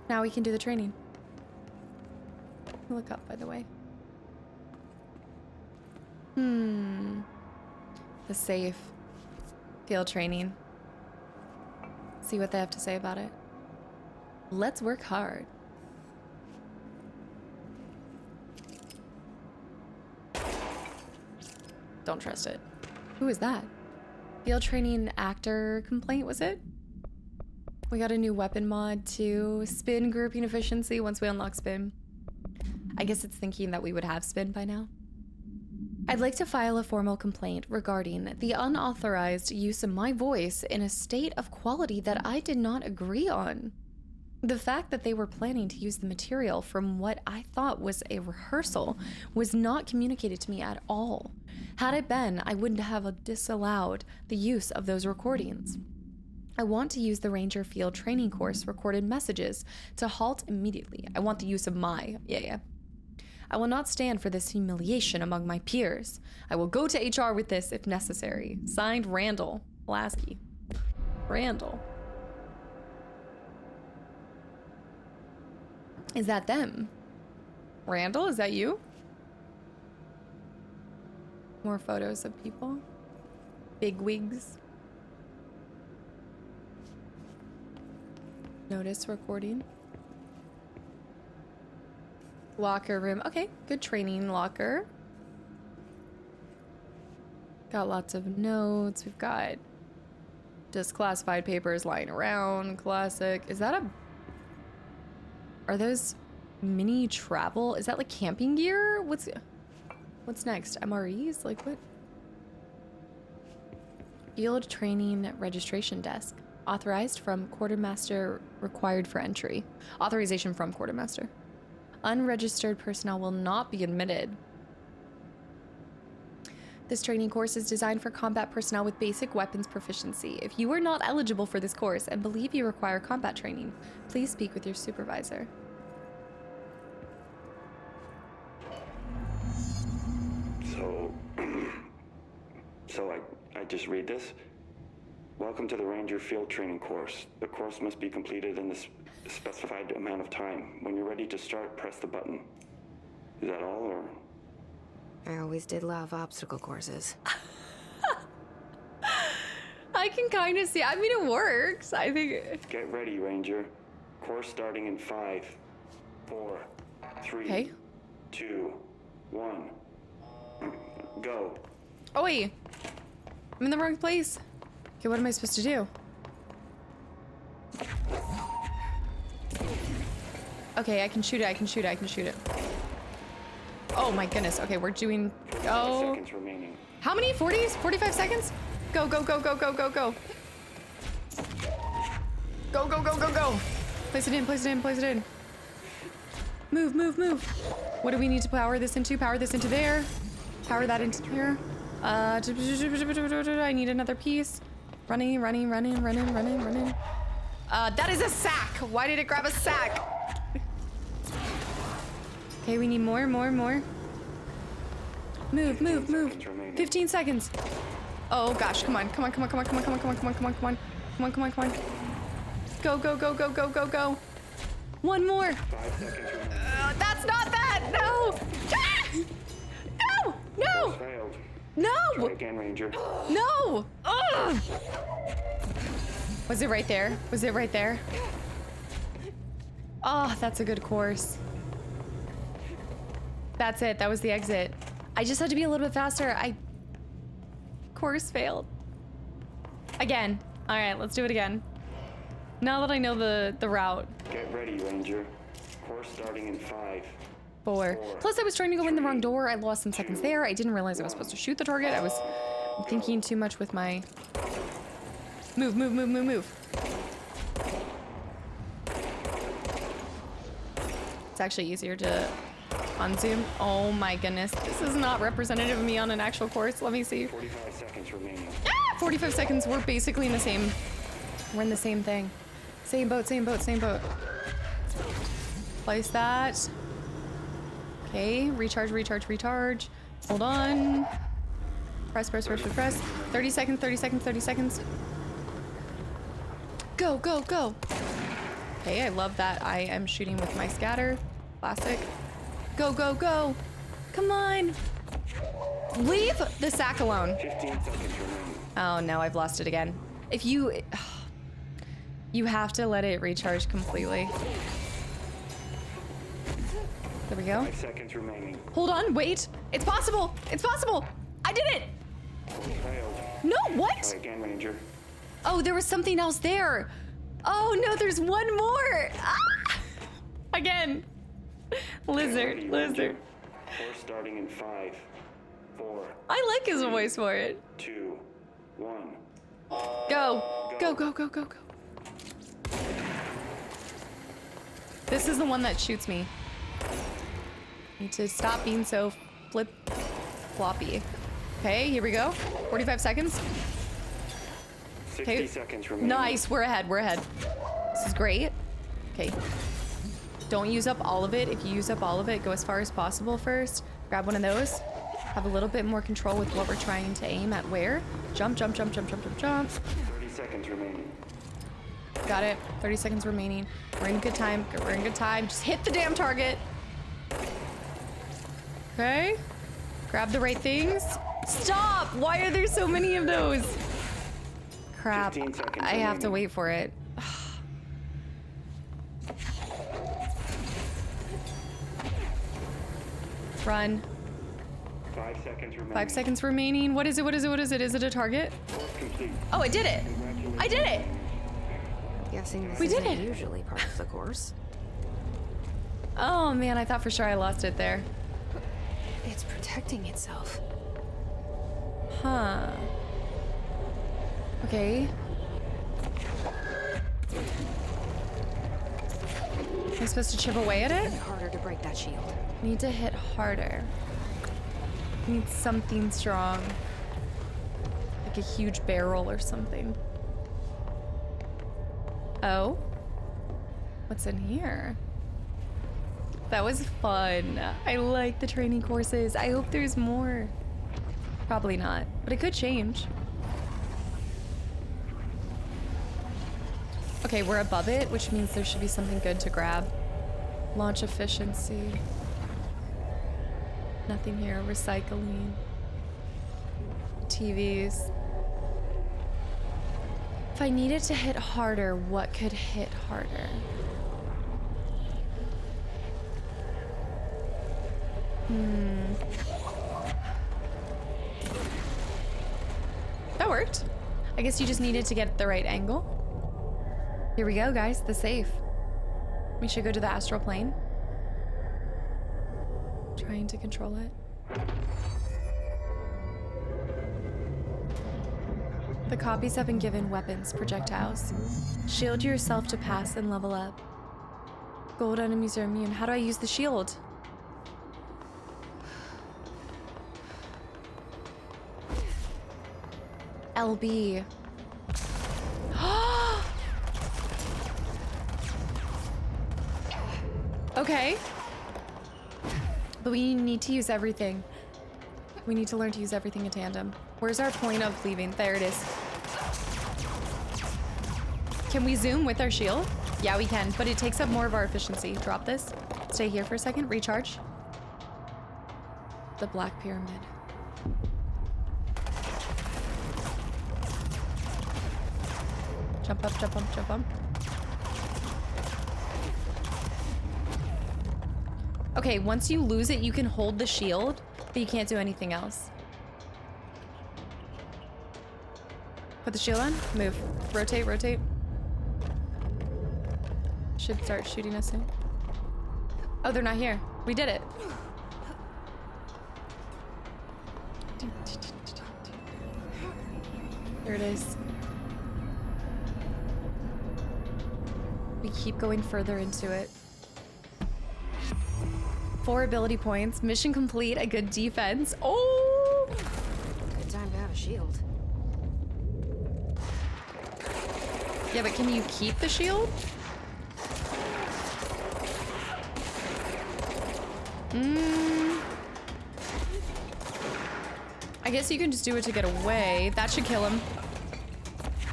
Now we can do the training. Look up, by the way. The safe. Field training. See what they have to say about it. Let's work hard. Don't trust it. Who is that? Field training actor complaint, was it? We got a new weapon mod too. Spin grouping efficiency once we unlock spin. I guess it's thinking that we would have spin by now. I'd like to file a formal complaint regarding the unauthorized use of my voice in a state of quality that I did not agree on. The fact that they were planning to use the material from what I thought was a rehearsal was not communicated to me at all. Had it been, I wouldn't have disallowed the use of those recordings. I want to use the Ranger Field Training Course recorded messages to halt immediately. I want the use of my... Yeah. I will not stand for this humiliation among my peers. I will go to HR with this if necessary. Signed, Randall Lasky. Randall. Is that them? Randall, is that you? More photos of people. Big wigs. Notice recording. Locker room. Okay, good training locker. Got lots of notes. We've got just classified papers lying around. Classic. Is that a... Are those mini travel? Is that like camping gear? What's next? MREs? Like what? Field training registration desk. Authorized from quartermaster, required for entry. Authorization from quartermaster. Unregistered personnel will not be admitted. This training course is designed for combat personnel with basic weapons proficiency. If you are not eligible for this course and believe you require combat training, please speak with your supervisor. So I just read this? Welcome to the Ranger Field Training Course. The course must be completed in this specified amount of time. When you're ready to start, press the button. Is that all, or? I always did love obstacle courses. I can kind of see. I mean, it works. I think. Get ready, Ranger. Course starting in 5, 4, 3, 2, 1. Go. Oh, wait. I'm in the wrong place. Okay, what am I supposed to do? Okay, I can shoot it, I can shoot it, I can shoot it. Oh my goodness. Okay, we're doing... Oh. Seconds remaining. How many? 40s? 45 seconds? Go, go, go, go, go, go, go. Go, go, go, go, go. Place it in, place it in, place it in. Move, move, move. What do we need to power this into? Power this into there. Power that into here. I need another piece. Running, running, running, running, running, running. That is a sack. Why did it grab a sack? Okay, we need more, more, more. Move, move, move. 15 seconds. Oh gosh, come on, come on, come on, come on, come on, come on, come on, come on, come on, come on, come on, come on, come on. Go, go, go, go, go, go, go. One more. That's not that. No. Ah! No, no. No! Try again, Ranger. No! Ugh! Was it right there? Was it right there? Oh, that's a good course. That's it. That was the exit. I just had to be a little bit faster. Course failed. Again. All right, let's do it again. Now that I know the route. Get ready, Ranger. Course starting in 5. 4. Plus, I was trying to go in the wrong door. I lost some seconds there. I didn't realize I was supposed to shoot the target. I was thinking too much with my... Move, move, move, move, move. It's actually easier to unzoom. Oh my goodness. This is not representative of me on an actual course. Let me see. 45 seconds remaining. Ah! 45 seconds. We're basically in the same... We're in the same thing. Same boat, same boat, same boat. Place that. Okay, recharge, recharge, recharge. Hold on. Press, press, press, press, press. 30 seconds, 30 seconds, 30 seconds. Go, go, go. Okay, I love that I am shooting with my scatter. Classic. Go, go, go. Come on. Leave the sack alone. 15 seconds remaining. Oh no, I've lost it again. If you... You have to let it recharge completely. There we go. 5 seconds remaining. Hold on, wait. It's possible. It's possible. I did it. Failed. No, what? Try again, Ranger. Oh, there was something else there. Oh no, there's one more. Ah! Again. Lizard, lizard. Course starting in 5, 4. I like his voice for it. 2, 1. Go. Go, go, go, go, go. This is the one that shoots me. Need to stop being so floppy. Okay, here we go. 45 seconds. 60 seconds remaining. Nice, we're ahead, we're ahead. This is great. Okay. Don't use up all of it. If you use up all of it, go as far as possible first. Grab one of those. Have a little bit more control with what we're trying to aim at where. Jump, jump, jump, jump, jump, jump, jump. 30 seconds remaining. Got it. 30 seconds remaining. We're in good time. We're in good time. Just hit the damn target. Okay. Grab the right things. Stop! Why are there so many of those? Crap. I have to wait for it. Run. 5 seconds remaining. 5 seconds remaining. What is it? What is it? What is it? Is it a target? Complete. Oh, I did it. I did it. Guessing this We did isn't it. usually part of the course. Oh man, I thought for sure I lost it there. It's protecting itself. Huh. Okay. Am I supposed to chip away at it? Harder to break that shield. Need to hit harder. Need something strong. Like a huge barrel or something. Oh? What's in here? That was fun. I like the training courses. I hope there's more. Probably not, but it could change. Okay, we're above it, which means there should be something good to grab. Launch efficiency. Nothing here. Recycling. TVs. If I needed to hit harder, what could hit harder? That worked. I guess you just needed to get the right angle. Here we go, guys. The safe. We should go to the astral plane. Trying to control it. The copies have been given weapons, projectiles. Shield yourself to pass and level up. Gold enemies are immune. How do I use the shield? LB. Okay. But we need to use everything. We need to learn to use everything in tandem. Where's our point of leaving? There it is. Can we zoom with our shield? Yeah, we can, but it takes up more of our efficiency. Drop this. Stay here for a second. Recharge. The Black Pyramid. Jump up, jump up, jump up. Okay, once you lose it, you can hold the shield, but you can't do anything else. Put the shield on. Move. Rotate, rotate. Should start shooting us soon. Oh, they're not here. We did it. There it is. We keep going further into it. 4 ability points. Mission complete. A good defense. Oh! Good time to have a shield. Yeah, but can you keep the shield? I guess you can just do it to get away. That should kill him.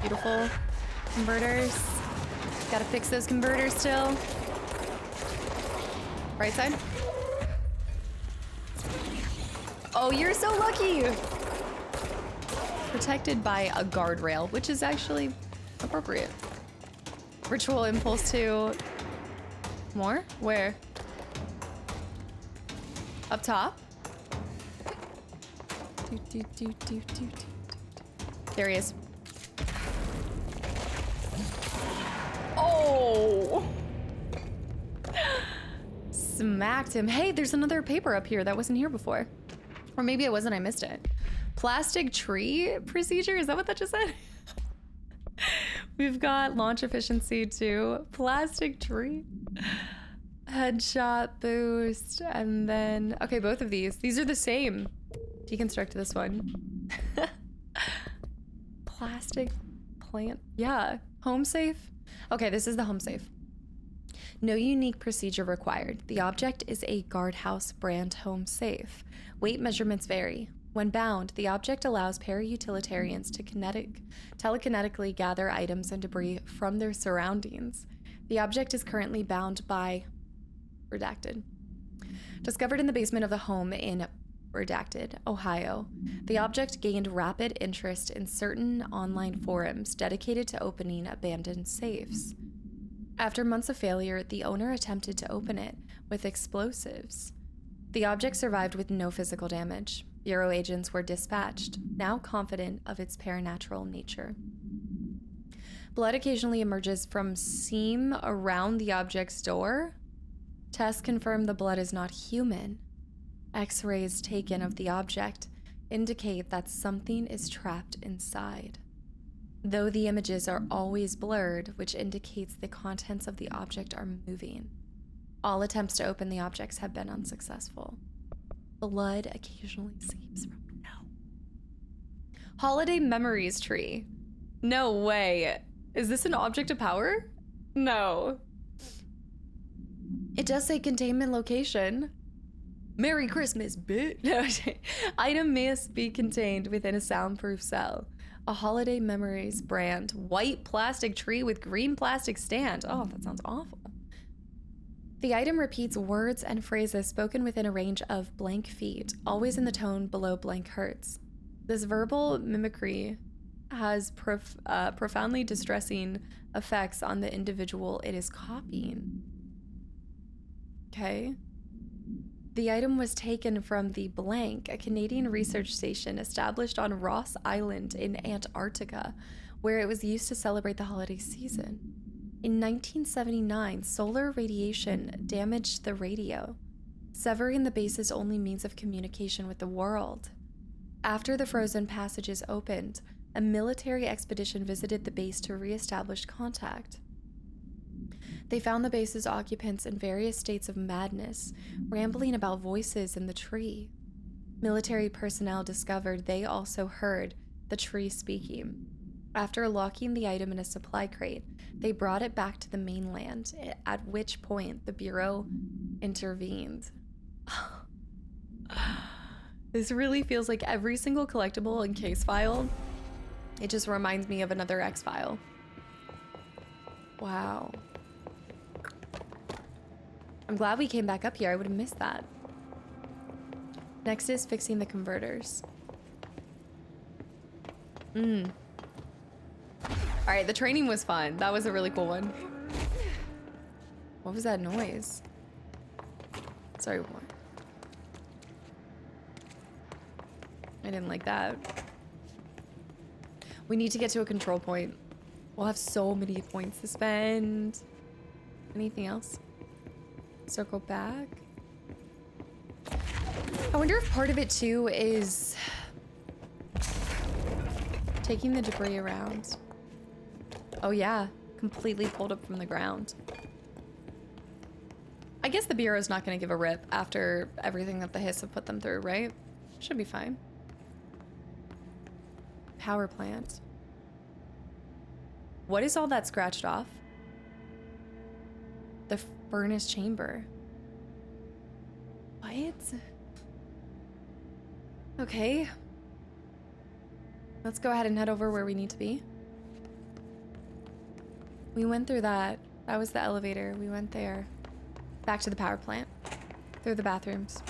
Beautiful. Converters. Gotta fix those converters still. Right side. Oh, you're so lucky! Protected by a guardrail, which is actually appropriate. Ritual Impulse 2. More? Where? Up top? There he is. Oh! Smacked him. Hey, there's another paper up here that wasn't here before. Or maybe it wasn't, I missed it. Plastic tree procedure, is that what that just said? We've got launch efficiency 2, plastic tree, headshot boost, and then, okay, both of these are the same. Deconstruct this one. Plastic plant, yeah. Home safe? Okay, this is the home safe. No unique procedure required. The object is a guardhouse brand home safe. Weight measurements vary. When bound, the object allows para-utilitarians to telekinetically gather items and debris from their surroundings. The object is currently bound by redacted. Discovered in the basement of the home in redacted, Ohio, the object gained rapid interest in certain online forums dedicated to opening abandoned safes. After months of failure, the owner attempted to open it with explosives. The object survived with no physical damage. Bureau agents were dispatched, now confident of its paranatural nature. Blood occasionally emerges from seam around the object's door. Tests confirm the blood is not human. X-rays taken of the object indicate that something is trapped inside. Though the images are always blurred, which indicates the contents of the object are moving. All attempts to open the objects have been unsuccessful. Blood occasionally seeps from Holiday Memories Tree. No way. Is this an object of power? No. It does say containment location. Merry Christmas, bitch. No, item must be contained within a soundproof cell. A Holiday Memories brand. White plastic tree with green plastic stand. Oh, that sounds awful. The item repeats words and phrases spoken within a range of blank feet, always in the tone below blank hertz. This verbal mimicry has profoundly distressing effects on the individual it is copying. Okay. The item was taken from the Blank, a Canadian research station established on Ross Island in Antarctica, where it was used to celebrate the holiday season. In 1979, solar radiation damaged the radio, severing the base's only means of communication with the world. After the frozen passages opened, a military expedition visited the base to reestablish contact. They found the base's occupants in various states of madness, rambling about voices in the tree. Military personnel discovered they also heard the tree speaking. After locking the item in a supply crate, they brought it back to the mainland, at which point the Bureau intervened. This really feels like every single collectible and case file. It just reminds me of another X-File. Wow. I'm glad we came back up here. I would have missed that. Next is fixing the converters. All right, the training was fun. That was a really cool one. What was that noise? Sorry, what? I didn't like that. We need to get to a control point. We'll have so many points to spend. Anything else? Circle back. I wonder if part of it too is taking the debris around. Oh yeah, completely pulled up from the ground. I guess the Bureau's not gonna give a rip after everything that the Hiss have put them through, right? Should be fine. Power plant. What is all that scratched off? The furnace chamber. What? Okay. Let's go ahead and head over where we need to be. We went through that. That was the elevator. We went there. Back to the power plant. Through the bathrooms.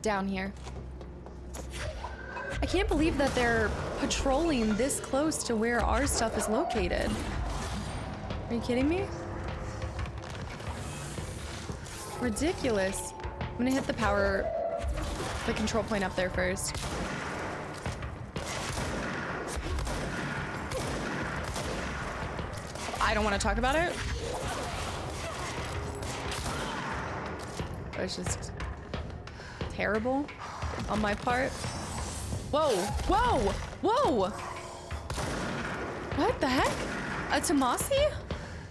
Down here. I can't believe that they're patrolling this close to where our stuff is located. Are you kidding me? Ridiculous. I'm gonna hit the control point up there first. I don't want to talk about it. It's just terrible on my part. Whoa, whoa, whoa! What the heck? A Tomasi?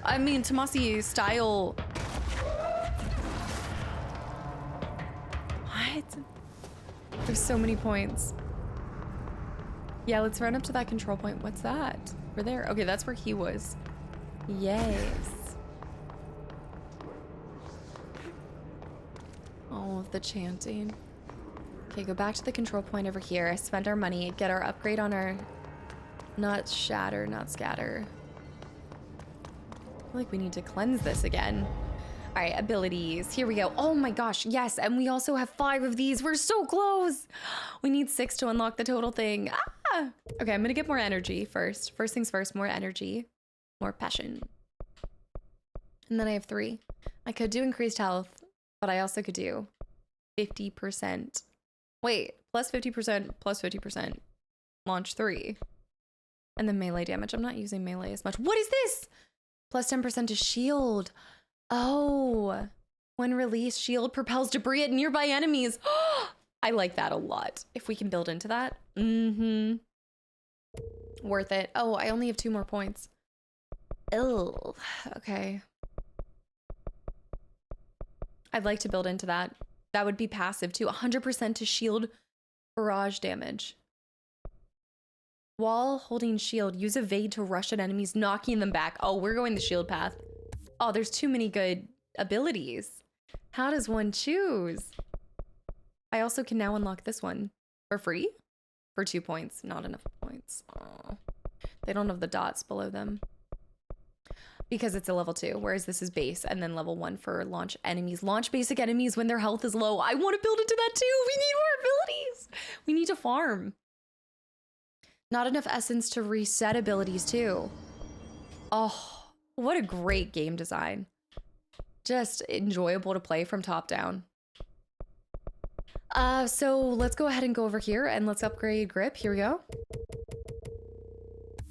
I mean, Tomasi style. What? There's so many points. Yeah, let's run up to that control point. What's that? We're there. Okay, that's where he was. Yes. All of the chanting. Okay, go back to the control point over here. Spend our money, get our upgrade on our... Not shatter, not scatter. I feel like we need to cleanse this again. All right, abilities. Here we go. Oh my gosh, yes. And we also have 5 of these. We're so close. We need 6 to unlock the total thing. Ah! Okay, I'm gonna get more energy first. First things first, more energy. More passion. And then I have 3. I could do increased health, but I also could do 50%. Wait, plus 50%, plus 50%. Launch 3. And then melee damage. I'm not using melee as much. What is this? Plus 10% to shield. Oh. When released, shield propels debris at nearby enemies. I like that a lot. If we can build into that. Mm-hmm. Worth it. Oh, I only have 2 more points. Oh, okay. I'd like to build into that. That would be passive too. 100% to shield barrage damage. While holding shield, use evade to rush at enemies, knocking them back. Oh, we're going the shield path. Oh, there's too many good abilities. How does one choose? I also can now unlock this one for free for 2 points. Not enough points. Oh, they don't have the dots below them. Because it's a level 2, whereas this is base, and then level 1 for launch enemies. Launch basic enemies when their health is low. I want to build into that too. We need more abilities. We need to farm. Not enough essence to reset abilities too. Oh, what a great game design. Just enjoyable to play from top down. So let's go ahead and go over here and let's upgrade grip. Here we go.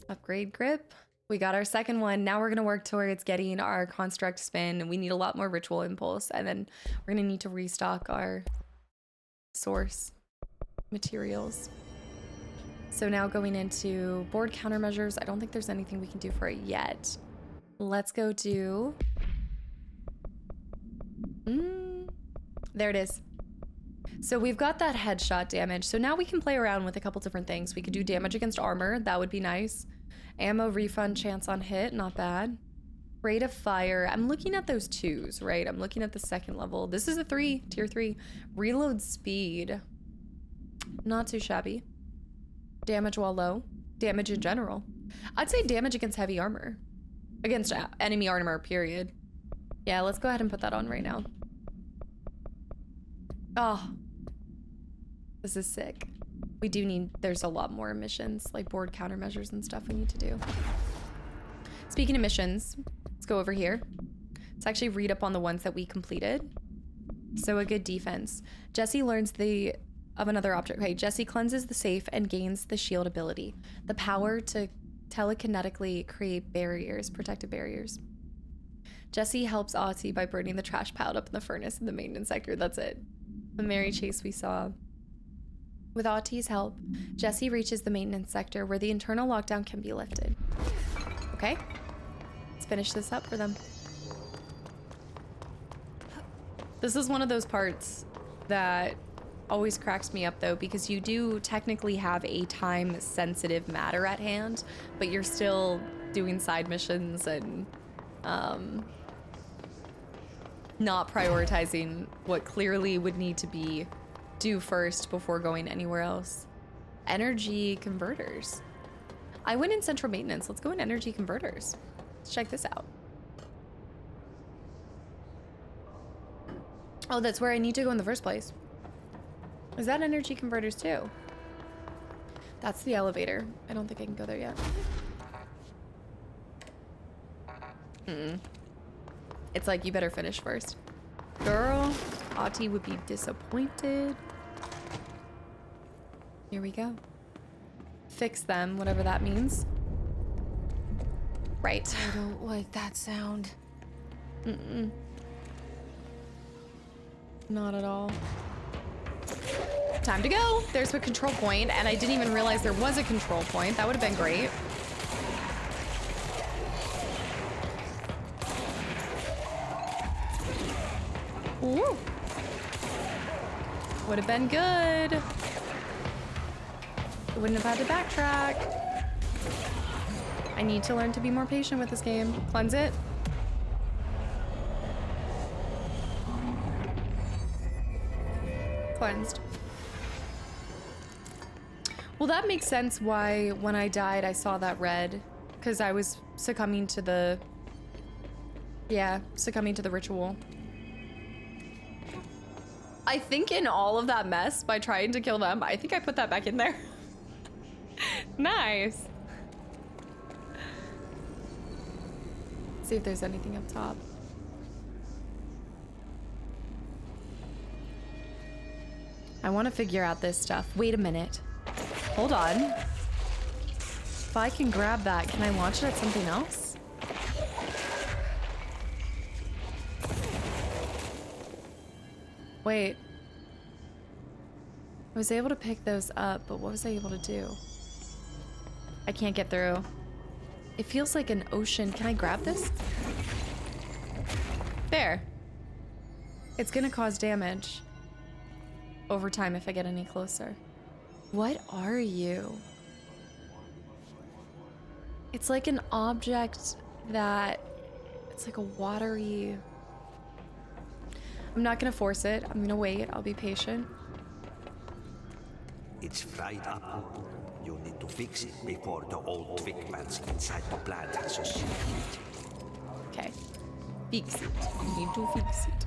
Upgrade grip. We got our second one. Now we're going to work towards getting our construct spin. We need a lot more ritual impulse. And then we're going to need to restock our source materials. So now going into board countermeasures. I don't think there's anything we can do for it yet. Let's go do... there it is. So we've got that headshot damage. So now we can play around with a couple different things. We could do damage against armor. That would be nice. Ammo refund chance on hit, not bad. Rate of fire. I'm looking at those 2s, right? I'm looking at the second level. This is a 3, tier 3. Reload speed. Not too shabby. Damage while low. Damage in general. I'd say damage against heavy armor. Against enemy armor, period. Yeah, let's go ahead and put that on right now. Oh. This is sick. we do need, there's a lot more missions, like board countermeasures and stuff we need to do. Speaking of missions, let's go over here. Let's actually read up on the ones that we completed. So a good defense. Jesse learns of another object. Okay, Jesse cleanses the safe and gains the shield ability. The power to telekinetically create barriers, protective barriers. Jesse helps Ahti by burning the trash piled up in the furnace in the maintenance sector. That's it. The merry chase we saw. With Ahti's help, Jesse reaches the maintenance sector where the internal lockdown can be lifted. Okay, let's finish this up for them. This is one of those parts that always cracks me up though, because you do technically have a time-sensitive matter at hand, but you're still doing side missions and not prioritizing what clearly would need to be due first before going anywhere else. Energy converters. I went in central maintenance. Let's go in energy converters. Let's check this out. Oh, that's where I need to go in the first place. Is that energy converters too? That's the elevator. I don't think I can go there yet. It's like, you better finish first. Girl, Ahti would be disappointed. Here we go. Fix them, whatever that means. Right. I don't like that sound. Not at all. Time to go. There's a control point, and I didn't even realize there was a control point. That would have been great. Ooh. Would have been good. I wouldn't have had to backtrack. I need to learn to be more patient with this game. Cleanse it. Cleansed. Well, that makes sense why when I died I saw that red, because I was succumbing to the ritual. I think in all of that mess by trying to kill them, I think I put that back in there. Nice. Let's see if there's anything up top. I want to figure out this stuff. Wait a minute. Hold on. If I can grab that, can I launch it at something else? Wait. I was able to pick those up, but what was I able to do? I can't get through. It feels like an ocean. Can I grab this? There. It's gonna cause damage over time if I get any closer. What are you? It's like an object that, it's like a watery. I'm not gonna force it. I'm gonna wait. I'll be patient. It's fried up. You need to fix it before the old Twigmans inside the plant has a secret. Okay. Fix it. You need to fix it.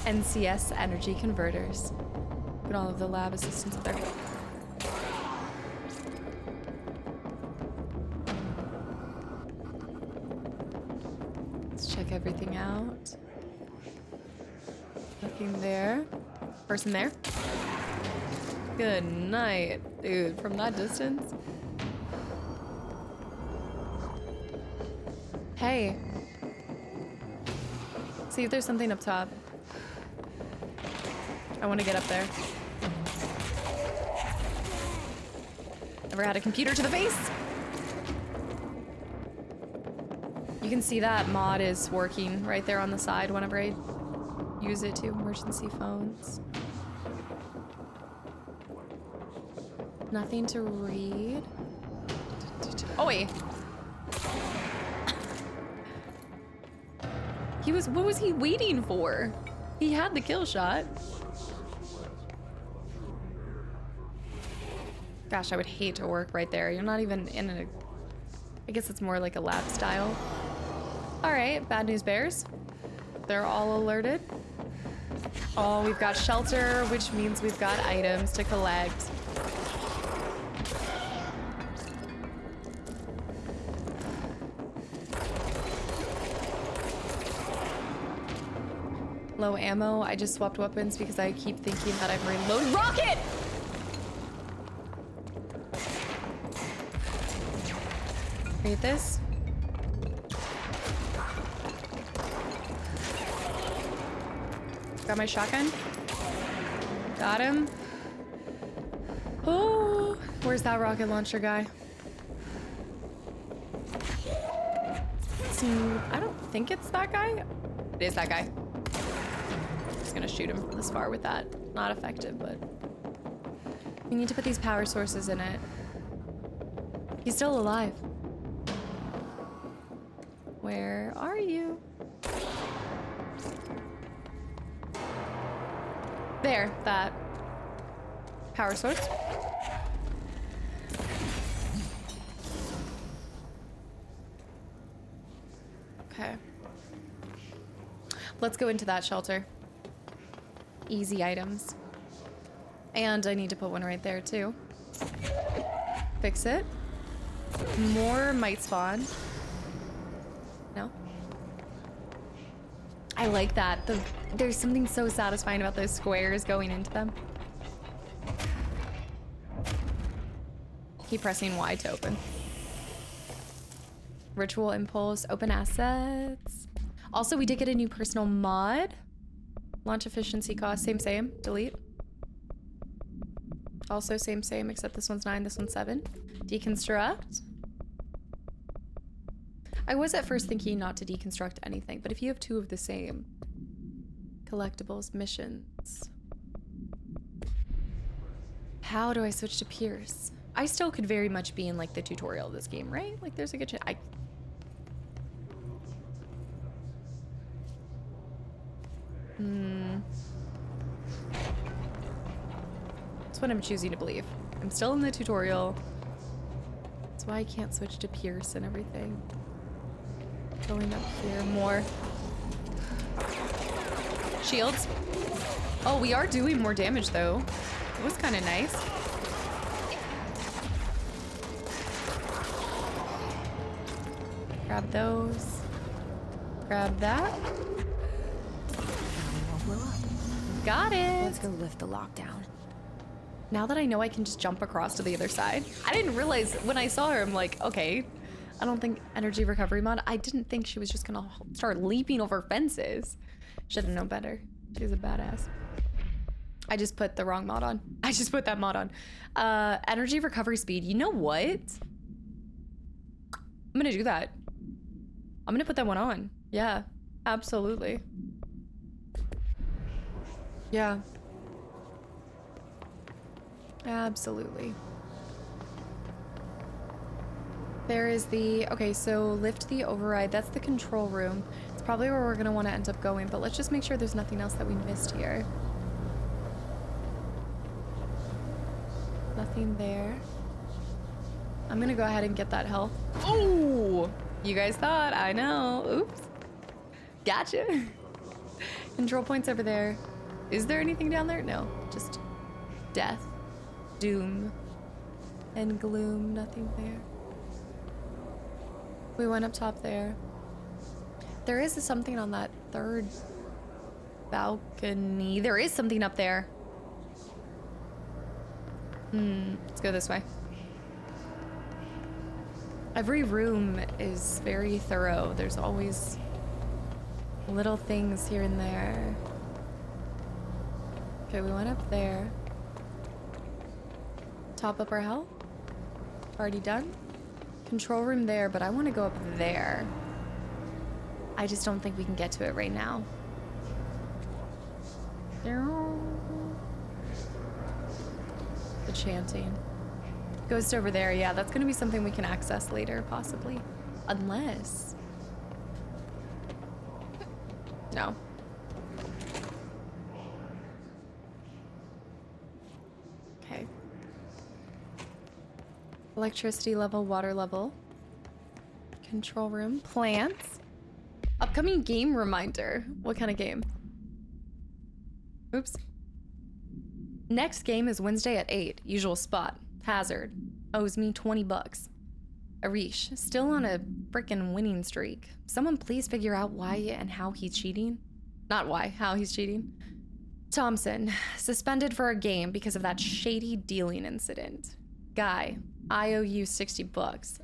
NCS energy converters. Put all of the lab assistants up there. Let's check everything out. Nothing there. Person there. Good night, dude, from that distance. Hey. See if there's something up top. I want to get up there. Never had a computer to the face. You can see that mod is working right there on the side whenever I use it to emergency phones. Nothing to read. Oh wait. What was he waiting for? He had the kill shot. Gosh, I would hate to work right there. You're not even in a, I guess it's more like a lab style. All right, bad news bears. They're all alerted. Oh, we've got shelter, which means we've got items to collect. Low ammo. I just swapped weapons because I keep thinking that I've reloaded. Rocket! Read this. Got my shotgun. Got him. Oh, where's that rocket launcher guy? I don't think it's that guy. It is that guy. I'm just gonna shoot him from this far with that. Not effective, but we need to put these power sources in it. He's still alive. Where are you? There, that power source. Okay. Let's go into that shelter. Easy items. And I need to put one right there too. Fix it. More might spawn. No? I like that. There's something so satisfying about those squares going into them. Keep pressing Y to open. Ritual impulse, open assets. Also, we did get a new personal mod. Launch efficiency cost, same, delete. Also same, except this one's 9, this one's 7. Deconstruct. I was at first thinking not to deconstruct anything, but if you have 2 of the same. Collectibles, missions. How do I switch to Pierce? I still could very much be in like the tutorial of this game, right? Like there's a good chance. That's what I'm choosing to believe. I'm still in the tutorial. That's why I can't switch to Pierce and everything. Going up here more. Shields. Oh, we are doing more damage though. It was kind of nice. Grab those. Grab that. Got it. Let's go lift the lockdown. Now that I know I can just jump across to the other side. I didn't realize when I saw her, I'm like, okay. I don't think energy recovery mod. I didn't think she was just gonna start leaping over fences. Should have known better. She's a badass. I just put the wrong mod on. I just put that mod on. Energy recovery speed. You know what? I'm gonna do that. I'm gonna put that one on. Yeah, absolutely. Yeah. Absolutely. There is the, okay, so lift the override. That's the control room. It's probably where we're gonna wanna end up going, but let's just make sure there's nothing else that we missed here. Nothing there. I'm gonna go ahead and get that health. Oh, you guys thought, I know. Oops. Gotcha. Control points over there. Is there anything down there? No, just death, doom, and gloom. Nothing there. We went up top there. There is something on that third balcony. There is something up there. Let's go this way. Every room is very thorough. There's always little things here and there. Okay, we went up there. Top up our health. Already done. Control room there, but I want to go up there. I just don't think we can get to it right now. The chanting. Ghost over there. Yeah, that's going to be something we can access later, possibly. Unless... No. Okay. Electricity level, water level. Control room. Plants. Upcoming game reminder. What kind of game? Oops. Next game is Wednesday at 8. Usual spot. Hazard. Owes me 20 bucks. Arish. Still on a frickin' winning streak. Someone please figure out why and how he's cheating. Not why, how he's cheating. Thompson, suspended for a game because of that shady dealing incident. Guy, I owe you $60.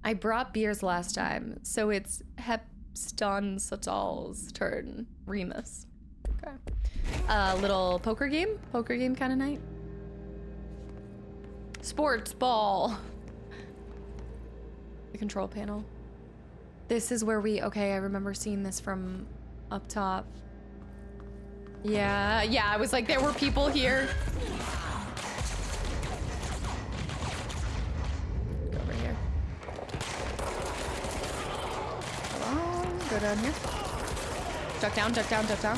I brought beers last time, so it's Hepstonsatal's turn. Remus. Okay. Little poker game kind of night. Sports ball. The control panel. This is where okay, I remember seeing this from up top. Yeah, I was like, there were people here. Go over here. Come on, go down here. Duck down, duck down, duck down.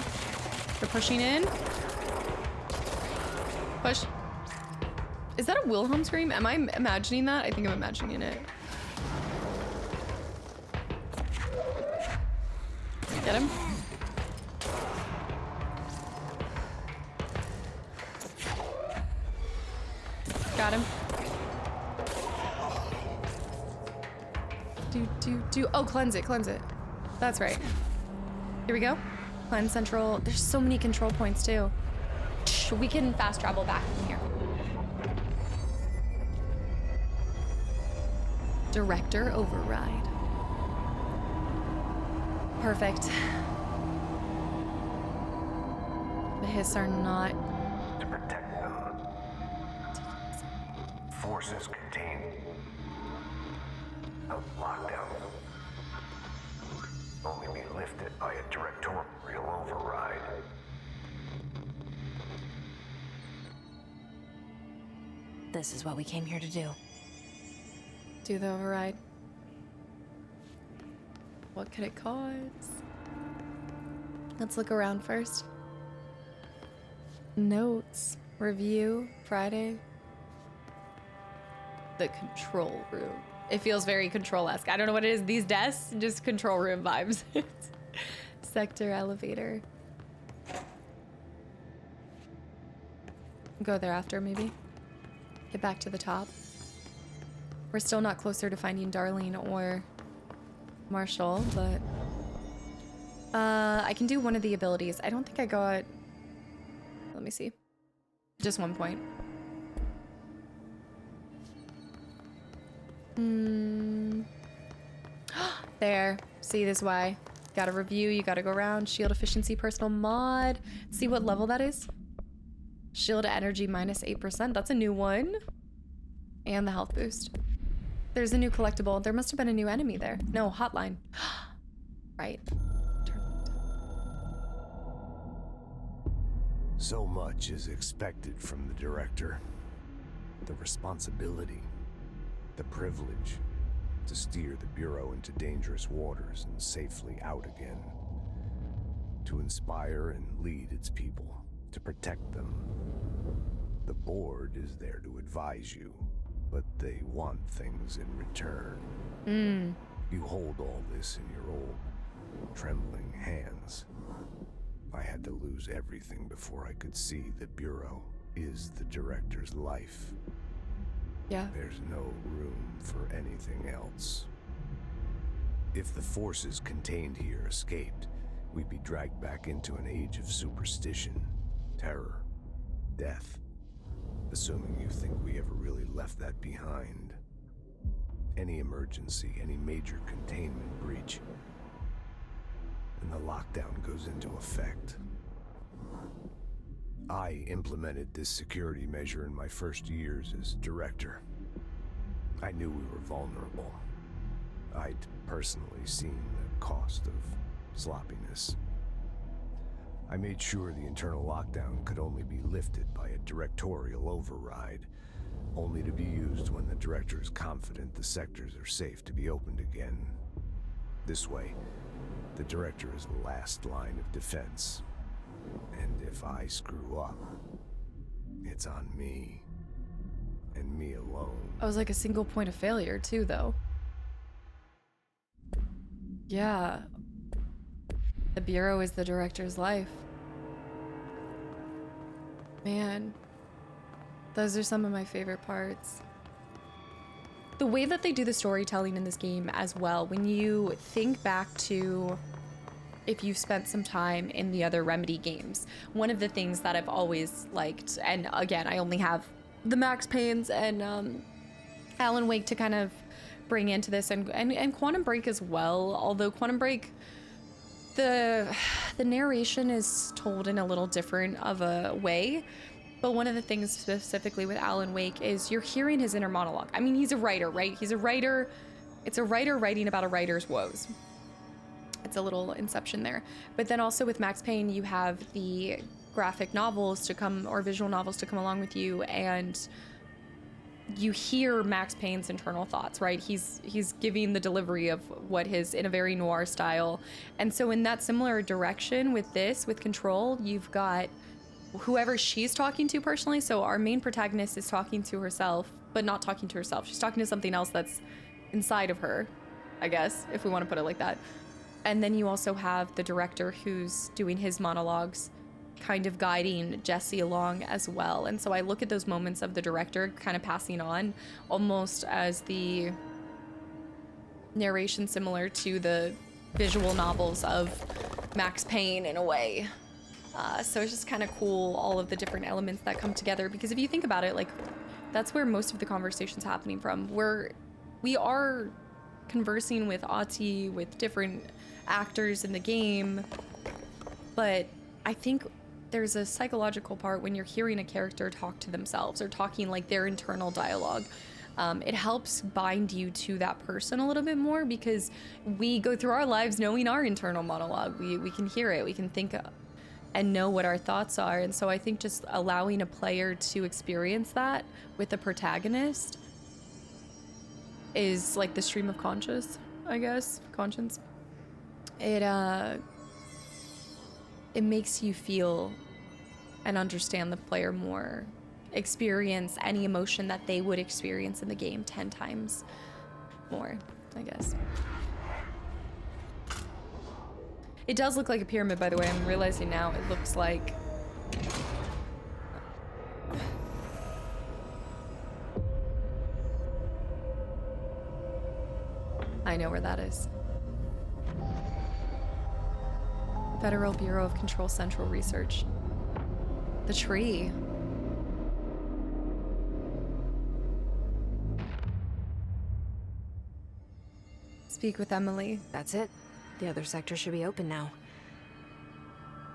They're pushing in. Push. Is that a Wilhelm scream? Am I imagining that? I think I'm imagining it. Get him. Got him. Do. Oh, cleanse it, cleanse it. That's right. Here we go. Cleanse central. There's so many control points too. We can fast travel back from here. Director Override. Perfect. The hiss are not... To protect them. Forces contained. A lockdown. Only be lifted by a directorial override. This is what we came here to do. Do the override. What could it cause? Let's look around first. Notes. Review. Friday. The control room. It feels very control-esque. I don't know what it is. These desks, just control room vibes. Sector elevator. Go there after, maybe. Get back to the top. We're still not closer to finding Darlene or Marshall, but I can do one of the abilities. I don't think I got... Let me see. Just 1 point. There. See, this is why. Gotta review, you gotta go around. Shield efficiency, personal mod. See what level that is. Shield energy minus 8%. That's a new one. And the health boost. There's a new collectible. There must have been a new enemy there. No, hotline. Right. So much is expected from the director. The responsibility, the privilege to steer the Bureau into dangerous waters and safely out again. To inspire and lead its people, to protect them. The board is there to advise you, but they want things in return. You hold all this in your old, trembling hands. I had to lose everything before I could see the Bureau is the director's life. Yeah. There's no room for anything else. If the forces contained here escaped, we'd be dragged back into an age of superstition, terror, death. Assuming you think we ever really left that behind. Any emergency, any major containment breach, and the lockdown goes into effect. I implemented this security measure in my first years as director. I knew we were vulnerable. I'd personally seen the cost of sloppiness. I made sure the internal lockdown could only be lifted by a directorial override, only to be used when the director is confident the sectors are safe to be opened again. This way, the director is the last line of defense. And if I screw up, it's on me. And me alone. I was like a single point of failure too, though. Yeah. The Bureau is the director's life. Man. Those are some of my favorite parts. The way that they do the storytelling in this game as well, when you think back to if you've spent some time in the other Remedy games. One of the things that I've always liked, and again, I only have the Max Payne's and Alan Wake to kind of bring into this, and Quantum Break as well, although Quantum Break, the narration is told in a little different of a way. But one of the things specifically with Alan Wake is you're hearing his inner monologue. I mean, he's a writer, right? He's a writer. It's a writer writing about a writer's woes. It's a little inception there. But then also with Max Payne, you have the graphic novels to come, or visual novels to come along with you, and you hear Max Payne's internal thoughts, right? He's giving the delivery of what his, in a very noir style. And so in that similar direction with this, with Control, you've got whoever she's talking to personally. So our main protagonist is talking to herself, but not talking to herself. She's talking to something else that's inside of her, I guess, if we want to put it like that. And then you also have the director who's doing his monologues, kind of guiding Jesse along as well. And so I look at those moments of the director kind of passing on almost as the narration similar to the visual novels of Max Payne in a way. So it's just kind of cool, all of the different elements that come together, because if you think about it, like, that's where most of the conversation's happening from. We are conversing with Ahti, with different actors in the game, but I think there's a psychological part when you're hearing a character talk to themselves or talking like their internal dialogue. It helps bind you to that person a little bit more, because we go through our lives knowing our internal monologue. We can hear it, we can think and know what our thoughts are. And so I think just allowing a player to experience that with the protagonist is like the stream of conscience, I guess. Conscience. It makes you feel and understand the player more, experience any emotion that they would experience in the game 10 times more, I guess. It does look like a pyramid, by the way. I'm realizing now it looks like... I know where that is. Federal Bureau of Control Central Research. The tree. Speak with Emily. That's it. The other sector should be open now.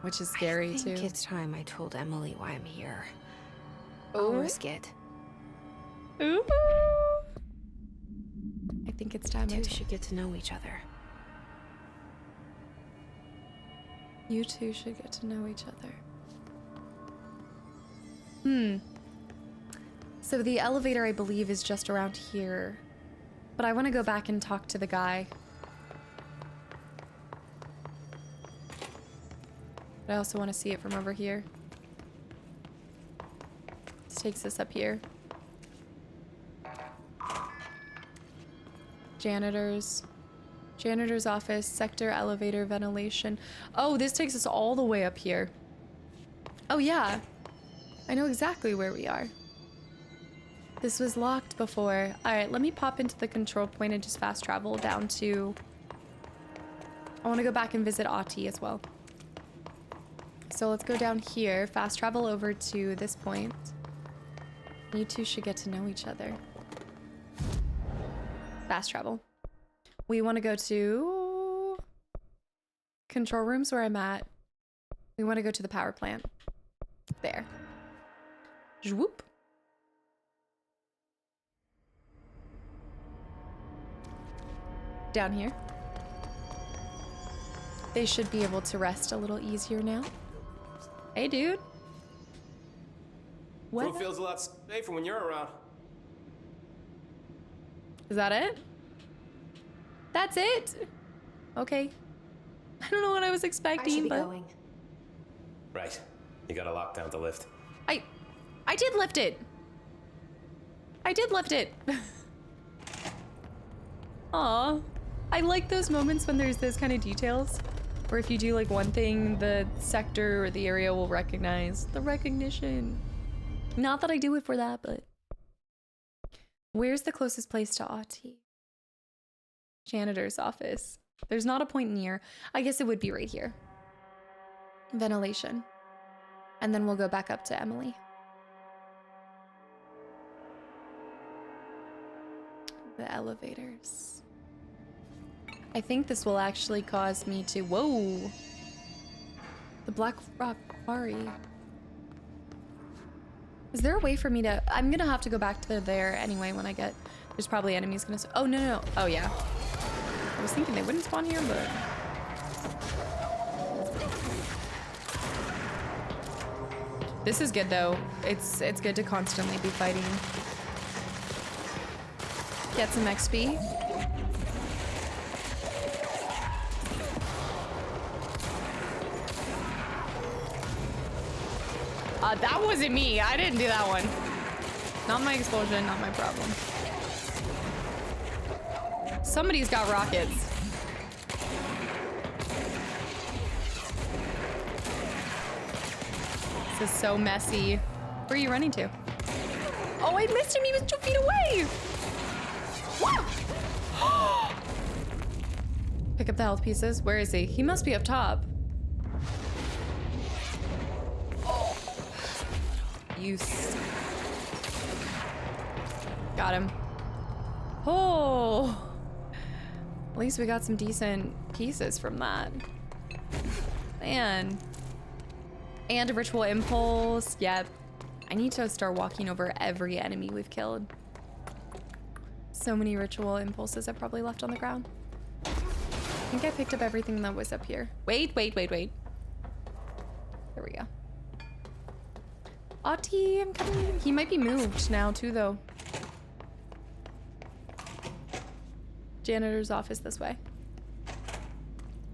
Which is scary, too. I think it's time I told Emily why I'm here. Oh. I'll risk it. Ooh. I think it's time You two should get to know each other. You two should get to know each other. So the elevator, I believe, is just around here. But I want to go back and talk to the guy. But I also want to see it from over here. This takes us up here. Janitor's office, sector, elevator, ventilation. Oh, this takes us all the way up here. Oh yeah, I know exactly where we are. This was locked before. All right, let me pop into the control point and just fast travel down to... I want to go back and visit Ahti as well. So let's go down here, fast travel over to this point. You two should get to know each other. Fast travel. We want to go to control rooms where I'm at. We want to go to the power plant. There. Zwoop. Down here. They should be able to rest a little easier now. Hey, dude. What? Crew feels a lot safer when you're around. Is that it? That's it? Okay. I don't know what I was expecting, but... going. Right. You gotta lock down the lift. I did lift it. I did lift it. Aw. I like those moments when there's those kind of details. Where if you do like one thing, the sector or the area will recognize the recognition. Not that I do it for that, but... Where's the closest place to Ahti? Janitor's office. There's not a point near. I guess it would be right here. Ventilation. And then we'll go back up to Emily. The elevators. I think this will actually cause me to... Whoa! The Black Rock Quarry. Is there a way for me to... I'm gonna have to go back to there anyway when I get... There's probably enemies gonna... Oh, no. Oh, yeah. I was thinking they wouldn't spawn here, but... This is good, though. It's good to constantly be fighting. Get some XP. That wasn't me. I didn't do that one. Not my explosion, not my problem. Somebody's got rockets. This is so messy. Where are you running to? Oh, I missed him. He was 2 feet away. Whoa! Pick up the health pieces. Where is he? He must be up top. Oh. Got him. Oh. At least we got some decent pieces from that. Man. And a ritual impulse. Yep. I need to start walking over every enemy we've killed. So many ritual impulses I probably left on the ground. I think I picked up everything that was up here. Wait. There we go. Ahti, I'm coming. He might be moved now too, though. Janitor's office this way.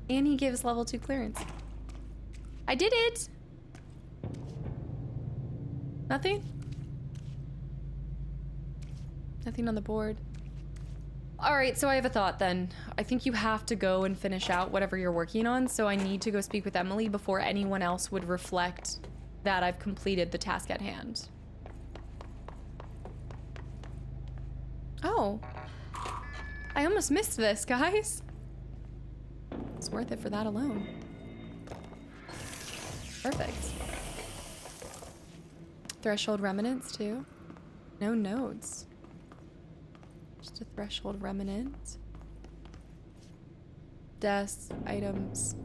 And he gives level 2 clearance. I did it! Nothing? Nothing on the board. Alright, so I have a thought then. I think you have to go and finish out whatever you're working on, so I need to go speak with Emily before anyone else would reflect that I've completed the task at hand. Oh. I almost missed this, guys. It's worth it for that alone. Perfect. Threshold remnants too. No nodes. Just a threshold remnant. Desks, items.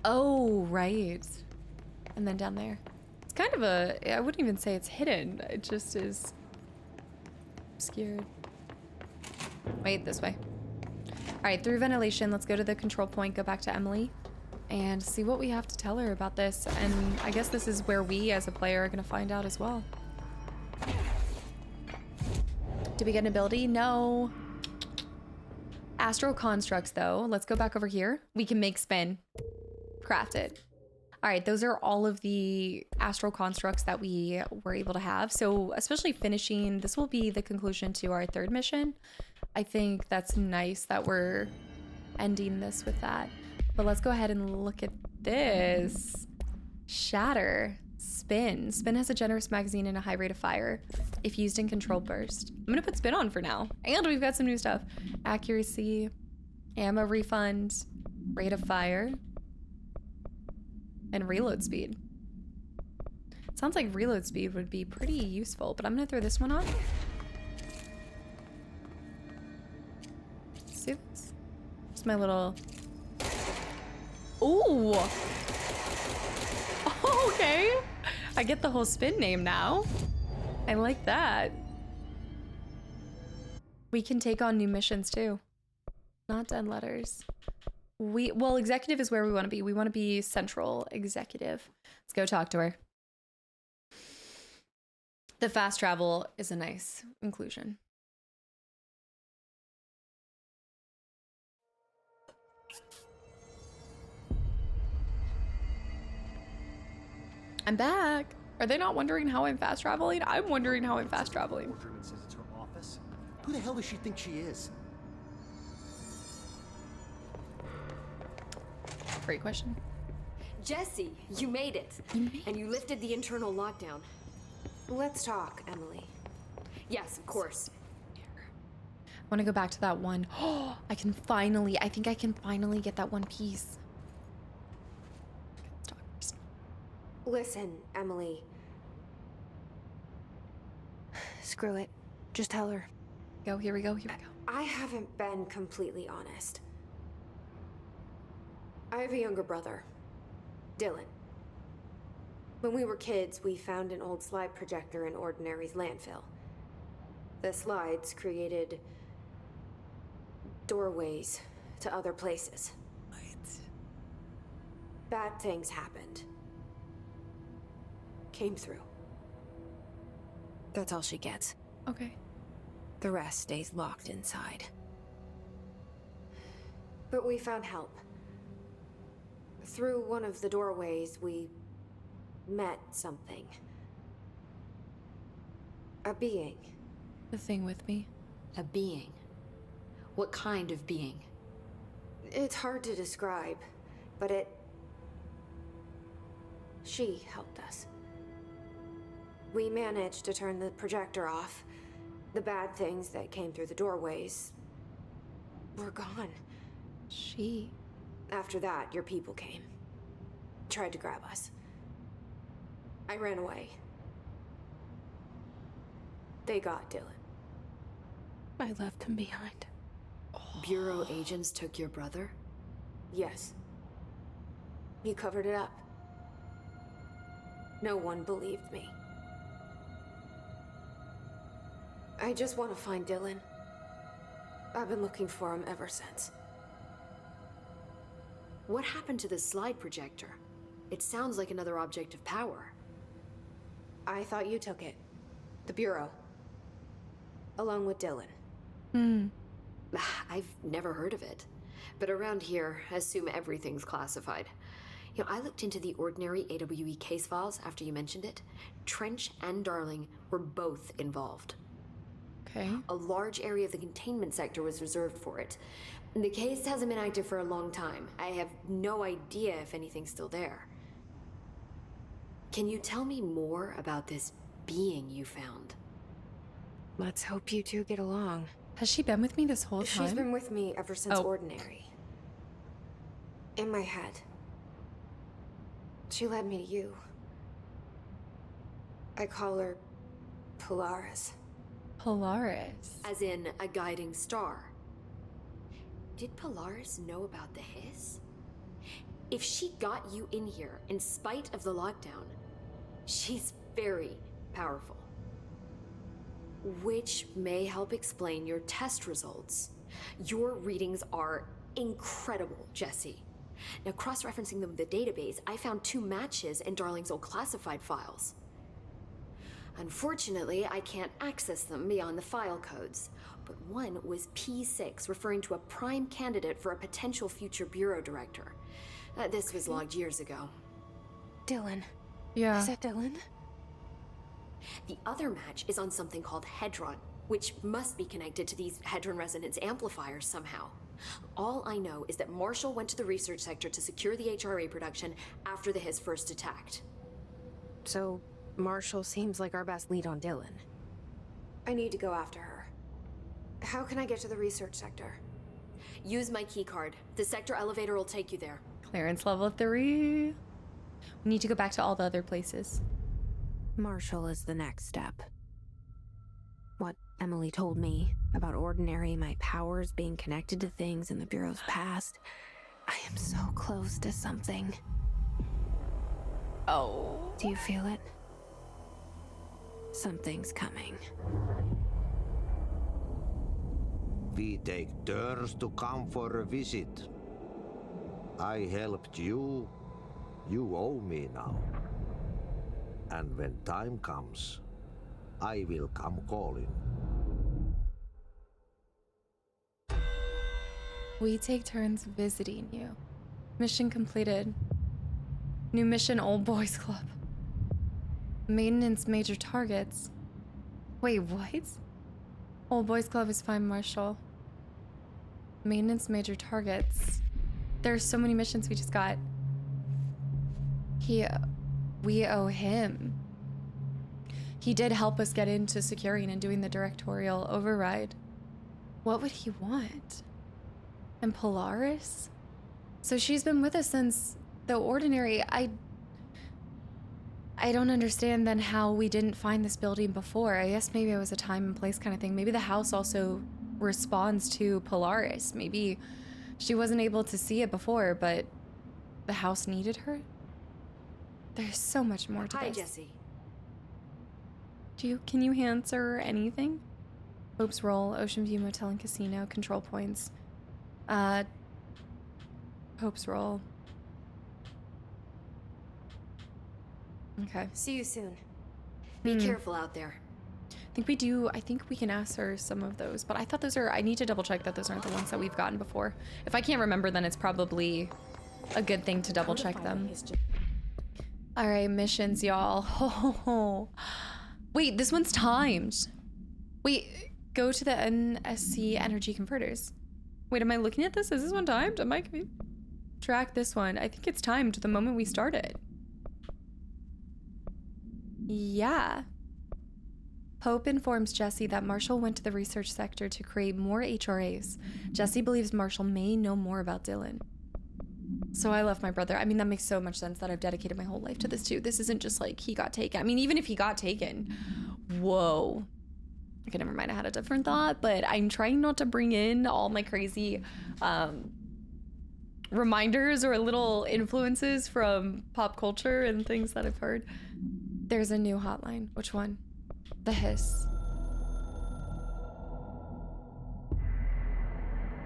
Oh, right. And then down there. It's kind of I wouldn't even say it's hidden. It just is obscured. Wait, this way. All right, through ventilation, let's go to the control point, go back to Emily, and see what we have to tell her about this. And I guess this is where we, as a player, are gonna find out as well. Did we get an ability? No. Astral constructs, though. Let's go back over here. We can make spin. Craft it. All right, those are all of the astral constructs that we were able to have. So especially finishing, this will be the conclusion to our 3rd mission. I think that's nice that we're ending this with that. But let's go ahead and look at this. Shatter. Spin. Spin has a generous magazine and a high rate of fire if used in controlled burst. I'm gonna put spin on for now. And we've got some new stuff. Accuracy, ammo refund, rate of fire, and reload speed. Sounds like reload speed would be pretty useful, but I'm gonna throw this one on. See this? It's my little... Ooh! Okay! I get the whole spin name now. I like that. We can take on new missions too. Not dead letters. Well, executive is where we want to be. We want to be central executive. Let's go talk to her. The fast travel is a nice inclusion. I'm back. Are they not wondering how I'm fast traveling? I'm wondering how I'm fast traveling. Says it's her office. Who the hell does she think she is? Great question. Jesse, you made it. And you lifted the internal lockdown. Let's talk, Emily. Yes, of course. want to go back to that one. Oh, I think I can finally get that one piece. Listen, Emily. Screw it. Just tell her. Go, here we go. I haven't been completely honest. I have a younger brother, Dylan. When we were kids, we found an old slide projector in Ordinary's landfill. The slides created doorways to other places. What? Bad things happened. Came through. That's all she gets. Okay. The rest stays locked inside. But we found help. Through one of the doorways, we met something. A being. The thing with me. A being? What kind of being? It's hard to describe, but she helped us. We managed to turn the projector off. The bad things that came through the doorways were gone. She? After that, your people came. Tried to grab us. I ran away. They got Dylan. I left him behind. Bureau agents took your brother? Yes. You covered it up. No one believed me. I just want to find Dylan. I've been looking for him ever since. What happened to the slide projector? It sounds like another object of power. I thought you took it. The Bureau. Along with Dylan. I've never heard of it. But around here, I assume everything's classified. You know, I looked into the Ordinary AWE case files after you mentioned it. Trench and Darling were both involved. Okay. A large area of the containment sector was reserved for it. The case hasn't been active for a long time. I have no idea if anything's still there. Can you tell me more about this being you found? Let's hope you two get along. Has she been with me this whole time? She's been with me ever since Ordinary. In my head. She led me to you. I call her Polaris. Polaris? As in a guiding star. Did Polaris know about the hiss? If she got you in here in spite of the lockdown, she's very powerful. Which may help explain your test results. Your readings are incredible, Jesse. Now, cross-referencing them with the database, I found 2 matches in Darling's old classified files. Unfortunately, I can't access them beyond the file codes, but one was P6, referring to a prime candidate for a potential future bureau director. This was logged years ago. Dylan. Yeah. Is that Dylan? The other match is on something called Hedron, which must be connected to these Hedron resonance amplifiers somehow. All I know is that Marshall went to the research sector to secure the HRA production after the hiss first attacked. So, Marshall seems like our best lead on Dylan. I need to go after her. How can I get to the research sector? Use my keycard. The sector elevator will take you there. Clearance level 3. We need to go back to all the other places. Marshall is the next step. What Emily told me about Ordinary, my powers being connected to things in the Bureau's past. I am so close to something. Oh. Do you feel it? Something's coming. We take turns to come for a visit. I helped you. You owe me now. And when time comes, I will come calling. We take turns visiting you. Mission completed. New mission, Old Boys Club. Maintenance major targets. Wait, what? Old Boys Club is fine, Marshall. Maintenance major targets. There's so many missions we just got. We owe him. He did help us get into securing and doing the Directorial Override. What would he want? And Polaris? So she's been with us since the Ordinary. I don't understand then how we didn't find this building before. I guess maybe it was a time and place kind of thing. Maybe the house also responds to Polaris. Maybe she wasn't able to see it before, but the house needed her. There's so much more to Hi, this. Jesse. Can you answer anything? Hope's Roll, Ocean View Motel and Casino, control points. Hope's Roll. Okay. See you soon. Be careful out there. I think we can ask her some of those, but I thought those are, I need to double check that those aren't the ones that we've gotten before. If I can't remember, then it's probably a good thing to double check them. All right, missions, y'all. Oh, wait, this one's timed. Wait, go to the NSC energy converters. Wait, am I looking at this? Is this one timed? Am I confused? Track this one. I think it's timed the moment we started. Yeah. Pope informs Jesse that Marshall went to the research sector to create more HRAs. Jesse believes Marshall may know more about Dylan. So I left my brother. I mean, that makes so much sense that I've dedicated my whole life to this too. This isn't just like he got taken. I mean, even if he got taken, whoa. Okay, never mind. I had a different thought, but I'm trying not to bring in all my crazy reminders or little influences from pop culture and things that I've heard. There's a new hotline. Which one? The hiss.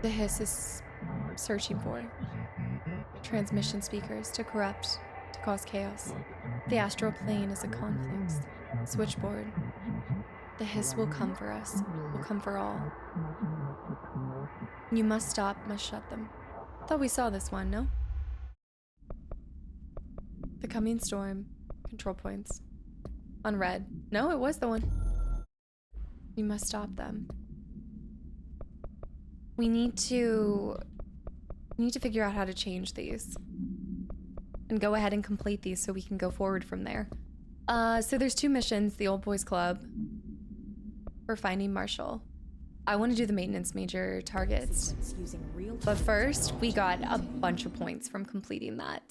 The hiss is searching for transmission speakers to corrupt, to cause chaos. The astral plane is a conflict. Switchboard. The hiss will come for us. Will come for all. You must stop, must shut them. Thought we saw this one, no? The coming storm. Control points. On red. No, it was the one. You must stop them. We need to figure out how to change these. And go ahead and complete these so we can go forward from there. So there's two missions, the Old Boys Club. For finding Marshall. I want to do the maintenance major targets. But first, we got a bunch of points from completing that.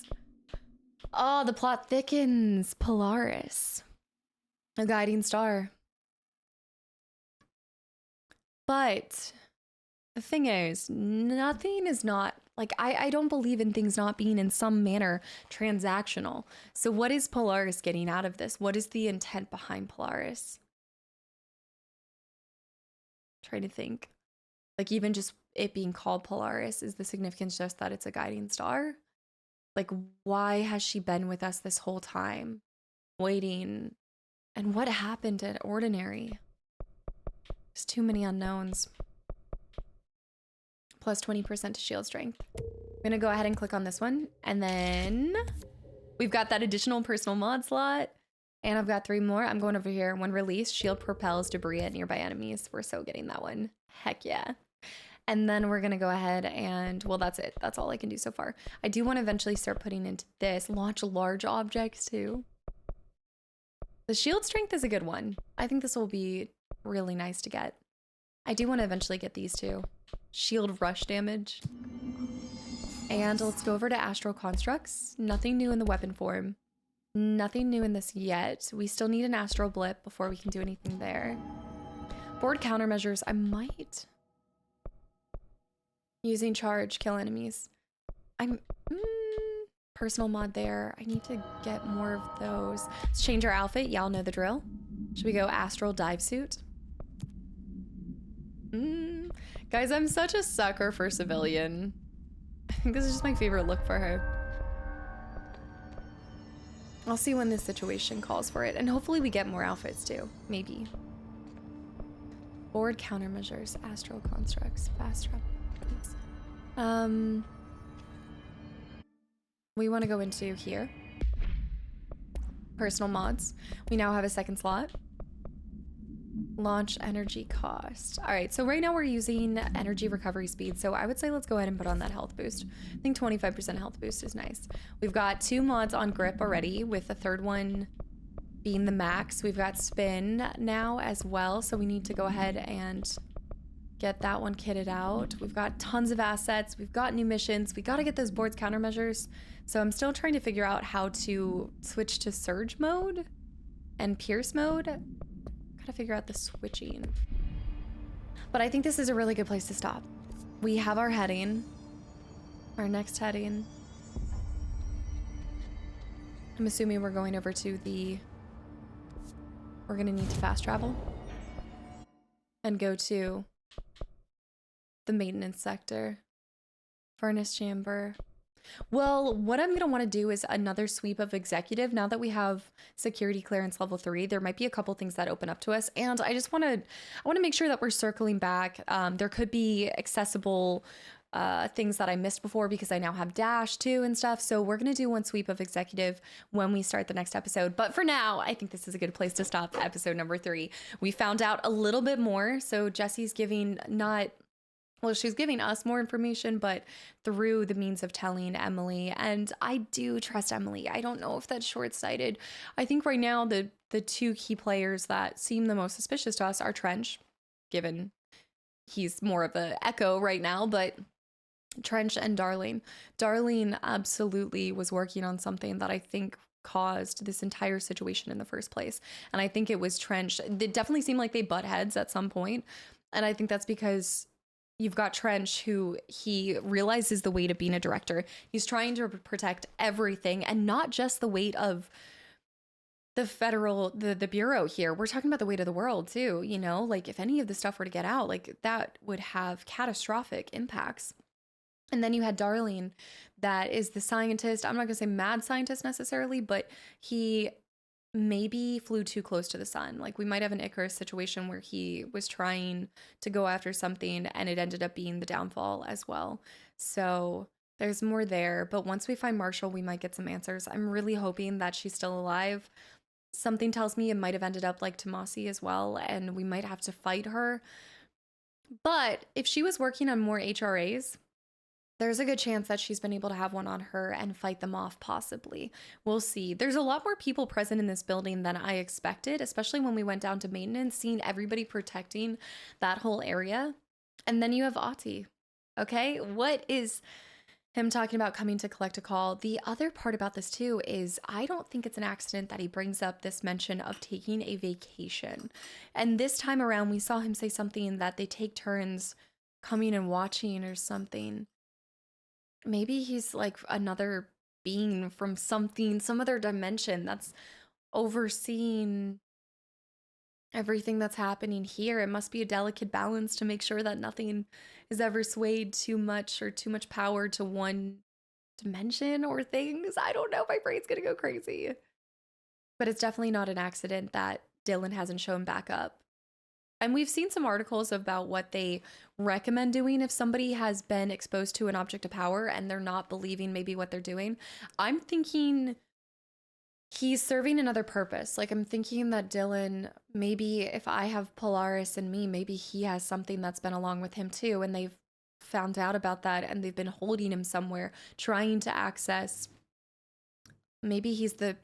Oh, the plot thickens. Polaris. A guiding star. But the thing is, nothing is not, like, I don't believe in things not being in some manner transactional. So what is Polaris getting out of this? What is the intent behind Polaris? Trying to think. Like, even just it being called Polaris, is the significance just that it's a guiding star? Like, why has she been with us this whole time? Waiting. And what happened at Ordinary? There's too many unknowns. Plus 20% to shield strength. I'm gonna go ahead and click on this one. And then we've got that additional personal mod slot. And I've got 3 more. I'm going over here. When released, shield propels debris at nearby enemies. We're so getting that one. Heck yeah. And then we're going to go ahead and, well, that's it. That's all I can do so far. I do want to eventually start putting into this. Launch large objects too. The shield strength is a good one. I think this will be really nice to get. I do want to eventually get these two. Shield rush damage. And let's go over to astral constructs. Nothing new in the weapon form. Nothing new in this yet. We still need an astral blip before we can do anything there. Board countermeasures. I might. Using charge, kill enemies. I'm personal mod there. I need to get more of those. Let's change our outfit. Y'all know the drill. Should we go astral dive suit? Guys, I'm such a sucker for civilian. I think this is just my favorite look for her. I'll see when this situation calls for it, and hopefully we get more outfits too. Maybe. Board countermeasures, astral constructs, fast travel. We want to go into here. Personal mods. We now have a second slot. Launch energy cost. All right, so right now we're using energy recovery speed, so I would say let's go ahead and put on that health boost. I think 25% health boost is nice. We've got 2 mods on grip already, with the third one being the max. We've got spin now as well, so we need to go ahead and get that one kitted out. We've got tons of assets. We've got new missions. We got to get those board's countermeasures. So I'm still trying to figure out how to switch to surge mode and pierce mode. Gotta figure out the switching. But I think this is a really good place to stop. We have our heading. Our next heading. I'm assuming we're going over to the... We're gonna need to fast travel. And go to the maintenance sector. Furnace chamber. Well, what I'm gonna want to do is another sweep of executive. Now that we have security clearance level 3, there might be a couple things that open up to us, and I want to make sure that we're circling back. There could be accessible things that I missed before because I now have dash too and stuff. So we're gonna do one sweep of executive when we start the next episode. But for now, I think this is a good place to stop episode number 3. We found out a little bit more. So Jesse's giving she's giving us more information, but through the means of telling Emily. And I do trust Emily. I don't know if that's short-sighted. I think right now the two key players that seem the most suspicious to us are Trench, given he's more of a echo right now, but Trench and Darlene. Darlene absolutely was working on something that I think caused this entire situation in the first place. And I think it was Trench. It definitely seemed like they butt heads at some point. And I think that's because you've got Trench, who he realizes the weight of being a director. He's trying to protect everything, and not just the weight of the bureau here. We're talking about the weight of the world too, you know? Like, if any of the stuff were to get out, like, that would have catastrophic impacts. And then you had Darlene, that is the scientist. I'm not gonna say mad scientist necessarily, but he maybe flew too close to the sun. Like, we might have an Icarus situation where he was trying to go after something and it ended up being the downfall as well. So there's more there, but once we find Marshall, we might get some answers. I'm really hoping that she's still alive. Something tells me it might have ended up like Tomasi as well, and we might have to fight her. But if she was working on more HRAs, there's a good chance that she's been able to have one on her and fight them off, possibly. We'll see. There's a lot more people present in this building than I expected, especially when we went down to maintenance, seeing everybody protecting that whole area. And then you have Ahti. Okay, what is him talking about coming to collect a call? The other part about this too is I don't think it's an accident that he brings up this mention of taking a vacation. And this time around, we saw him say something that they take turns coming and watching or something. Maybe he's like another being from some other dimension that's overseeing everything that's happening here. It must be a delicate balance to make sure that nothing is ever swayed too much or too much power to one dimension or things. I don't know. My brain's gonna go crazy. But it's definitely not an accident that Dylan hasn't shown back up. And we've seen some articles about what they recommend doing if somebody has been exposed to an object of power and they're not believing maybe what they're doing. I'm thinking he's serving another purpose. Like, I'm thinking that Dylan, maybe if I have Polaris in me, maybe he has something that's been along with him too, and they've found out about that and they've been holding him somewhere, trying to access. Maybe he's the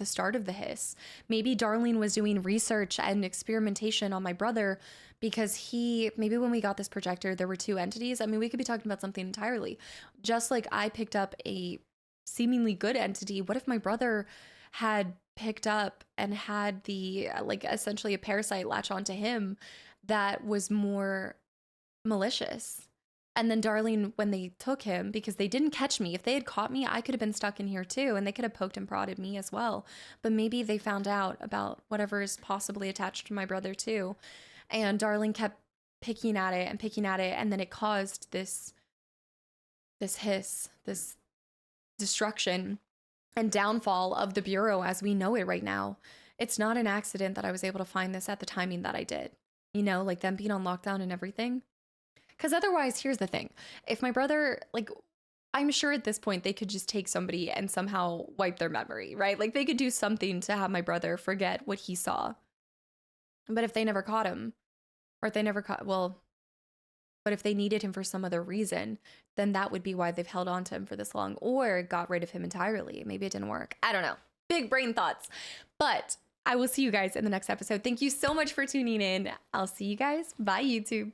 start of the hiss. Maybe Darlene was doing research and experimentation on my brother because maybe when we got this projector, there were 2 entities. I mean, we could be talking about something entirely. Just like I picked up a seemingly good entity, what if my brother had picked up and had the, like, essentially a parasite latch onto him that was more malicious? And then Darlene, when they took him, because they didn't catch me, if they had caught me, I could have been stuck in here too, and they could have poked and prodded me as well. But maybe they found out about whatever is possibly attached to my brother too. And Darlene kept picking at it, and then it caused this hiss, this destruction and downfall of the Bureau as we know it right now. It's not an accident that I was able to find this at the timing that I did. You know, like them being on lockdown and everything. Because otherwise, here's the thing. If my brother, like, I'm sure at this point they could just take somebody and somehow wipe their memory, right? Like, they could do something to have my brother forget what he saw. But if they never caught him, or if they never caught, well, but if they needed him for some other reason, then that would be why they've held on to him for this long, or got rid of him entirely. Maybe it didn't work. I don't know. Big brain thoughts. But I will see you guys in the next episode. Thank you so much for tuning in. I'll see you guys. Bye, YouTube.